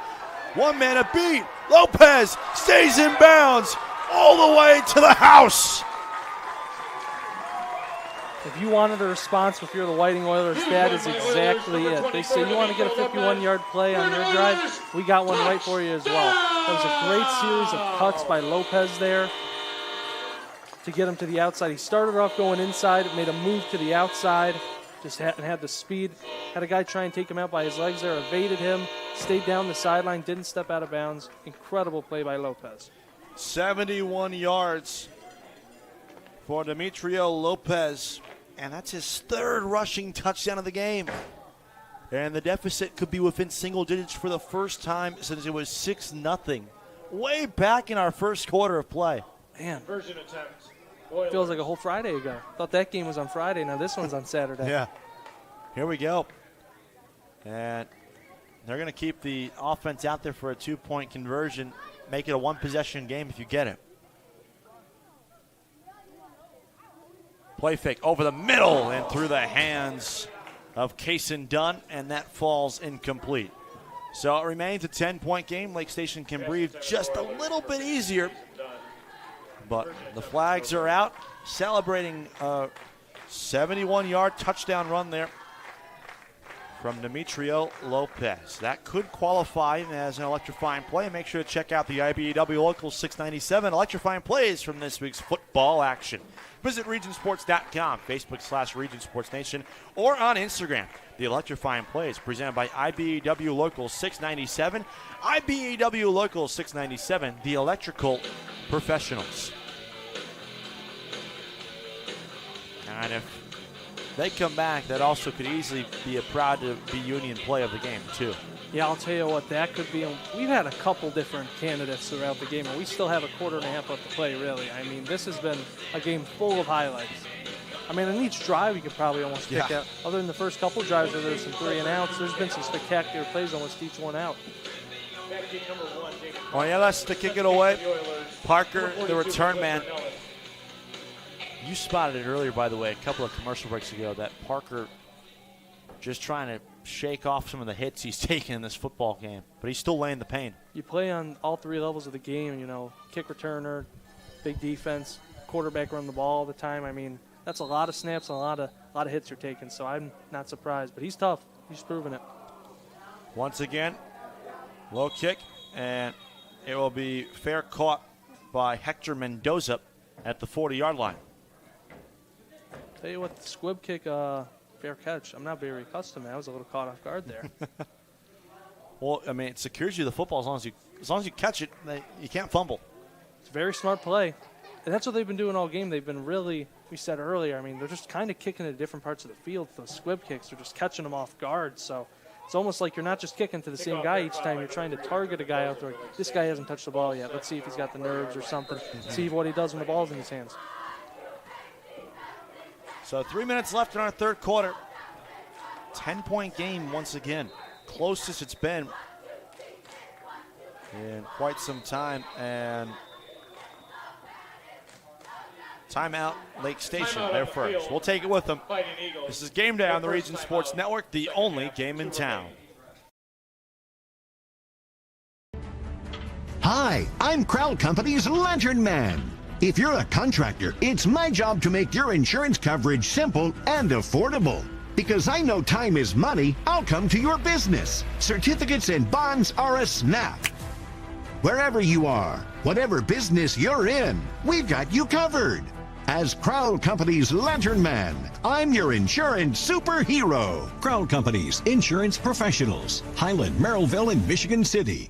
One man a beat. Lopez stays in bounds all the way to the house. If you wanted a response, if you're the Whiting Oilers, that is exactly it. They say you want to get a 51-yard play on your drive, we got one right for you as well. That was a great series of cuts by Lopez there to get him to the outside. He started off going inside, made a move to the outside, just had the speed. Had a guy try and take him out by his legs there, evaded him, stayed down the sideline, didn't step out of bounds. Incredible play by Lopez. 71 yards for Demetrio Lopez, and that's his third rushing touchdown of the game. And the deficit could be within single digits for the first time since it was 6-0 way back in our first quarter of play. Man, Conversion attempt. feels like a whole Friday ago. Thought that game was on Friday. Now this one's on Saturday. Yeah. Here we go. And they're going to keep the offense out there for a 2-point conversion. Make it a one-possession game if you get it. Play fake over the middle and through the hands of Kason Dunn, and that falls incomplete. So it remains a 10-point game. Lake Station can breathe just a little bit easier. But the flags are out, celebrating a 71-yard touchdown run there from Demetrio Lopez. That could qualify as an electrifying play. Make sure to check out the IBEW Local 697 electrifying plays from this week's football action. Visit regionsports.com, Facebook/RegionSportsNation, or on Instagram. The electrifying plays presented by IBEW Local 697. IBEW Local 697, the electrical professionals. And if they come back, that also could easily be a proud to be Union play of the game, too. Yeah, I'll tell you what, that could be. We've had a couple different candidates throughout the game, and we still have a quarter and a half left to play, really. I mean, this has been a game full of highlights. I mean, in each drive, you could probably almost pick out. Other than the first couple drives where there's some 3-and-outs, there's been some spectacular plays almost each one out. Oh, yeah, that's to kick it away. Parker, the return man. You spotted it earlier, by the way, a couple of commercial breaks ago, that Parker just trying to shake off some of the hits he's taken in this football game, but he's still laying the pain. You play on all three levels of the game, you know, kick returner, big defense, quarterback run the ball all the time. I mean, that's a lot of snaps and a lot of hits you're taking, so I'm not surprised. But he's tough. He's proven it. Once again, low kick, and it will be fair caught by Hector Mendoza at the 40-yard line. Tell you what, the squib kick, fair catch. I'm not very accustomed. I was a little caught off guard there. Well, I mean, it secures you the football as long as you catch it. You can't fumble. It's a very smart play, and that's what they've been doing all game. They've been really, we said earlier, I mean, they're just kind of kicking at different parts of the field. Those squib kicks are just catching them off guard. So it's almost like you're not just kicking to the same guy each time. You're trying to target a guy out there. This guy hasn't touched the ball yet. Let's see if he's got the nerves or something. See what he does when the ball's in his hands. So 3 minutes left in our third quarter. 10-point game once again. Closest it's been in quite some time. And timeout, Lake Station, there first. We'll take it with them. This is Game Day on the Region Sports Network, the only game in town. Hi, I'm Crowell Company's Lantern Man. If you're a contractor, it's my job to make your insurance coverage simple and affordable. Because I know time is money, I'll come to your business. Certificates and bonds are a snap. Wherever you are, whatever business you're in, we've got you covered. As Crowell Company's Lantern Man, I'm your insurance superhero. Crowell Companies, insurance professionals. Highland, Merrillville, and Michigan City.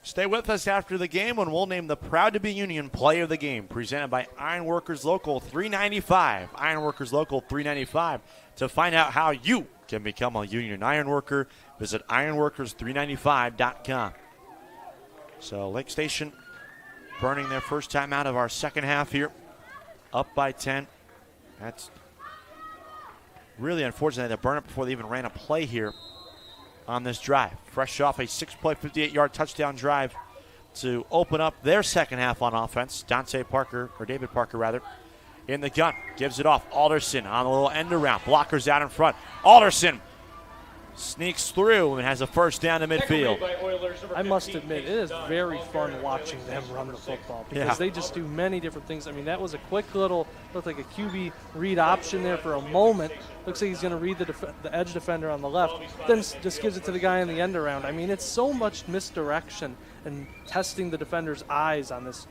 Stay with us after the game when we'll name the Proud to be Union Play of the Game, presented by Ironworkers Local 395. Ironworkers Local 395. To find out how you can become a Union Ironworker, visit ironworkers395.com. So Lake Station burning their first time out of our second half here, up by 10. That's really unfortunate. They burn it before they even ran a play here on this drive. Fresh off a 6-play, 58-yard touchdown drive to open up their second half on offense. David Parker, in the gun. Gives it off. Alderson on a little end around. Blockers out in front. Alderson sneaks through and has a first down to midfield. I must admit, it is very fun watching them run the football because they just do many different things. I mean, that was a quick little, looked like a QB read option there for a moment. Looks like he's going to read the edge defender on the left, then just gives it to the guy in the end around. I mean, it's so much misdirection and testing the defender's eyes on this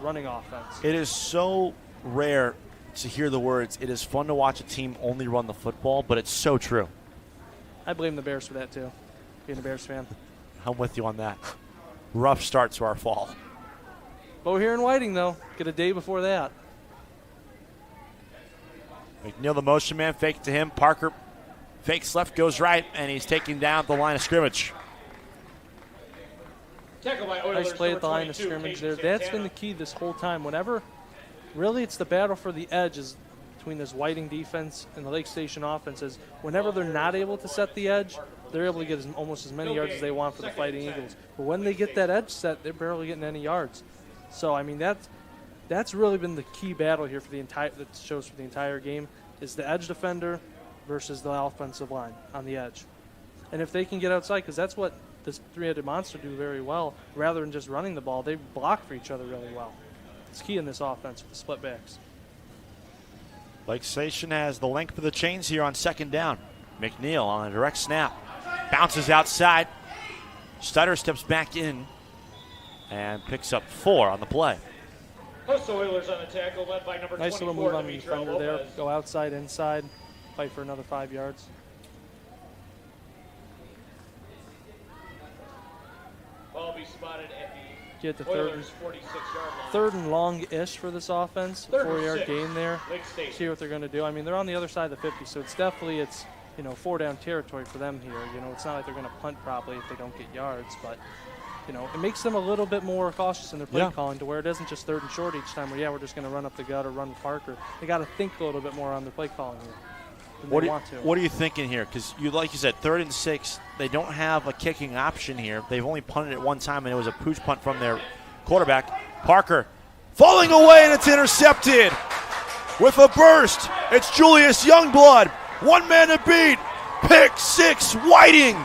running offense. It is so rare to hear the words, it is fun to watch a team only run the football, but it's so true. I blame the Bears for that, too, being a Bears fan. I'm with you on that. Rough start to our fall. Bo here in Whiting, though. Get a day before that. McNeil, the motion man, fake it to him. Parker fakes left, goes right, and he's taken down at the line of scrimmage. Nice play at the line of scrimmage there. That's been the key this whole time. Whenever, really, it's the battle for the edges between this Whiting defense and the Lake Station offenses. Whenever they're not able to set the edge, they're able to get almost as many yards as they want for the Fighting Eagles. But when they get that edge set, they're barely getting any yards. So, I mean, that's really been the key battle here for the entire, that shows for the entire game, is the edge defender versus the offensive line on the edge. And if they can get outside, because that's what this three-headed monster do very well, rather than just running the ball, they block for each other really well. It's key in this offense with the split backs. Lake Station has the length of the chains here on second down. McNeil on a direct snap. Bounces outside. Stutter steps back in and picks up 4 on the play. Coastal Oilers on the tackle, led by number 24. Nice little move on the defender there. Go outside, inside, fight for another 5 yards. Ball be spotted at the Get the Oilers' 46-yard line. third and long-ish for this offense. 4-yard gain there. See what they're going to do. I mean, they're on the other side of the 50, so it's definitely, 4-down territory for them here. It's not like they're going to punt properly if they don't get yards, but, it makes them a little bit more cautious in their play calling to where it isn't just third and short each time where, we're just going to run up the gut or run with Parker. They got to think a little bit more on their play calling here. What are you thinking here? Because like you said, 3rd and 6, they don't have a kicking option here. They've only punted it one time, and it was a pooch punt from their quarterback. Parker falling away, and it's intercepted with a burst. It's Julius Youngblood. One man to beat. Pick 6, Whiting.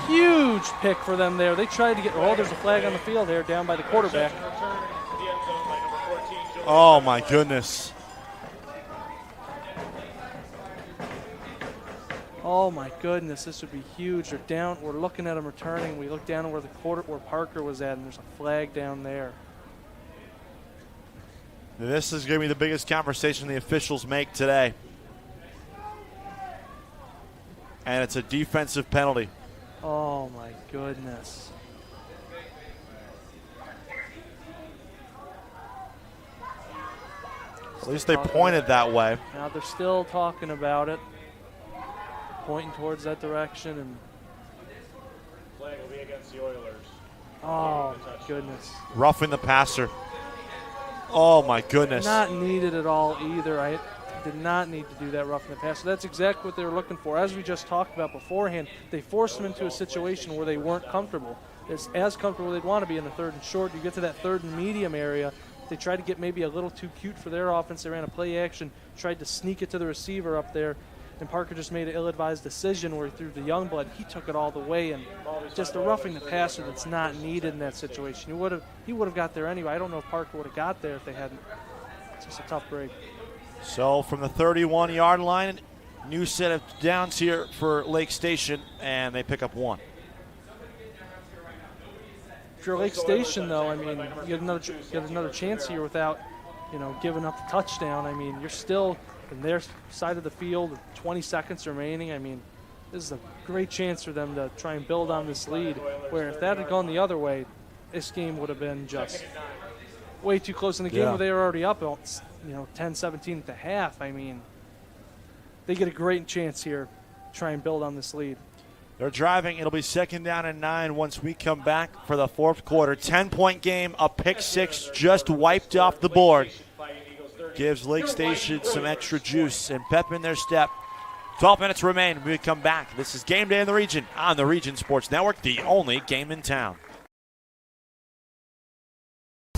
Huge pick for them there. They tried to get, there's a flag on the field there down by the quarterback. Oh, my goodness. Oh my goodness, this would be huge. They're down. We're looking at them returning. We look down where where Parker was at, and there's a flag down there. This is going to be the biggest conversation the officials make today. And it's a defensive penalty. Oh my goodness. At least they pointed that way. Now they're still talking about it. Pointing towards that direction, and flag will be against the Oilers. Oh my goodness! Roughing the passer. Oh my goodness! Not needed at all either. I did not need to do that roughing the passer. That's exactly what they were looking for. As we just talked about beforehand, they forced them into a situation where they weren't comfortable. It's as comfortable they'd want to be in the 3rd and short. You get to that 3rd and medium area. They tried to get maybe a little too cute for their offense. They ran a play action, tried to sneak it to the receiver up there. And Parker just made an ill-advised decision where he threw the Youngblood. He took it all the way, and just a roughing the passer that's not needed in that situation. He would have got there anyway. I don't know if Parker would have got there if they hadn't. It's just a tough break. So from the 31-yard line, new set of downs here for Lake Station, and they pick up 1. If you're Lake Station, though, I mean, you get another chance here without, giving up the touchdown. I mean, you're still from their side of the field, 20 seconds remaining. I mean, this is a great chance for them to try and build on this lead, where if that had gone the other way, this game would have been just way too close in the game where they were already up, 10-17 at the half. I mean, they get a great chance here to try and build on this lead. They're driving. It'll be 2nd down and 9 once we come back for the 4th quarter. 10-point game, a pick 6 just wiped off the board. Gives Lake Station some extra juice and pep in their step. 12 minutes remain when we come back. This is Game Day in the Region on the Region Sports Network, the only game in town.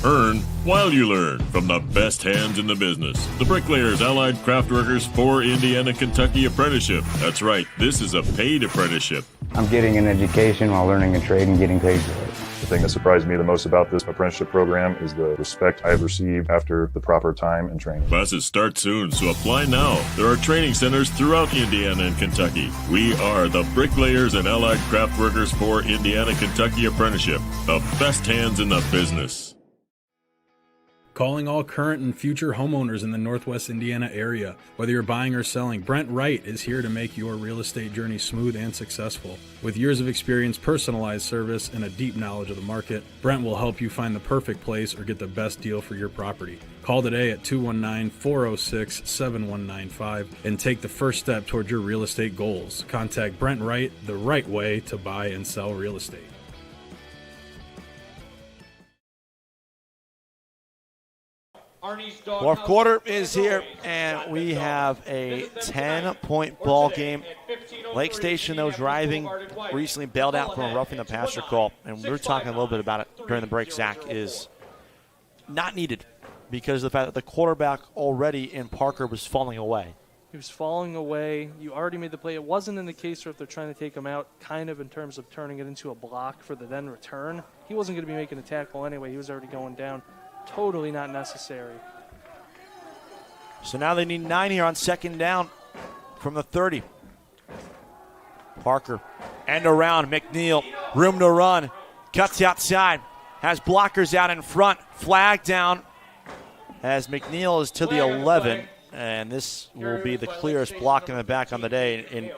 Earn while you learn from the best hands in the business. The Bricklayers Allied Craftworkers for Indiana, Kentucky Apprenticeship. That's right, this is a paid apprenticeship. I'm getting an education while learning a trade and getting paid for it. The thing that surprised me the most about this apprenticeship program is the respect I've received after the proper time and training. Classes start soon, so apply now. There are training centers throughout Indiana and Kentucky. We are the Bricklayers and Allied Craftworkers for Indiana, Kentucky Apprenticeship. The best hands in the business. Calling all current and future homeowners in the Northwest Indiana area. Whether you're buying or selling, Brent Wright is here to make your real estate journey smooth and successful. With years of experience, personalized service, and a deep knowledge of the market, Brent will help you find the perfect place or get the best deal for your property. Call today at 219-406-7195 and take the first step toward your real estate goals. Contact Brent Wright, the right way to buy and sell real estate. Fourth quarter is here, and we have a 10-point ball game. Lake Station, though, driving, recently bailed out from a roughing the passer call, and we were talking a little bit about it during the break. Zach, is not needed because of the fact that the quarterback already in Parker was falling away. He was falling away. You already made the play. It wasn't in the case where if they're trying to take him out, kind of in terms of turning it into a block for the then return. He wasn't going to be making a tackle anyway. He was already going down. Totally not necessary. So now they need 9 here on second down from the 30. Parker, end around, McNeil, room to run, cuts outside, has blockers out in front, flag down as McNeil is to the 11, and this will be the clearest block in the back on the day. And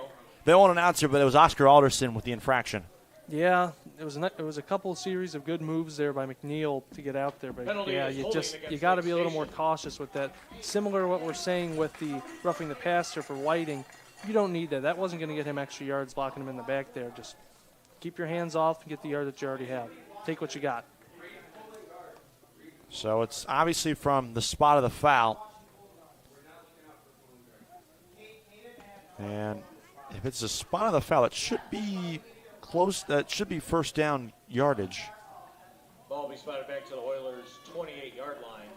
they won't announce it, but it was Oscar Alderson with the infraction. Yeah, it was a couple series of good moves there by McNeil to get out there, but yeah, you got to be a little more cautious with that. Similar to what we're saying with the roughing the passer for Whiting, you don't need that. That wasn't going to get him extra yards blocking him in the back there. Just keep your hands off and get the yard that you already have. Take what you got. So it's obviously from the spot of the foul. And if it's a spot of the foul, it should be close. That should be first down yardage. Ball will be spotted back to the Oilers' 28-yard line.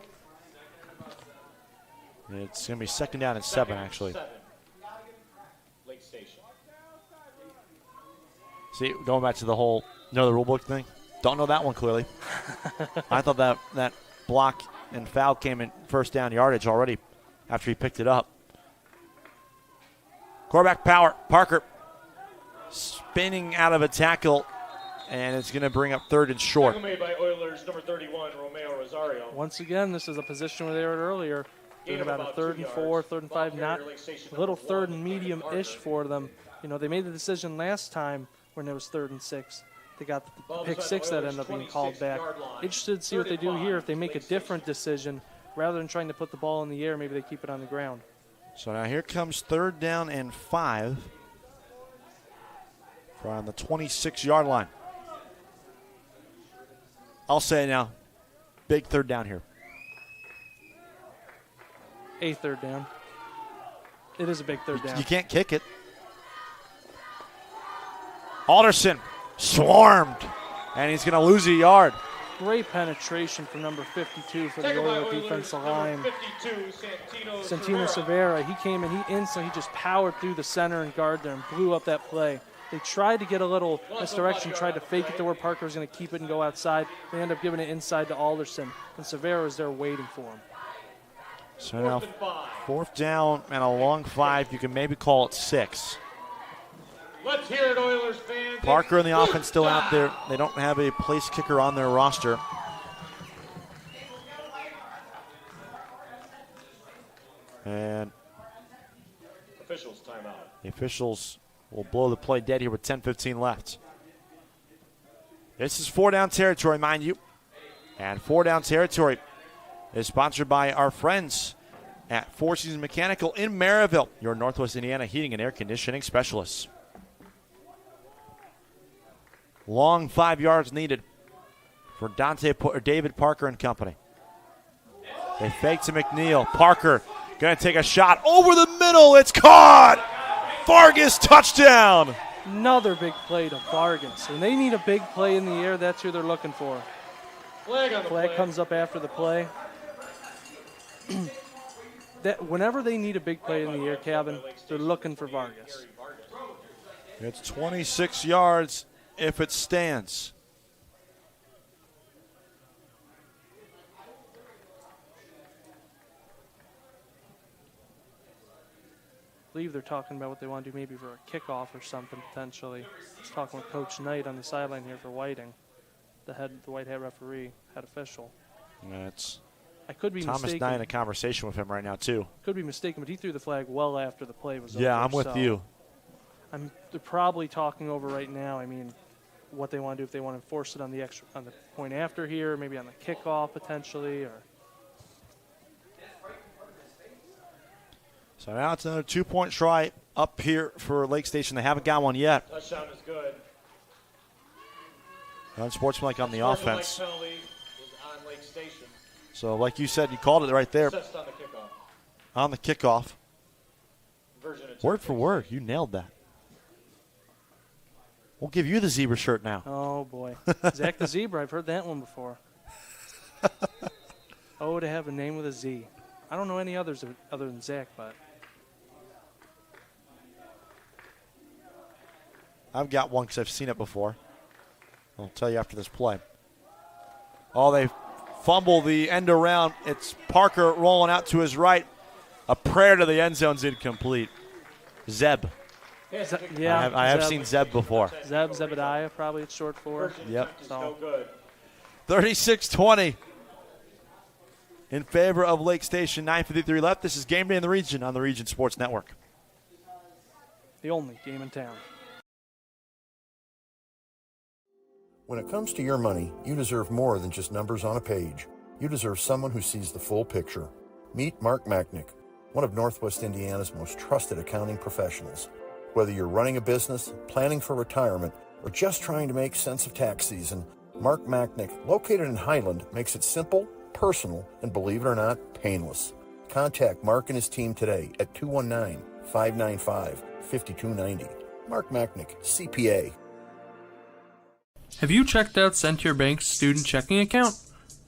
It's going to be second down and 7, actually. Lake Station. See, going back to the whole know the rule book thing. Don't know that one clearly. I thought that block and foul came in first down yardage already after he picked it up. Quarterback power, Parker spinning out of a tackle, and it's going to bring up third and short. Tackle made by Oilers, number 31, Romeo Rosario. Once again, this is a position where they were earlier. Doing about a 3rd and 4, 3rd and 5, not a little 3rd and medium-ish for them. You know, they made the decision last time when it was 3rd and 6. They got the pick 6 that ended up being called back. Interested to see what they do here. If they make a different decision, rather than trying to put the ball in the air, maybe they keep it on the ground. So now here comes 3rd down and 5 from the 26-yard line. I'll say it now. Big 3rd down here. A 3rd down. It is a big 3rd down. You can't kick it. Alderson swarmed, and he's going to lose a yard. Great penetration from number 52 for the Oilers defensive line. Santino Severa, he came in, he just powered through the center and guard there and blew up that play. They tried to get a little misdirection, tried to fake it to where Parker was going to keep it and go outside. They end up giving it inside to Alderson, and Severa is there waiting for him. So now 4th down and a long 5. You can maybe call it 6. Let's hear it, Oilers fans. Parker and the offense still out there. They don't have a place kicker on their roster. And officials timeout. The officials will blow the play dead here with 10:15 left. This is 4-down territory, mind you. And 4-down territory is sponsored by our friends at Four Seasons Mechanical in Maryville, your Northwest Indiana heating and air conditioning specialists. Long 5 yards needed for David Parker and company. They fake to McNeil. Parker going to take a shot over the middle. It's caught. Vargas touchdown. Another big play to Vargas. When they need a big play in the air, that's who they're looking for. Flag comes up after the play. That whenever they need a big play in the air, Calvin, they're looking for Vargas. It's 26 yards if it stands. I believe they're talking about what they want to do maybe for a kickoff or something potentially. I was talking with Coach Knight on the sideline here for Whiting, the white hat referee, head official. I could be Thomas mistaken. Knight in a conversation with him right now too. Could be mistaken, but he threw the flag well after the play was over. Yeah, I'm with you. They're probably talking over right now. I mean, what they want to do, if they want to enforce it on the point after here, maybe on the kickoff potentially, or. So now it's another 2-point try up here for Lake Station. They haven't got one yet. Touchdown is good. Unsportsmanlike on the offense. Penalty is on Lake Station. So like you said, you called it right there. Assessed on the kickoff. On the kickoff. Version Word for word, you nailed that. We'll give you the zebra shirt now. Oh, boy. Zach the Zebra, I've heard that one before. Oh, to have a name with a Z. I don't know any others other than Zach, but. I've got one because I've seen it before. I'll tell you after this play. Oh, they fumble the end around. It's Parker rolling out to his right. A prayer to the end zone's incomplete. Zeb. Yeah, I have seen Zeb before. Zebediah, probably it's short for. Yep. So. 36-20 in favor of Lake Station. 9:53 left. This is Game Day in the Region on the Region Sports Network. The only game in town. When it comes to your money, you deserve more than just numbers on a page. You deserve someone who sees the full picture. Meet Mark Machnick, one of Northwest Indiana's most trusted accounting professionals. Whether you're running a business, planning for retirement, or just trying to make sense of tax season, Mark Machnick, located in Highland, makes it simple, personal, and believe it or not, painless. Contact Mark and his team today at 219-595-5290. Mark Machnick, CPA. Have you checked out Centier Bank's student checking account?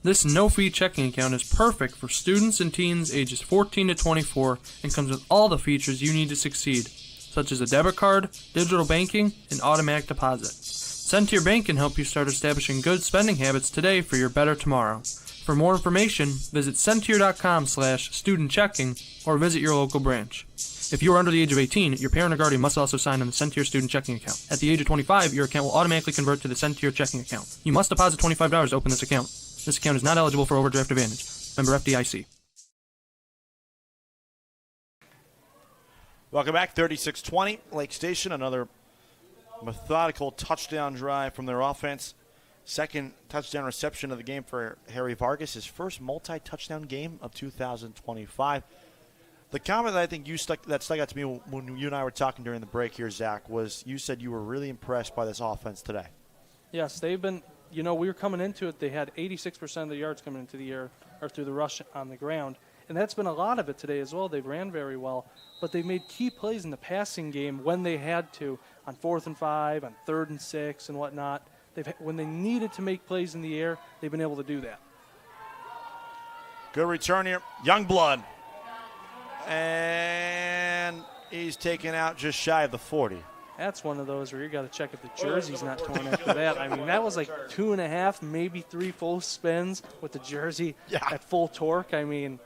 This no-fee checking account is perfect for students and teens ages 14 to 24 and comes with all the features you need to succeed, such as a debit card, digital banking, and automatic deposit. Centier Bank can help you start establishing good spending habits today for your better tomorrow. For more information, visit Centier.com/student-checking or visit your local branch. If you are under the age of 18, your parent or guardian must also sign on the Centier student checking account. At the age of 25, your account will automatically convert to the Centier checking account. You must deposit $25 to open this account. This account is not eligible for overdraft advantage. Member FDIC. Welcome back. 36-20. Lake Station, another methodical touchdown drive from their offense. Second touchdown reception of the game for Harry Vargas, his first multi-touchdown game of 2025. The comment that I think stuck out to me when you and I were talking during the break here, Zach, was you said you were really impressed by this offense today. Yes, they've been, we were coming into it, they had 86% of the yards coming into the air or through the rush on the ground. And that's been a lot of it today as well. They ran very well, but they made key plays in the passing game when they had to, on 4th and 5, on 3rd and 6, and whatnot. When they needed to make plays in the air, they've been able to do that. Good return here. Youngblood. And he's taken out just shy of the 40. That's one of those where you got to check if the jersey's not torn after that. I mean, that was like 2.5, maybe 3 full spins with the jersey at full torque. I mean,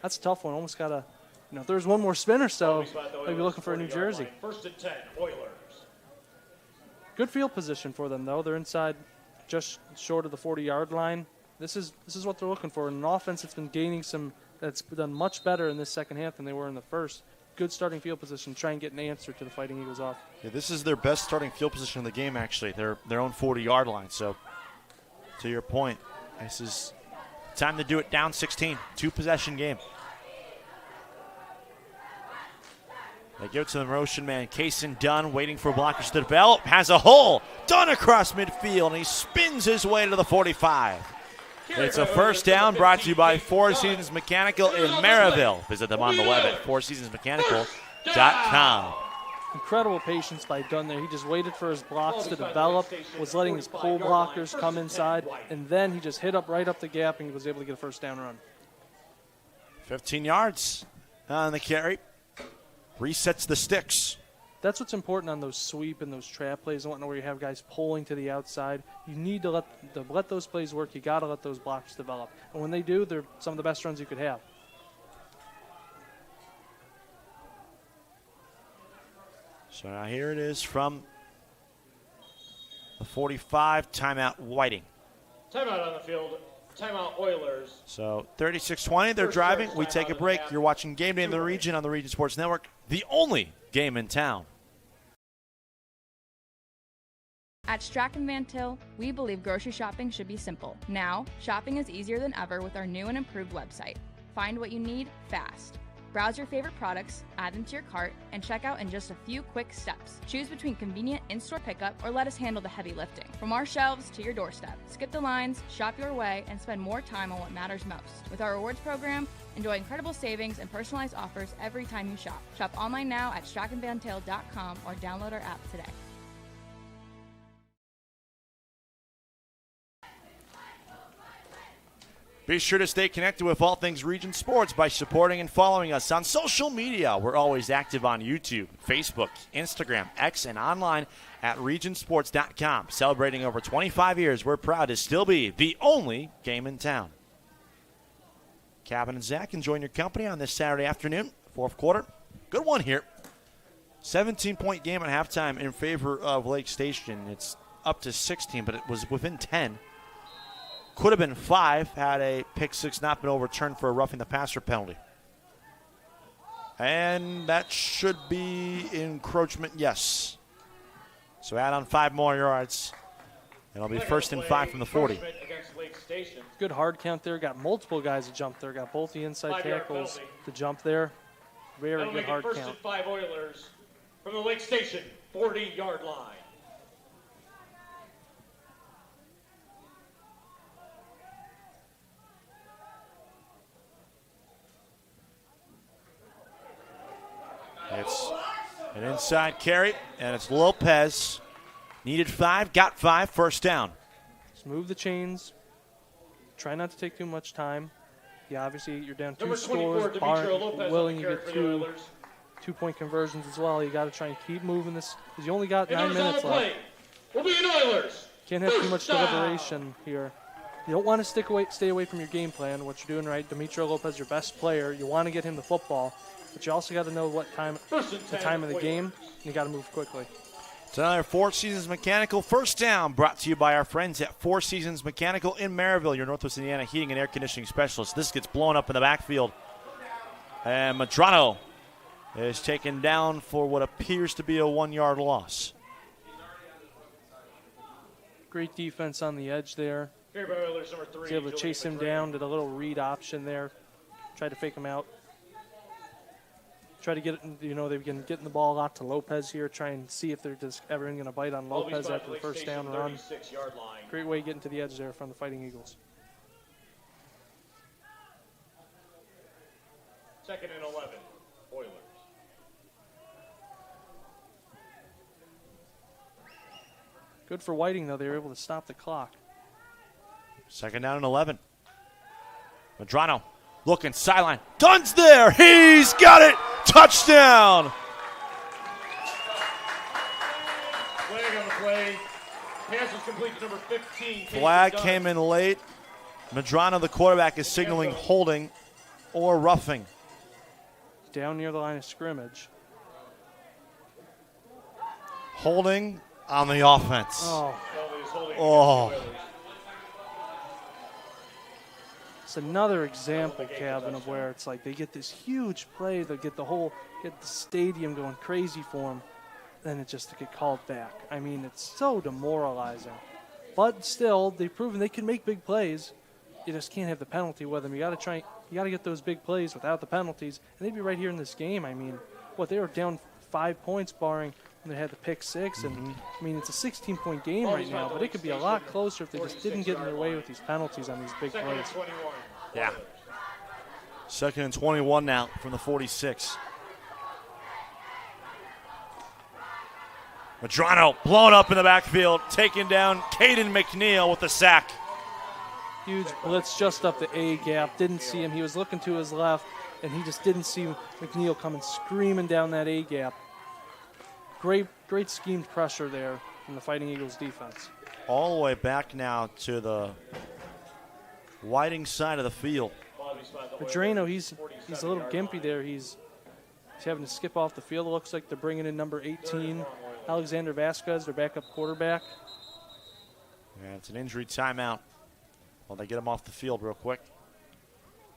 that's a tough one. Almost got to, if there's one more spin or so, maybe looking for a new jersey. 1st and 10, Oilers. Good field position for them, though. They're inside just short of the 40-yard line. This is what they're looking for. An offense that's been gaining that's done much better in this second half than they were in the first. Good starting field position. Try and get an answer to the Fighting Eagles off. Yeah, this is their best starting field position in the game, actually. Their own 40-yard line. So, to your point, this is time to do it down 16. 2-possession game. They give it to the motion man. Kaysen Dunn waiting for blockers to develop. Has a hole. Dunn across midfield, and he spins his way to the 45. It's a first down brought to you by Four Seasons Mechanical in Maryville. Visit them on the web at fourseasonsmechanical.com. incredible patience by Dunn there. He just waited for his blocks to develop, was letting his pull blockers come inside, and then he just hit right up the gap and was able to get a first down run. 15 yards on the carry. Resets the sticks. That's what's important on those sweep and those trap plays and whatnot, where you have guys pulling to the outside. You need to let those plays work. You got to let those blocks develop. And when they do, they're some of the best runs you could have. So now here it is from the 45, timeout Whiting. Timeout on the field. Timeout Oilers. So 36-20, they're driving. We take a break. You're watching Game Day in the Region on the Region Sports Network, the only game in town. At Strachan Van Til, we believe grocery shopping should be simple. Now, shopping is easier than ever with our new and improved website. Find what you need fast. Browse your favorite products, add them to your cart, and check out in just a few quick steps. Choose between convenient in-store pickup or let us handle the heavy lifting. From our shelves to your doorstep, skip the lines, shop your way, and spend more time on what matters most. With our rewards program, enjoy incredible savings and personalized offers every time you shop. Shop online now at strachanvantil.com or download our app today. Be sure to stay connected with all things Region Sports by supporting and following us on social media. We're always active on YouTube, Facebook, Instagram, X, and online at regionsports.com. Celebrating over 25 years, we're proud to still be the only game in town. Kevin and Zach enjoying your company on this Saturday afternoon, fourth quarter. Good one here. 17-point game at halftime in favor of Lake Station. It's up to 16, but it was within 10. Could have been 5 had a pick six not been overturned for a roughing the passer penalty. And that should be encroachment, yes. So add on 5 more yards. And it'll be first and 5 from the 40. Good hard count there. Got multiple guys to jump there. Got both the inside tackles to jump there. Very good hard count. First and 5 Oilers from the Lake Station 40-yard line. It's an inside carry, and it's Lopez. Needed 5, got 5, first down. Just move the chains. Try not to take too much time. Yeah, obviously you're down 2 scores. Willing you get 2-point conversions as well. You got to try and keep moving this because you only got 9 minutes left. Will be an Oilers. Can't have too much deliberation here. You don't want to stay away from your game plan. What you're doing right, Demetrio Lopez, your best player. You want to get him the football. But you also got to know the time of the game, and you got to move quickly. It's another Four Seasons Mechanical first down brought to you by our friends at Four Seasons Mechanical in Maryville, your Northwest Indiana heating and air conditioning specialist. This gets blown up in the backfield. And Madrano is taken down for what appears to be a 1-yard loss. Great defense on the edge there. Was able to chase him down, did a little read option there. Tried to fake him out. Try to get it, they've been getting the ball out to Lopez here, try and see if they're just ever going to bite on Lopez after the first down run. Great way getting to the edge there from the Fighting Eagles. 2nd and 11, Oilers. Good for Whiting, though. They were able to stop the clock. 2nd down and 11. Madrano looking sideline. Dunn's there. He's got it. Touchdown. Flag on the play. Pass was complete to number 15. Flag came in late. Madrano, the quarterback, is signaling holding or roughing. Down near the line of scrimmage. Holding on the offense. Oh. It's another example, Kevin, of where it's like they get this huge play, they get the stadium going crazy for them, then it just to get called back. I mean, it's so demoralizing. But still, they've proven they can make big plays. You just can't have the penalty with them. You got to get those big plays without the penalties, and they'd be right here in this game. I mean, they were down 5 points barring when they had the pick six, and I mean, it's a 16-point game right now, but it could be a lot closer if they just didn't get in their way with these penalties on these big plays. Yeah. 2nd and 21 now from the 46. Madrano blown up in the backfield, taking down Caden McNeil with the sack. Huge blitz just up the A gap. Didn't see him. He was looking to his left, and he just didn't see McNeil coming screaming down that A gap. Great schemed pressure there from the Fighting Eagles defense. All the way back now to the Whiting side of the field. Madrano, he's a little gimpy there. He's having to skip off the field. It looks like they're bringing in number 18, Alexander Vasquez, their backup quarterback. Yeah, it's an injury timeout. Well, they get him off the field real quick.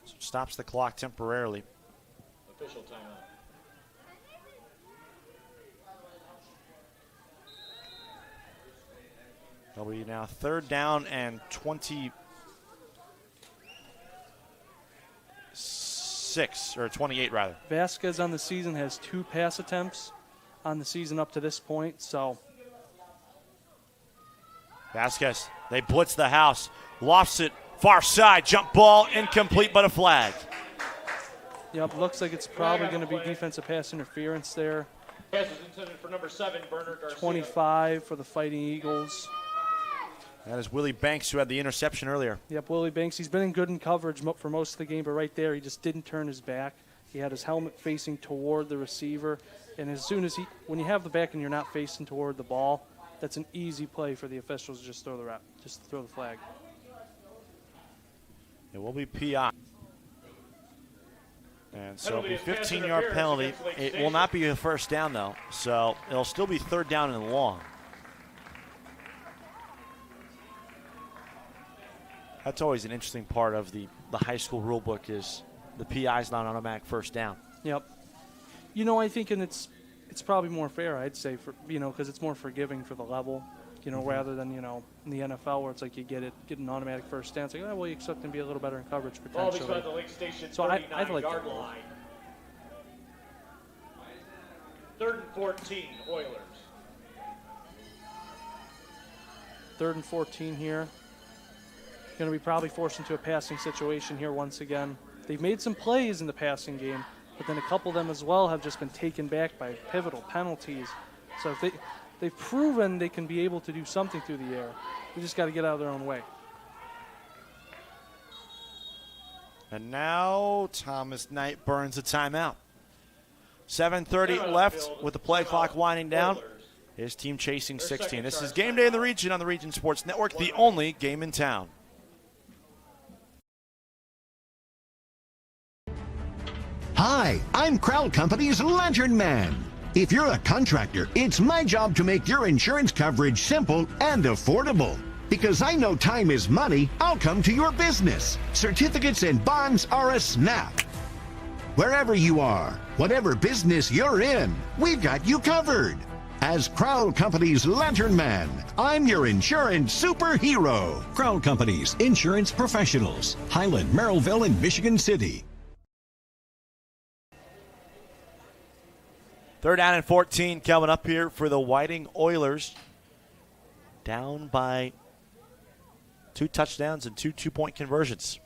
So it stops the clock temporarily. Official timeout. It'll be now 3rd down and 26, or 28 rather. Vasquez on the season has 2 pass attempts on the season up to this point, so. Vasquez, they blitz the house, lofts it, far side, jump ball, incomplete but a flag. Yep, looks like it's probably going to be defensive pass interference there. Pass is intended for number 7, Bernard Garcia. 25 for the Fighting Eagles. That is Willie Banks, who had the interception earlier. Yep, Willie Banks. He's been in good in coverage for most of the game, but right there, he just didn't turn his back. He had his helmet facing toward the receiver, and as soon as when you have the back and you're not facing toward the ball, that's an easy play for the officials to just throw the flag. It will be PI. And so it'll be a 15-yard penalty. It will not be a first down, though, so it'll still be 3rd down and long. That's always an interesting part of the high school rule book is the PI's not automatic first down. Yep. I think it's probably more fair, I'd say, because it's more forgiving for the level, rather than, in the NFL where it's like you get an automatic first down. It's like, well, you expect them to be a little better in coverage potentially. Ball the Lake Station so I'd like yard line. 3rd and 14, Oilers. 3rd and 14 here. Going to be probably forced into a passing situation here once again. They've made some plays in the passing game, but then a couple of them as well have just been taken back by pivotal penalties. So if they've proven they can be able to do something through the air. They just got to get out of their own way. And now Thomas Knight burns a timeout. 7:30 left with the play clock winding down. His team chasing 16. This is Game Day in the Region on the Region Sports Network, the only game in town. Hi, I'm Crowell Company's Lantern Man. If you're a contractor, it's my job to make your insurance coverage simple and affordable. Because I know time is money, I'll come to your business. Certificates and bonds are a snap. Wherever you are, whatever business you're in, we've got you covered. As Crowell Company's Lantern Man, I'm your insurance superhero. Crowell Companies, insurance professionals. Highland, Merrillville, and Michigan City. 3rd down and 14 coming up here for the Whiting Oilers. Down by 2 touchdowns and 2 two-point conversions.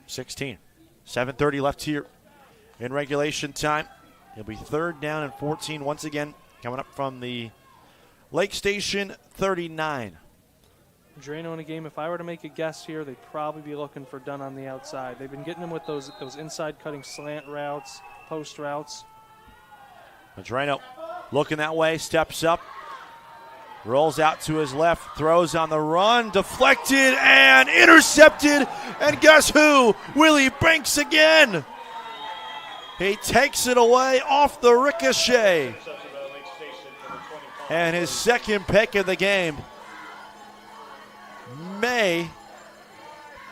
16. 7:30 left here in regulation time. It'll be 3rd down and 14 once again coming up from the Lake Station 39. Madrano in a game, if I were to make a guess here, they'd probably be looking for Dunn on the outside. They've been getting him with those inside cutting slant routes, post routes. Madrano looking that way, steps up, rolls out to his left, throws on the run, deflected and intercepted. And guess who? Willie Banks again. He takes it away off the ricochet. And his 2nd pick of the game may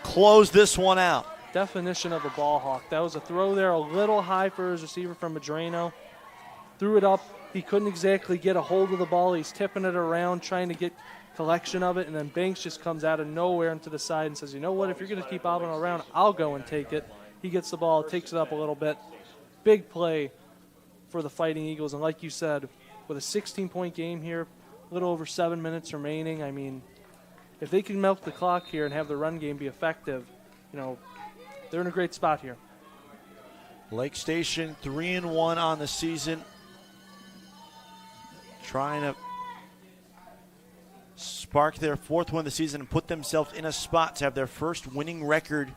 close this one out. Definition of a ball hawk. That was a throw there a little high for his receiver from Madrano. Threw it up. He couldn't exactly get a hold of the ball. He's tipping it around, trying to get collection of it, and then Banks just comes out of nowhere into the side and says, you know what, if you're going to keep bobbing around, I'll go and take it. He gets the ball, takes it up a little bit. Big play for the Fighting Eagles, and like you said, with a 16-point game here, a little over 7 minutes remaining, I mean, if they can milk the clock here and have the run game be effective, they're in a great spot here. Lake Station 3-1 on the season. Trying to spark their 4th win of the season and put themselves in a spot to have their first winning record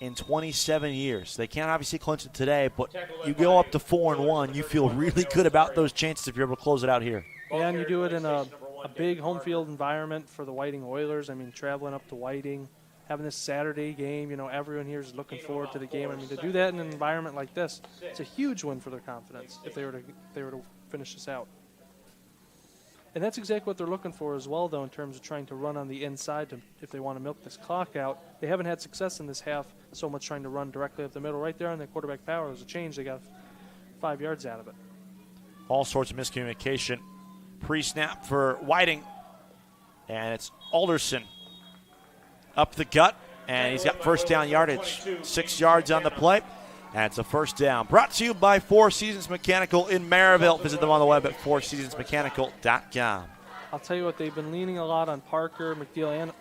in 27 years. They can't obviously clinch it today, but you go up to 4-1, you feel really good about those chances if you're able to close it out here. Yeah, and you do it in a big home field environment for the Whiting Oilers. I mean, traveling up to Whiting, having this Saturday game, everyone here is looking forward to the game. I mean, to do that in an environment like this, it's a huge win for their confidence if they were to finish this out. And that's exactly what they're looking for as well, though, in terms of trying to run on the inside if they want to milk this clock out. They haven't had success in this half so much trying to run directly up the middle. Right there on their quarterback power, there's a change. They got 5 yards out of it. All sorts of miscommunication. Pre-snap for Whiting. And it's Alderson up the gut. And he's got first down yardage. 6 yards on the play. And it's a first down. Brought to you by Four Seasons Mechanical in Maryville. Visit them on the web at fourseasonsmechanical.com. I'll tell you what, they've been leaning a lot on Parker, McNeil, and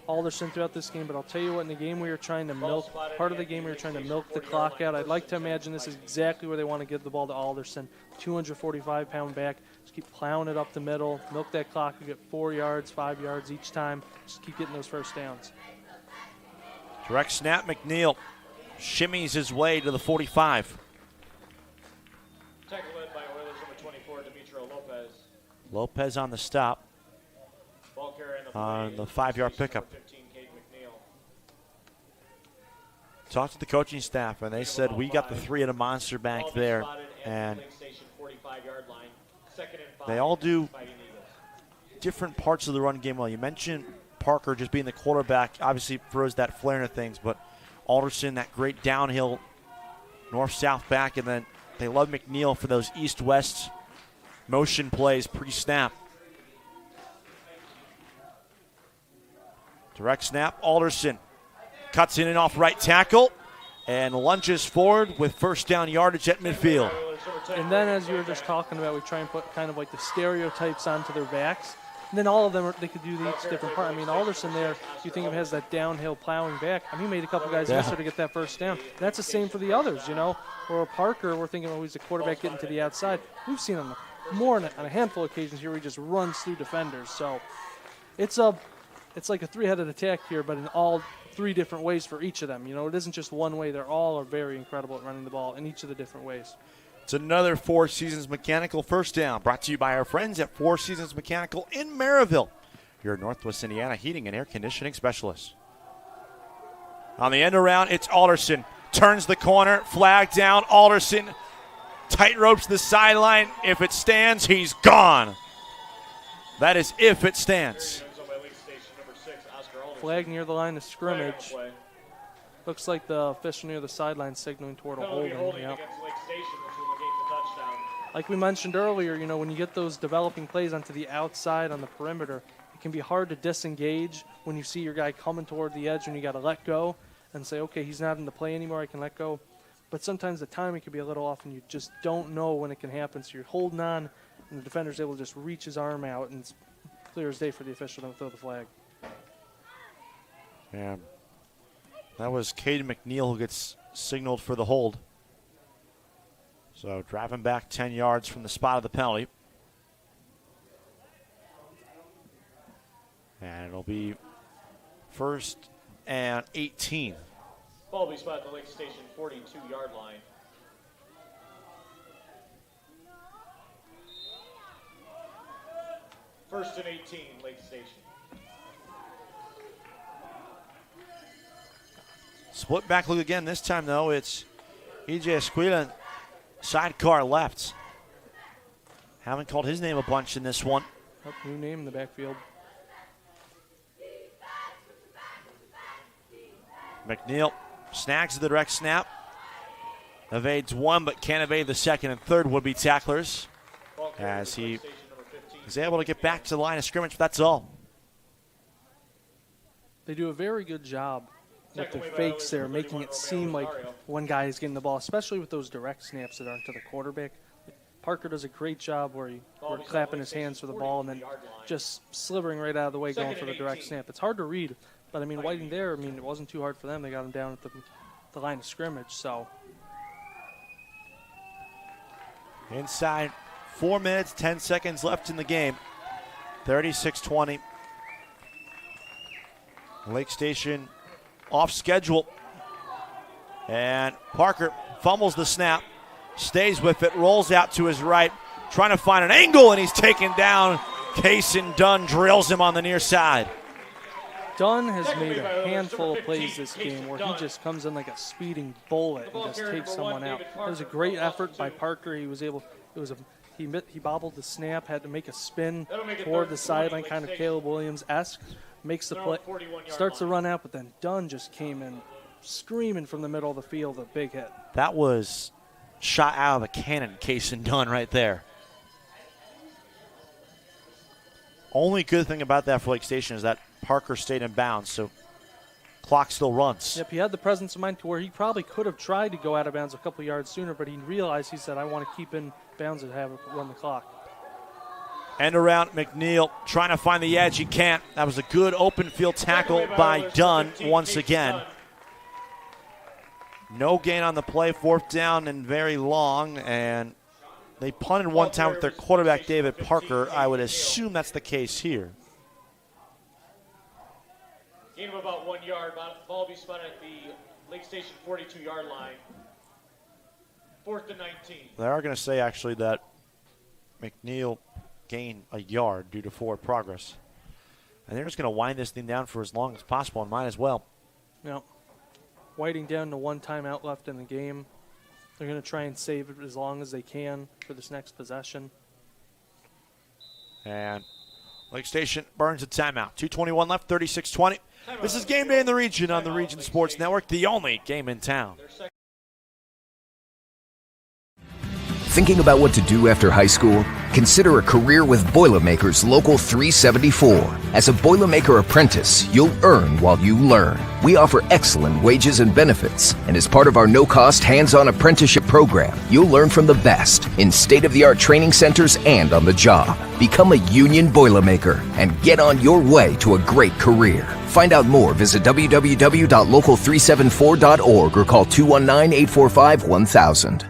Alderson throughout this game, but I'll tell you what, in the game we were trying to milk, part of the game we were trying to milk the clock out. I'd like to imagine this is exactly where they want to give the ball to Alderson. 245-pound back. Just keep plowing it up the middle, milk that clock. You get 4 yards, 5 yards each time. Just keep getting those first downs. Direct snap, McNeil shimmies his way to the 45. Tackle led by Oilers number 24, Demetrio Lopez. Lopez on the stop. Ball carrier On the 5-yard pickup. 15, Cade McNeil. Talked to the coaching staff, and they said we got the 3 at a monster bank there. And they all do different parts of the run game well. You mentioned Parker just being the quarterback, obviously throws that flair into things, but Alderson, that great downhill north-south back, and then they love McNeil for those east-west motion plays pre-snap. Direct snap, Alderson cuts in and off right tackle and lunges forward with first down yardage at midfield. And then, as you were just talking about, we try and put kind of like the stereotypes onto their backs. And then all of them, they could do each different part. I mean, Alderson there, you think of has that downhill plowing back. I mean, he made a couple guys miss there to get that first down. And that's the same for the others, Or Parker, we're thinking, he's a quarterback getting to the outside. We've seen him more on a handful of occasions here where he just runs through defenders. So it's like a three-headed attack here, but in all 3 different ways for each of them. It isn't just one way. They're all very incredible at running the ball in each of the different ways. It's another Four Seasons Mechanical first down, brought to you by our friends at Four Seasons Mechanical in Maryville, your Northwest Indiana heating and air conditioning specialist. On the end around, it's Alderson. Turns the corner, flag down. Alderson tight ropes the sideline. If it stands, he's gone. That is if it stands. Flag near the line of scrimmage. Looks like the official near the sideline signaling toward a holding. Yep. Like we mentioned earlier, when you get those developing plays onto the outside on the perimeter, it can be hard to disengage when you see your guy coming toward the edge and you got to let go and say, okay, he's not in the play anymore, I can let go. But sometimes the timing can be a little off and you just don't know when it can happen. So you're holding on and the defender's able to just reach his arm out and it's clear as day for the official to throw the flag. Yeah. That was Cade McNeil who gets signaled for the hold. So driving back 10 yards from the spot of the penalty. And it'll be first and 18. Ball will be spotted at the Lake Station 42-yard line. First and 18, Lake Station. Split back look again. This time, though, it's E.J. Esquila, sidecar left. Haven't called his name a bunch in this one. New name in the backfield. McNeil snags the direct snap. Evades one, but can't evade the second and third would-be tacklers. As he is able to get back to the line of scrimmage, but that's all. They do a very good job with the fakes there, making it seem like one guy is getting the ball, especially with those direct snaps that aren't to the quarterback. Parker does a great job where we're clapping his hands for the ball and then just slivering right out of the way going for the direct snap. It's hard to read, but, Whiting there, it wasn't too hard for them. They got him down at the line of scrimmage, so. Inside 4 minutes, 10 seconds left in the game. 36-20. Lake Station off schedule. And Parker fumbles the snap, stays with it, rolls out to his right, trying to find an angle, and he's taken down. Kason Dunn drills him on the near side. Dunn has made a handful of plays this game where he just comes in like a speeding bullet and just takes someone out. It was a great effort by Parker. He was able. He bobbled the snap, had to make a spin toward the sideline, kind of Caleb Williams-esque. Makes the play, starts to run out, but then Dunn just came in screaming from the middle of the field, a big hit. That was shot out of a cannon, Kason Dunn right there. Only good thing about that for Lake Station is that Parker stayed in bounds, so clock still runs. Yep, he had the presence of mind to where he probably could have tried to go out of bounds a couple yards sooner, but he realized, he said, I want to keep in bounds and have it run the clock. End around McNeil, trying to find the edge. He can't. That was a good open field tackle by Dunn once again. No gain on the play, 4th down and very long, and they punted one time with their quarterback, David Parker. I would assume that's the case here. Gain of about 1 yard. Ball will be spun at the Lake Station 42-yard line. 4th and 19. They are going to say, actually, that McNeil gained a yard due to forward progress. And they're just going to wind this thing down for as long as possible, and might as well. Yep. Winding down to 1 timeout left in the game. They're going to try and save it as long as they can for this next possession. And Lake Station burns a timeout. 2:21 left, 36-20. This is Game Day in the Region on the Region Sports Network, the only game in town. Thinking about what to do after high school? Consider a career with Boilermakers Local 374. As a Boilermaker apprentice, you'll earn while you learn. We offer excellent wages and benefits, and as part of our no-cost hands-on apprenticeship program, you'll learn from the best in state-of-the-art training centers and on the job. Become a union Boilermaker and get on your way to a great career. Find out more, visit www.local374.org or call 219-845-1000.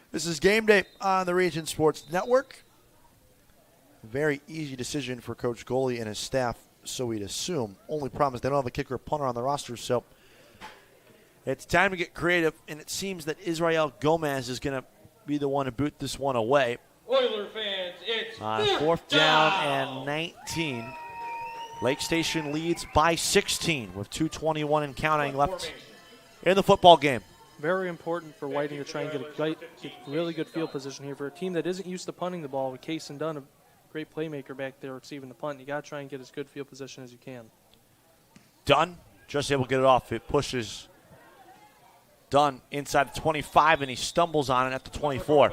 This is Game Day on the Region Sports Network. Very easy decision for Coach Goalie and his staff, so we'd assume. Only problem is they don't have a kicker or punter on the roster, so it's time to get creative, and it seems that Israel Gomez is going to be the one to boot this one away. Oiler fans, it's 4th down and 19. Lake Station leads by 16 with 2:21 and counting left in the football game. Very important for Whiting to try and get a really good field position here for a team that isn't used to punting the ball. With Kason Dunn, a great playmaker back there receiving the punt, you got to try and get as good field position as you can. Dunn just able to get it off. It pushes Dunn inside the 25, and he stumbles on it at the 24.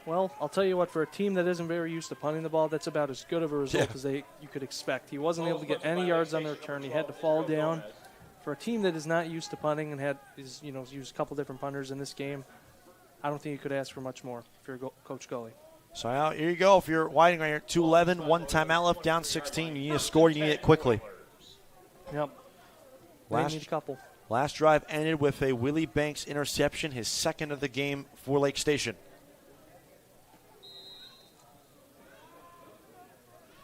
Well, I'll tell you what, for a team that isn't very used to punting the ball, that's about as good of a result as you could expect. He wasn't able to get any yards on the return. He had to fall down. For a team that is not used to punting and used a couple different punters in this game, I don't think you could ask for much more if you're Coach Gully. So now, here you go. If you're Whiting right here, 2:11, 1 timeout left, down 16. You need a score. You need it quickly. Yep. They need a couple. Last drive ended with a Willie Banks interception, his second of the game for Lake Station.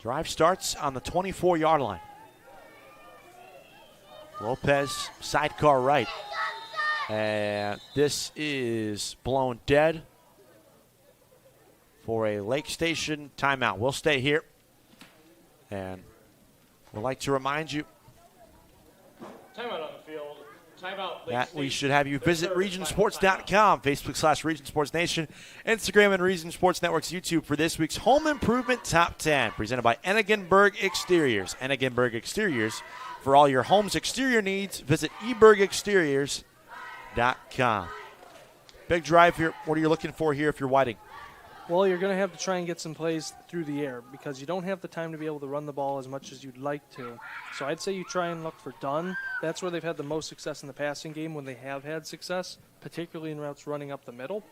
Drive starts on the 24-yard line. Lopez, sidecar right. And this is blown dead for a Lake Station timeout. We'll stay here. And we'd like to remind you timeout on the field. Timeout. that we should have you visit regionsports.com, Facebook/Region Sports Nation, Instagram, and Region Sports Network's YouTube for this week's Home Improvement Top 10, presented by Enigenberg Exteriors. Enigenberg Exteriors. For all your home's exterior needs, visit ebergexteriors.com. Big drive here. What are you looking for here if you're Whiting? Well, you're going to have to try and get some plays through the air because you don't have the time to be able to run the ball as much as you'd like to. So I'd say you try and look for Dunn. That's where they've had the most success in the passing game when they have had success, particularly in routes running up the middle.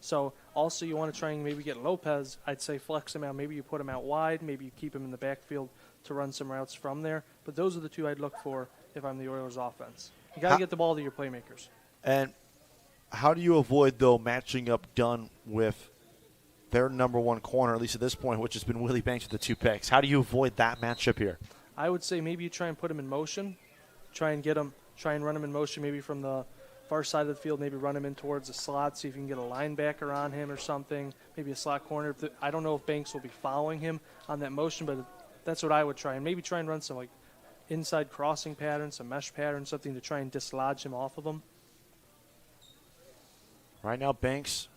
So also you want to try and maybe get Lopez. I'd say flex him out. Maybe you put him out wide. Maybe you keep him in the backfield to run some routes from there. But those are the two I'd look for if I'm the Oilers offense. You got to get the ball to your playmakers. And how do you avoid, though, matching up Dunn with their number one corner, at least at this point, which has been Willie Banks with the 2 picks. How do you avoid that matchup here? I would say maybe you try and put him in motion, try and run him in motion maybe from the far side of the field, maybe run him in towards the slot, see if you can get a linebacker on him or something, maybe a slot corner. I don't know if Banks will be following him on that motion, but that's what I would try. And maybe try and run some like inside crossing patterns, some mesh patterns, something to try and dislodge him off of him. Right now, Banks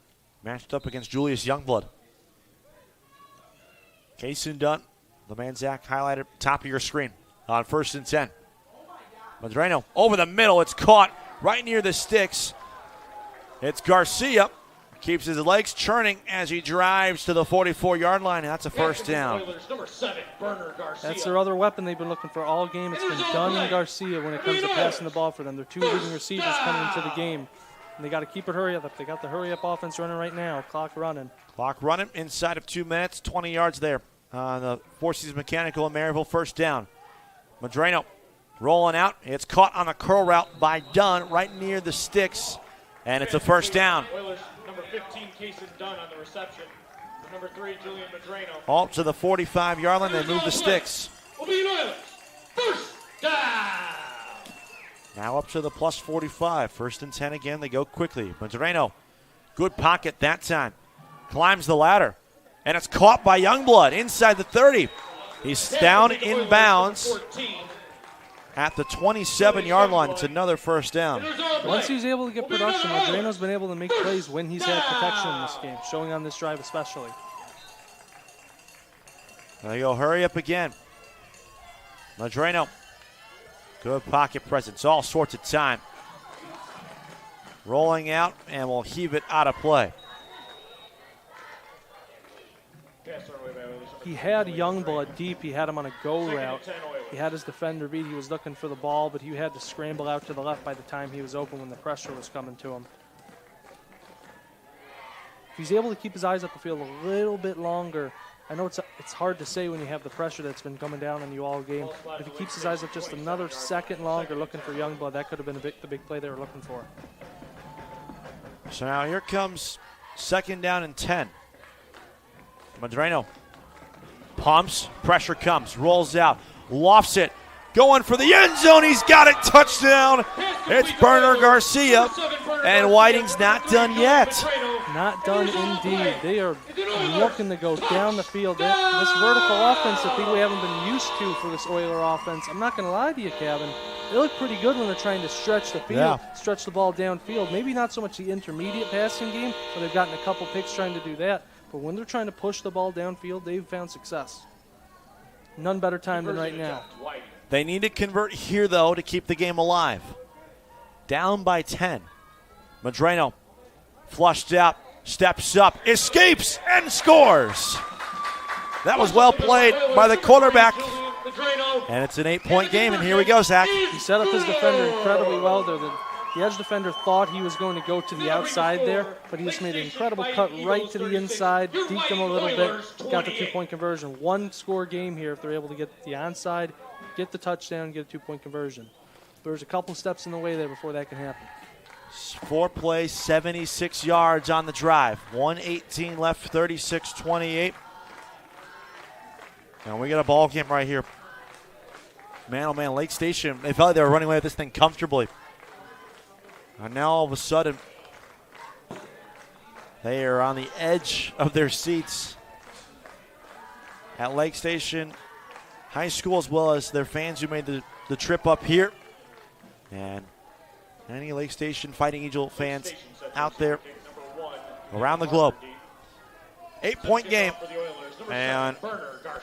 matched up against Julius Youngblood. Kason Dunn, the man Zach highlighted, top of your screen on 1st and 10. Madreno over the middle. It's caught right near the sticks. It's Garcia. Keeps his legs churning as he drives to the 44-yard line, and that's a first down. Number 7, Burner Garcia. That's their other weapon they've been looking for all game. It's been Dunn and Garcia when it comes to passing the ball for them. They're 2 leading receivers coming into the game. And they got to keep it hurry up. They got the hurry up offense running right now. Clock running. Clock running inside of 2 minutes, 20 yards there. The Four Seasons Mechanical in Maryville, first down. Madreno rolling out. It's caught on a curl route by Dunn right near the sticks, and it's a first down. Oilers, number 15, Kason Dunn on the reception. Number 3, Julian Madreno. All to the 45-yard line. They move the sticks. Oilers, first down. Now up to the plus 45. 1st and 10 again. They go quickly. Madreno, good pocket that time. Climbs the ladder. And it's caught by Youngblood inside the 30. He's down in bounds at the 27-yard line. It's another first down. Once he's able to get production, Madreno's been able to make plays when he's had protection in this game, showing on this drive especially. There you go. Hurry up again. Madreno. Good pocket presence. All sorts of time. Rolling out, and we'll heave it out of play. He had Youngblood deep. He had him on a go route. He had his defender beat. He was looking for the ball, but he had to scramble out to the left by the time he was open when the pressure was coming to him. If he's able to keep his eyes up the field a little bit longer, I know it's hard to say when you have the pressure that's been coming down on you all game. But if he keeps his eyes up just another second longer looking for Youngblood, that could have been the big play they were looking for. So now here comes 2nd down and 10. Madreno pumps, pressure comes, rolls out, lofts it, going for the end zone. He's got it, touchdown. It's Burner Garcia, and Whiting's not done yet. Not done indeed. They are looking to go down the field. This vertical offense that we haven't been used to for this Oiler offense, I'm not going to lie to you, Kevin. They look pretty good when they're trying to stretch the field, stretch the ball downfield. Maybe not so much the intermediate passing game, where they've gotten a couple picks trying to do that. But when they're trying to push the ball downfield, they've found success. None better time than right now. They need to convert here, though, to keep the game alive. Down by 10. Madreno flushed out, steps up, escapes, and scores. That was well played by the quarterback. And it's an 8-point game, and here we go, Zach. He set up his defender incredibly well there. The edge defender thought he was going to go to the outside there, but he just made an incredible cut right to the inside, deked him a little bit, got the 2-point conversion. 1-score game here if they're able to get the onside, get the touchdown, get a 2-point conversion. There's a couple steps in the way there before that can happen. 4 plays, 76 yards on the drive. 1:18 left, 36-28. And we got a ball game right here. Man, oh man, Lake Station, they felt like they were running away with this thing comfortably. And now all of a sudden, they are on the edge of their seats at Lake Station High School, as well as their fans who made the trip up here. And any Lake Station Fighting Eagle fans out there around the globe. 8-point game. And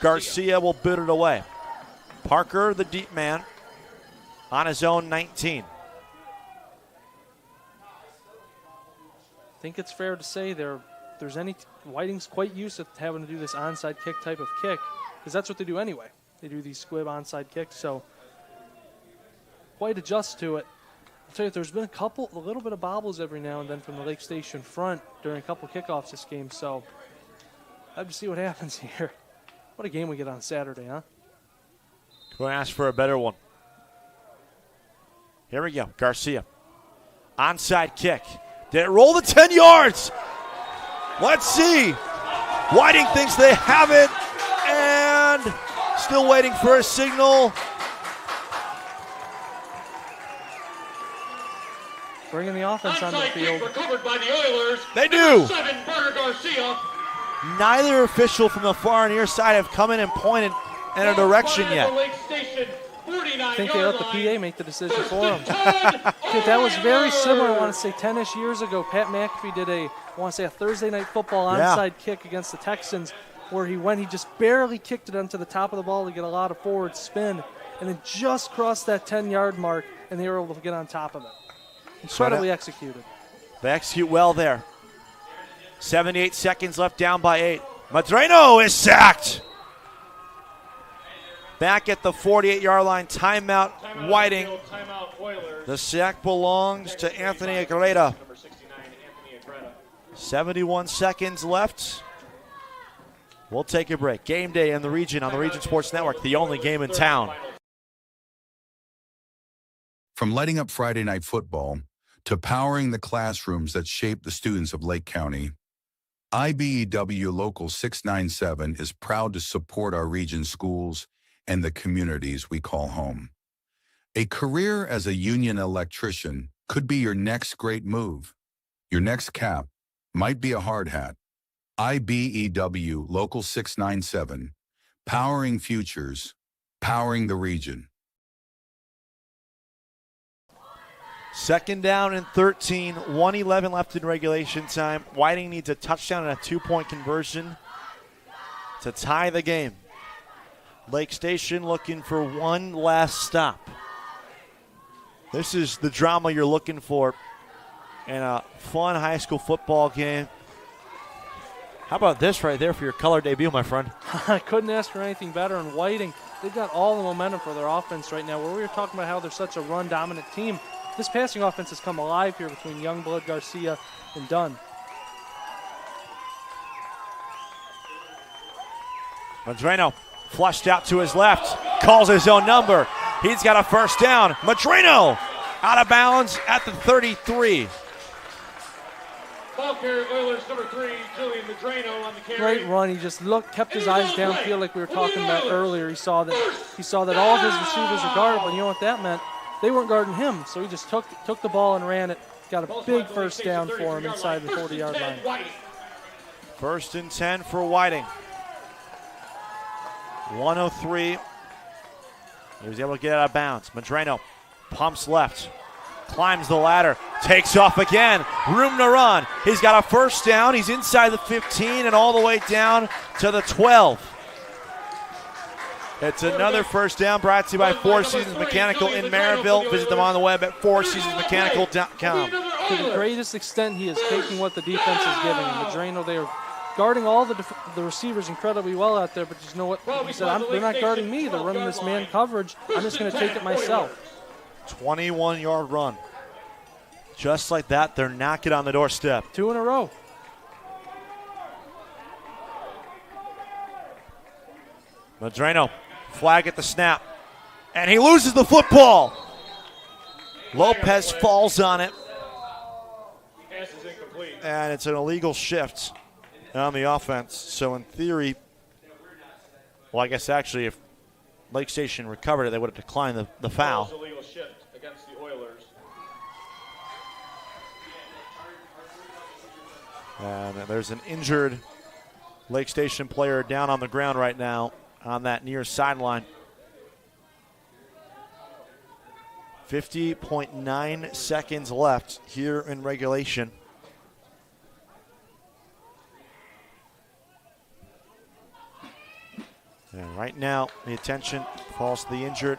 Garcia will boot it away. Parker, the deep man, on his own 19. I think it's fair to say Whiting's quite used to having to do this onside kick type of kick, because that's what they do anyway. They do these squib onside kicks, so quite adjust to it. I'll tell you, there's been a little bit of bobbles every now and then from the Lake Station front during a couple kickoffs this game, so I have to see what happens here. What a game we get on Saturday, huh? Going to ask for a better one. Here we go, Garcia. Onside kick. Did it roll the 10 yards? Let's see. Whiting thinks they have it, and still waiting for a signal. Bringing the offense on the field. Recovered by the Oilers. They do. 7, Burner Garcia. Neither official from the far near side have come in and pointed in a direction yet. I think they let the PA make the decision for them. That was very similar, I want to say, 10-ish years ago. Pat McAfee did a Thursday Night Football onside kick against the Texans where he just barely kicked it onto the top of the ball to get a lot of forward spin and then just crossed that 10-yard mark, and they were able to get on top of it. Incredibly executed. They execute well there. 78 seconds left, down by 8. Madreno is sacked. Back at the 48-yard line, timeout, Whiting. The sack belongs to Anthony Agreda. 71 seconds left. We'll take a break. Game day in the region on the Region Sports Network, the only game in town. From lighting up Friday night football to powering the classrooms that shape the students of Lake County, IBEW Local 697 is proud to support our region schools and the communities we call home. A career as a union electrician could be your next great move. Your next cap might be a hard hat. IBEW Local 697, powering futures, powering the region. Second down and 13, 1:11 left in regulation time. Whiting needs a touchdown and a 2-point conversion to tie the game. Lake Station looking for one last stop. This is the drama you're looking for in a fun high school football game. How about this right there for your color debut, my friend? I couldn't ask for anything better. And Whiting, they've got all the momentum for their offense right now. Where we were talking about how they're such a run-dominant team, this passing offense has come alive here between Youngblood, Garcia, and Dunn. Madreno flushed out to his left, calls his own number. He's got a first down. Madreno out of bounds at the 33. Ball carrier Oilers number 3, Julian Madreno on the carry. Great run. He just kept his eyes downfield like we were talking about earlier. He saw that all of his receivers are guarded, but you know what that meant? They weren't guarding him, so he just took the ball and ran it. Got a big first down for him inside the 40-yard line. First and 10 for Whiting. 103. He was able to get out of bounds. Madreno pumps left, climbs the ladder, takes off again. Room to run. He's got a first down. He's inside the 15 and all the way down to the 12. It's another first down brought to you by Four Seasons Mechanical in Maryville. Visit them on the web at fourseasonsmechanical.com. To the greatest extent, he is taking what the defense is giving him. Madreno, they are guarding all the receivers incredibly well out there, but you know what? He said, they're not guarding me. They're running this man coverage. I'm just going to take it myself. 21-yard run. Just like that, they're knocking on the doorstep. 2 in a row. Madreno, flag at the snap, and he loses the football. Lopez falls on it, and it's an illegal shift on the offense. So in theory, well, I guess actually if Lake Station recovered it, they would have declined the foul. Illegal shift against the Oilers. And there's an injured Lake Station player down on the ground right now on that near sideline. 50.9 seconds left here in regulation. And right now, the attention falls to the injured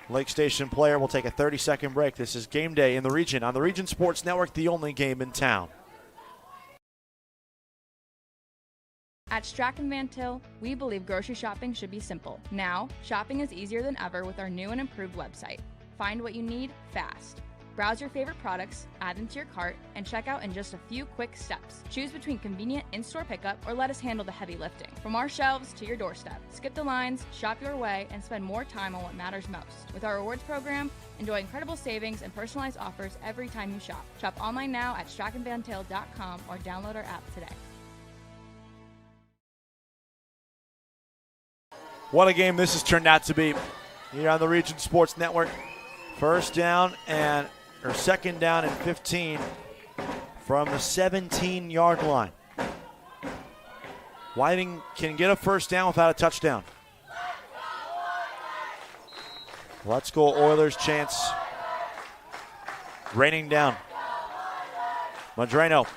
Lake Station player. We'll take a 30-second break. This is Game Day in the region on the Region Sports Network, the only game in town. At Strachan Van Til, we believe grocery shopping should be simple. Now, shopping is easier than ever with our new and improved website. Find what you need fast. Browse your favorite products, add them to your cart, and check out in just a few quick steps. Choose between convenient in-store pickup or let us handle the heavy lifting. From our shelves to your doorstep, skip the lines, shop your way, and spend more time on what matters most. With our rewards program, enjoy incredible savings and personalized offers every time you shop. Shop online now at strachanvantil.com or download our app today. What a game this has turned out to be here on the Region Sports Network. Second down and 15 from the 17-yard line. Whiting can get a first down without a touchdown. Let's go Oilers chance. Raining down. Madreno,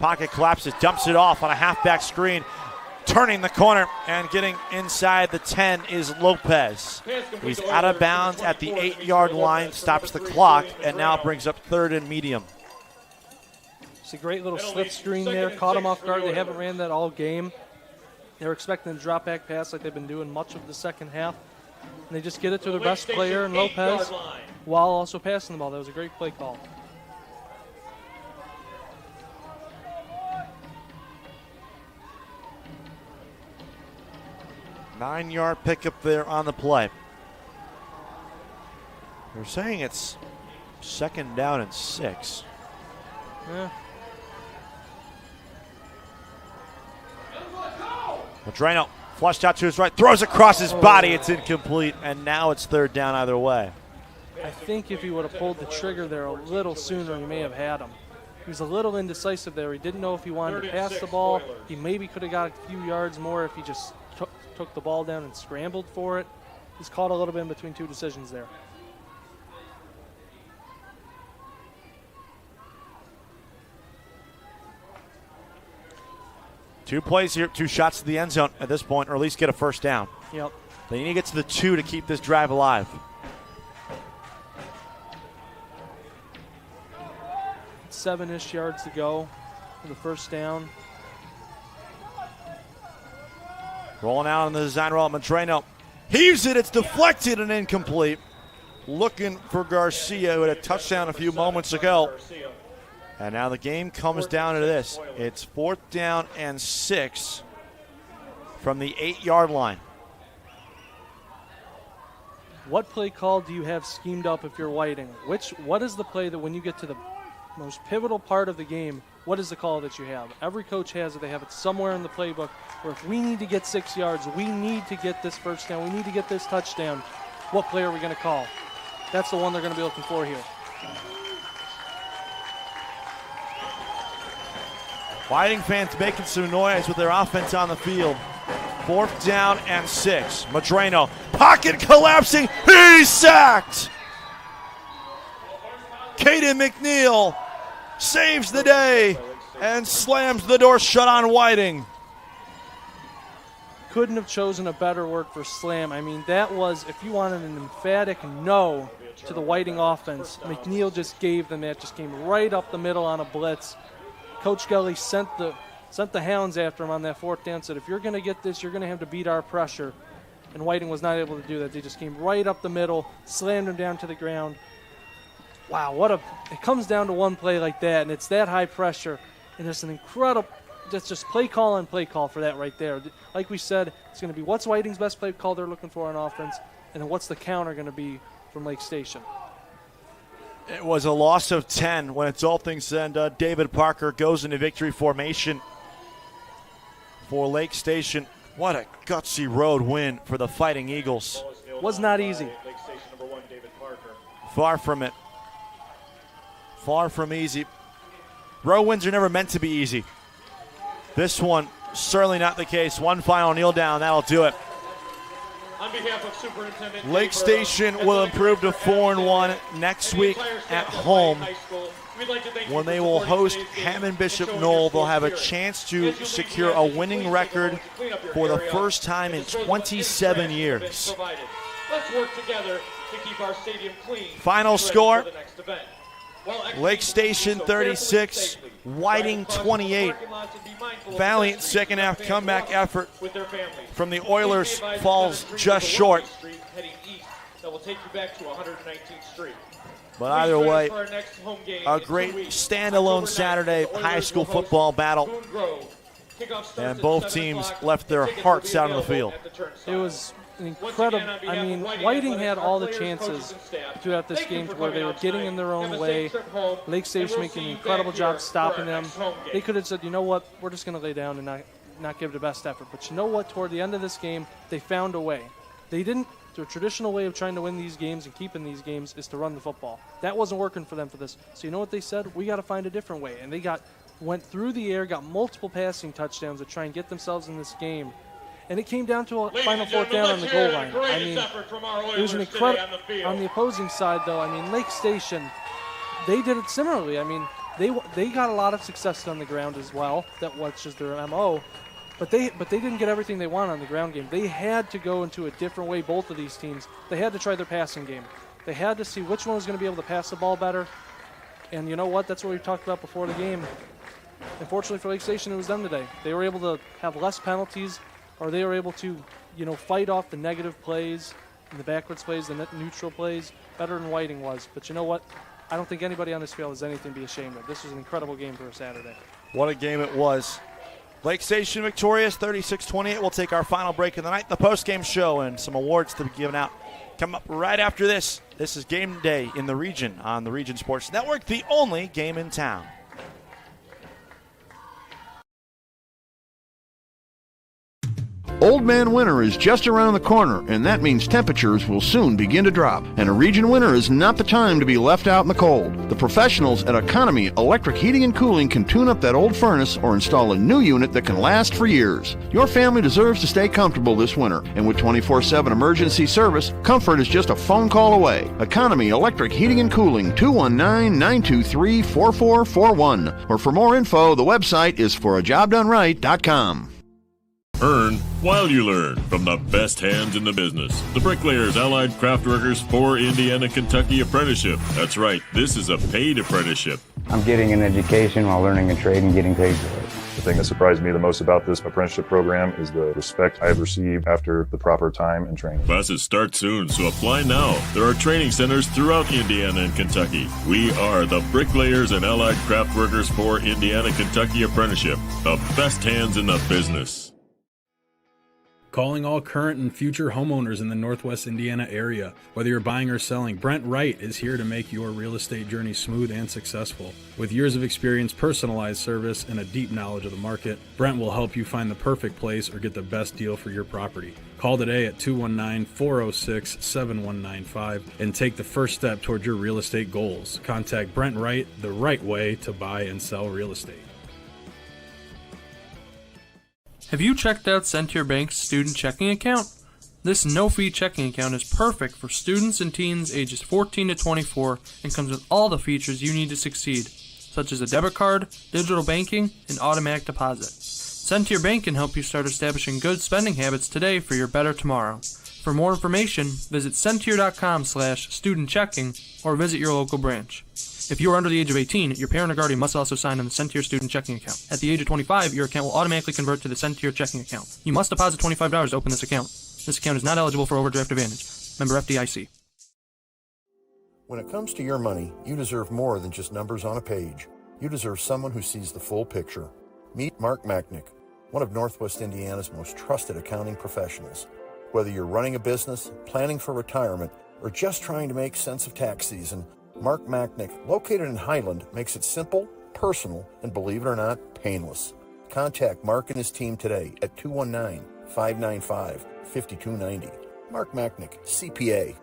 pocket collapses, dumps it off on a halfback screen. Turning the corner and getting inside the 10 is Lopez. He's out of bounds at the 8-yard line, stops the clock, and now brings up 3rd and medium. It's a great little slip screen there. Caught him off guard. They haven't ran that all game. They were expecting a drop back pass like they've been doing much of the second half. And they just get it to their best player in Lopez while also passing the ball. That was a great play call. Nine-yard pickup there on the play. They're saying it's 2nd down and 6. Yeah. Madreno flushed out to his right, throws across his body. It's incomplete, and now it's 3rd down either way. I think if he would have pulled the trigger there a little sooner, he may have had him. He was a little indecisive there. He didn't know if he wanted to pass the ball. He maybe could have got a few yards more if he just took the ball down and scrambled for it. He's caught a little bit in between two decisions there. Two plays here, 2 shots to the end zone at this point, or at least get a first down. Yep. They need to get to the 2 to keep this drive alive. Seven-ish yards to go for the first down. Rolling out on the design roll, Madreno heaves it. It's deflected and incomplete. Looking for Garcia, who had a touchdown a few moments ago. And now the game comes down to this. It's 4th down and 6 from the 8-yard line. What play call do you have schemed up if you're Whiting? What is the play that when you get to the most pivotal part of the game, what is the call that you have? Every coach has it. They have it somewhere in the playbook where if we need to get 6 yards, we need to get this first down, we need to get this touchdown, what play are we going to call? That's the one they're going to be looking for here. Whiting fans making some noise with their offense on the field. 4th down and 6. Madreno, pocket collapsing. He's sacked. Caden McNeil saves the day and slams the door shut on Whiting. Couldn't have chosen a better word for slam. I mean, that was, if you wanted an emphatic no to the Whiting offense, McNeil just gave them that, just came right up the middle on a blitz. Coach Gelly sent the hounds after him on that 4th down, said if you're going to get this, you're going to have to beat our pressure. And Whiting was not able to do that. They just came right up the middle, slammed him down to the ground. Wow, it comes down to one play like that, and it's that high pressure, and it's an incredible, that's just play call and play call for that right there. Like we said, it's going to be what's Whiting's best play call they're looking for on offense, and then what's the counter going to be from Lake Station. It was a loss of 10 when it's all things said and done. David Parker goes into victory formation for Lake Station. What a gutsy road win for the Fighting Eagles. Was not easy. Far from it. Far from easy. Road wins are never meant to be easy. This one, certainly not the case. One final kneel down, that'll do it. On behalf of Superintendent Lake Station will improve to 4-1 next week at home. When they will host Hammond Bishop Knoll, they'll have a chance to secure a winning record for the first time in 27 years. Let's work together to keep our stadium clean. Final score, Lake Station 36, Whiting 28. Valiant second half comeback effort from the Oilers falls just short. But either way, a great standalone Saturday high school football battle. And both teams left their hearts out on the field. It was incredible. I mean, Whiting had all the chances throughout this game to where they were getting in their own way. Lake Station making an incredible job stopping them. They could have said, you know what, we're just going to lay down and not give it the best effort. But you know what, toward the end of this game, they found a way. they didn't. Their traditional way of trying to win these games and keeping these games is to run the football. That wasn't working for them for this. So you know what they said? We got to find a different way. And they went through the air, got multiple passing touchdowns to try and get themselves in this game. And it came down to a final fourth down on the goal line. I mean, it was an incredible. On the opposing side, though, I mean, Lake Station, they did it similarly. I mean, they got a lot of success on the ground as well. That was just their MO. But they didn't get everything they wanted on the ground game. They had to go into a different way, both of these teams. They had to try their passing game. They had to see which one was going to be able to pass the ball better. And you know what? That's what we talked about before the game. Unfortunately for Lake Station, it was them today. They were able to have less penalties, or they were able to, fight off the negative plays and the backwards plays, the neutral plays, better than Whiting was. But you know what? I don't think anybody on this field has anything to be ashamed of. This was an incredible game for a Saturday. What a game it was. Lake Station victorious, 36-28. We'll take our final break of the night. The post-game show and some awards to be given out come up right after this. This is Game Day in the Region on the Region Sports Network, the only game in town. Old Man Winter is just around the corner, and that means temperatures will soon begin to drop. And a region winter is not the time to be left out in the cold. The professionals at Economy Electric Heating and Cooling can tune up that old furnace or install a new unit that can last for years. Your family deserves to stay comfortable this winter, and with 24/7 emergency service, comfort is just a phone call away. Economy Electric Heating and Cooling, 219-923-4441. Or for more info, the website is forajobdoneright.com. Earn while you learn from the best hands in the business. The Bricklayers Allied Craft Workers for Indiana, Kentucky Apprenticeship. That's right, this is a paid apprenticeship. I'm getting an education while learning a trade and getting paid for it. The thing that surprised me the most about this apprenticeship program is the respect I've received after the proper time and training. Classes start soon, so apply now. There are training centers throughout Indiana and Kentucky. We are the Bricklayers and Allied Craft Workers for Indiana, Kentucky Apprenticeship. The best hands in the business. Calling all current and future homeowners in the Northwest Indiana area. Whether you're buying or selling, Brent Wright is here to make your real estate journey smooth and successful. With years of experience, personalized service, and a deep knowledge of the market, Brent will help you find the perfect place or get the best deal for your property. Call today at 219-406-7195 and take the first step toward your real estate goals. Contact Brent Wright, the right way to buy and sell real estate. Have you checked out Centier Bank's student checking account? This no-fee checking account is perfect for students and teens ages 14 to 24 and comes with all the features you need to succeed, such as a debit card, digital banking, and automatic deposit. Centier Bank can help you start establishing good spending habits today for your better tomorrow. For more information, visit Centier.com/student-checking or visit your local branch. If you are under the age of 18, your parent or guardian must also sign on the Centier student checking account. At the age of 25, your account will automatically convert to the Centier checking account. You must deposit $25 to open this account. This account is not eligible for overdraft advantage. Member FDIC. When it comes to your money, you deserve more than just numbers on a page. You deserve someone who sees the full picture. Meet Mark Machnick, one of Northwest Indiana's most trusted accounting professionals. Whether you're running a business, planning for retirement, or just trying to make sense of tax season, Mark Machnick, located in Highland, makes it simple, personal, and believe it or not, painless. Contact Mark and his team today at 219-595-5290. Mark Machnick, CPA.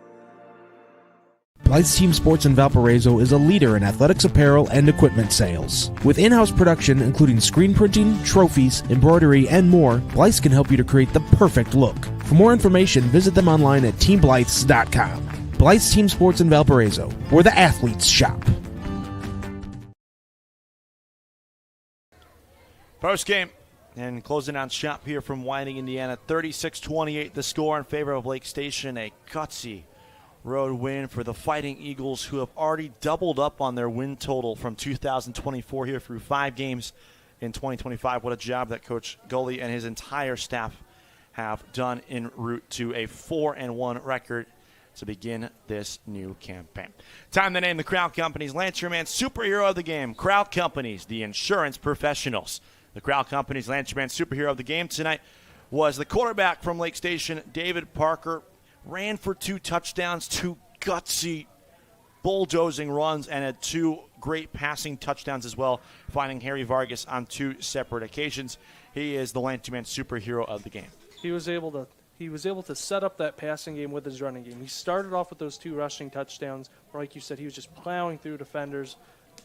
Blythe's Team Sports in Valparaiso is a leader in athletics apparel and equipment sales. With in-house production including screen printing, trophies, embroidery, and more, Blythe's can help you to create the perfect look. For more information, visit them online at teamblythes.com. Blythe's Team Sports in Valparaiso, where the athletes shop. Post game and closing on shop here from Whiting, Indiana. 36-28 the score in favor of Lake Station. A gutsy road win for the Fighting Eagles, who have already doubled up on their win total from 2024 here through 5 games in 2025. What a job that Coach Gully and his entire staff have done en route to a 4-1 record to begin this new campaign. Time to name the Crowd Companies Lancerman Superhero of the Game. Crowd Companies, the insurance professionals. The Crowd Companies Lancerman Superhero of the Game tonight was the quarterback from Lake Station, David Parker. Ran for 2 touchdowns, 2 gutsy, bulldozing runs, and had 2 great passing touchdowns as well, finding Harry Vargas on 2 separate occasions. He is the Lancerman Superhero of the Game. He was able to he was able to set up that passing game with his running game. He started off with those 2 rushing touchdowns, where, like you said, he was just plowing through defenders,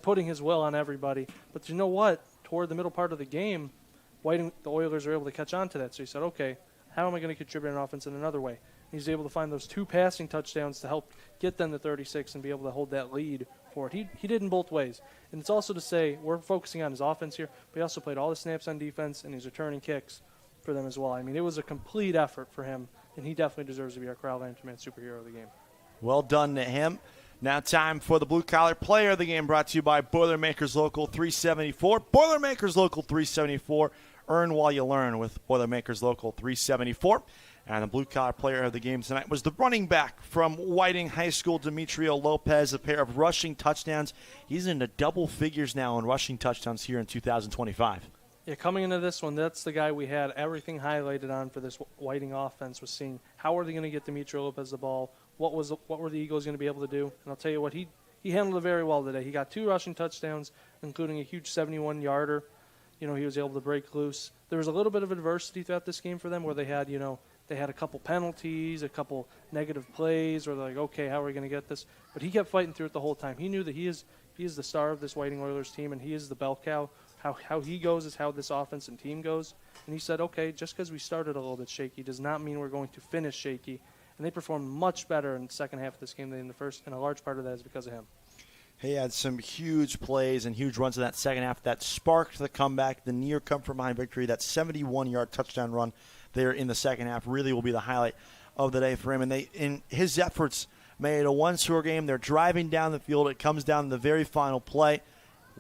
putting his will on everybody. But you know what? Toward the middle part of the game, the Oilers were able to catch on to that. So he said, okay, how am I going to contribute on offense in another way? And he's able to find those 2 passing touchdowns to help get them to 36 and be able to hold that lead for it. He did in both ways. And it's also to say we're focusing on his offense here, but he also played all the snaps on defense, and he's returning kicks for them as well. I mean, it was a complete effort for him, and he definitely deserves to be our Crowd Man superhero of the game. Well done to him. Now time for the Blue Collar Player of the Game, brought to you by Boilermakers Local 374. Boilermakers Local 374. Earn while you learn with Boilermakers Local 374. And the Blue Collar Player of the Game tonight was the running back from Whiting High School, Demetrio Lopez, a pair of rushing touchdowns. He's into double figures now in rushing touchdowns here in 2025. Yeah, coming into this one, that's the guy we had everything highlighted on for this Whiting offense, was seeing how are they going to get Demetrio Lopez the ball, what were the Eagles going to be able to do. And I'll tell you what, he handled it very well today. He got 2 rushing touchdowns, including a huge 71-yarder. He was able to break loose. There was a little bit of adversity throughout this game for them, where they had a couple penalties, a couple negative plays, where they're like, okay, how are we going to get this? But he kept fighting through it the whole time. He knew that he is the star of this Whiting Oilers team, and he is the bell cow. How he goes is how this offense and team goes. And he said, okay, just because we started a little bit shaky does not mean we're going to finish shaky. And they performed much better in the second half of this game than in the first, and a large part of that is because of him. He had some huge plays and huge runs in that second half that sparked the comeback, the near come-from-behind victory. That 71-yard touchdown run there in the second half really will be the highlight of the day for him. And in his efforts made a one-score game. They're driving down the field. It comes down to the very final play.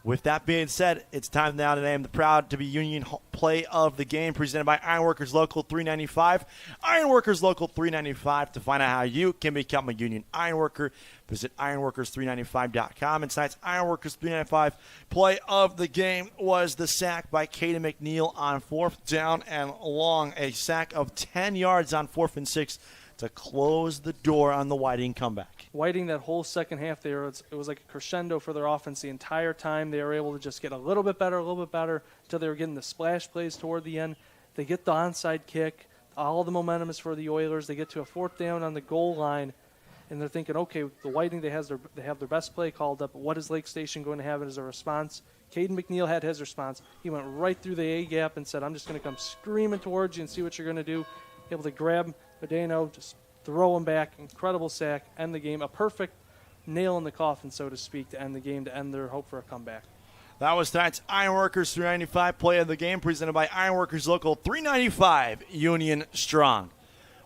With that being said, it's time now to name the proud to be Union Play of the Game, presented by Ironworkers Local 395. Ironworkers Local 395. To find out how you can become a Union Ironworker, visit ironworkers395.com. And tonight's Ironworkers 395 Play of the Game was the sack by Caden McNeil on 4th down and long. A sack of 10 yards on 4th and 6 to close the door on the Whiting comeback. Whiting, that whole second half there, it was like a crescendo for their offense the entire time. They were able to just get a little bit better, until they were getting the splash plays toward the end. They get the onside kick. All the momentum is for the Oilers. They get to a 4th down on the goal line, and they're thinking, okay, the Whiting, they have their best play called up. What is Lake Station going to have as a response? Caden McNeil had his response. He went right through the A-gap and said, I'm just going to come screaming towards you and see what you're going to do. Able to grab Badeno, just throw him back. Incredible sack, end the game. A perfect nail in the coffin, so to speak, to end the game, to end their hope for a comeback. That was tonight's Ironworkers 395 Play of the Game, presented by Ironworkers Local 395, Union Strong.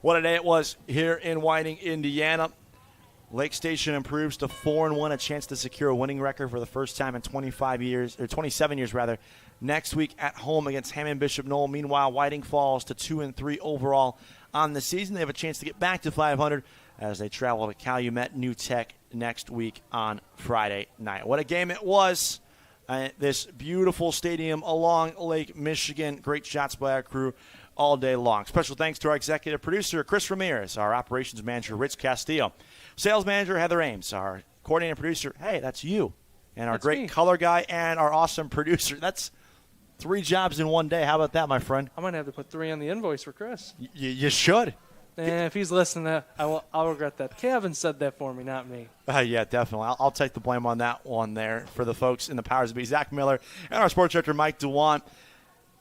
What a day it was here in Whiting, Indiana. Lake Station improves to 4-1, a chance to secure a winning record for the first time in 27 years rather. Next week at home against Hammond Bishop Knoll. Meanwhile, Whiting falls to 2-3 overall on the season. They have a chance to get back to 500 as they travel to Calumet New Tech next week on Friday night. What a game it was. This beautiful stadium along Lake Michigan. Great shots by our crew all day long. Special thanks to our executive producer, Chris Ramirez, our operations manager, Rich Castillo, sales manager, Heather Ames, our coordinating producer, hey, that's you, and our that's great me. Color guy and our awesome producer. That's 3 jobs in one day. How about that, my friend? I might have to put 3 on the invoice for Chris. You should. If he's listening, I'll regret that. Kevin said that for me, not me. Yeah, definitely. I'll take the blame on that one there for the folks in the powers that be. Zach Miller and our sports director, Mike DeWant.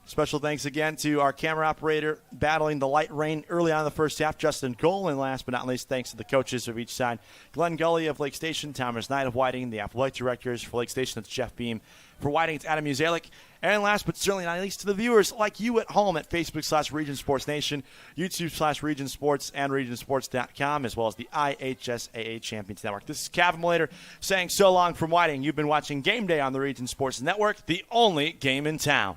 Special thanks again to our camera operator battling the light rain early on in the first half, Justin Cole. And last but not least, thanks to the coaches of each side, Glenn Gully of Lake Station, Thomas Knight of Whiting, the athletic directors for Lake Station, it's Jeff Beam. For Whiting, it's Adam Uzalik. And last but certainly not least, to the viewers like you at home at Facebook/Region Sports Nation, YouTube/Region Sports, and RegionSports.com, as well as the IHSAA Champions Network. This is Kevin Molater saying so long from Whiting. You've been watching Game Day on the Region Sports Network, the only game in town.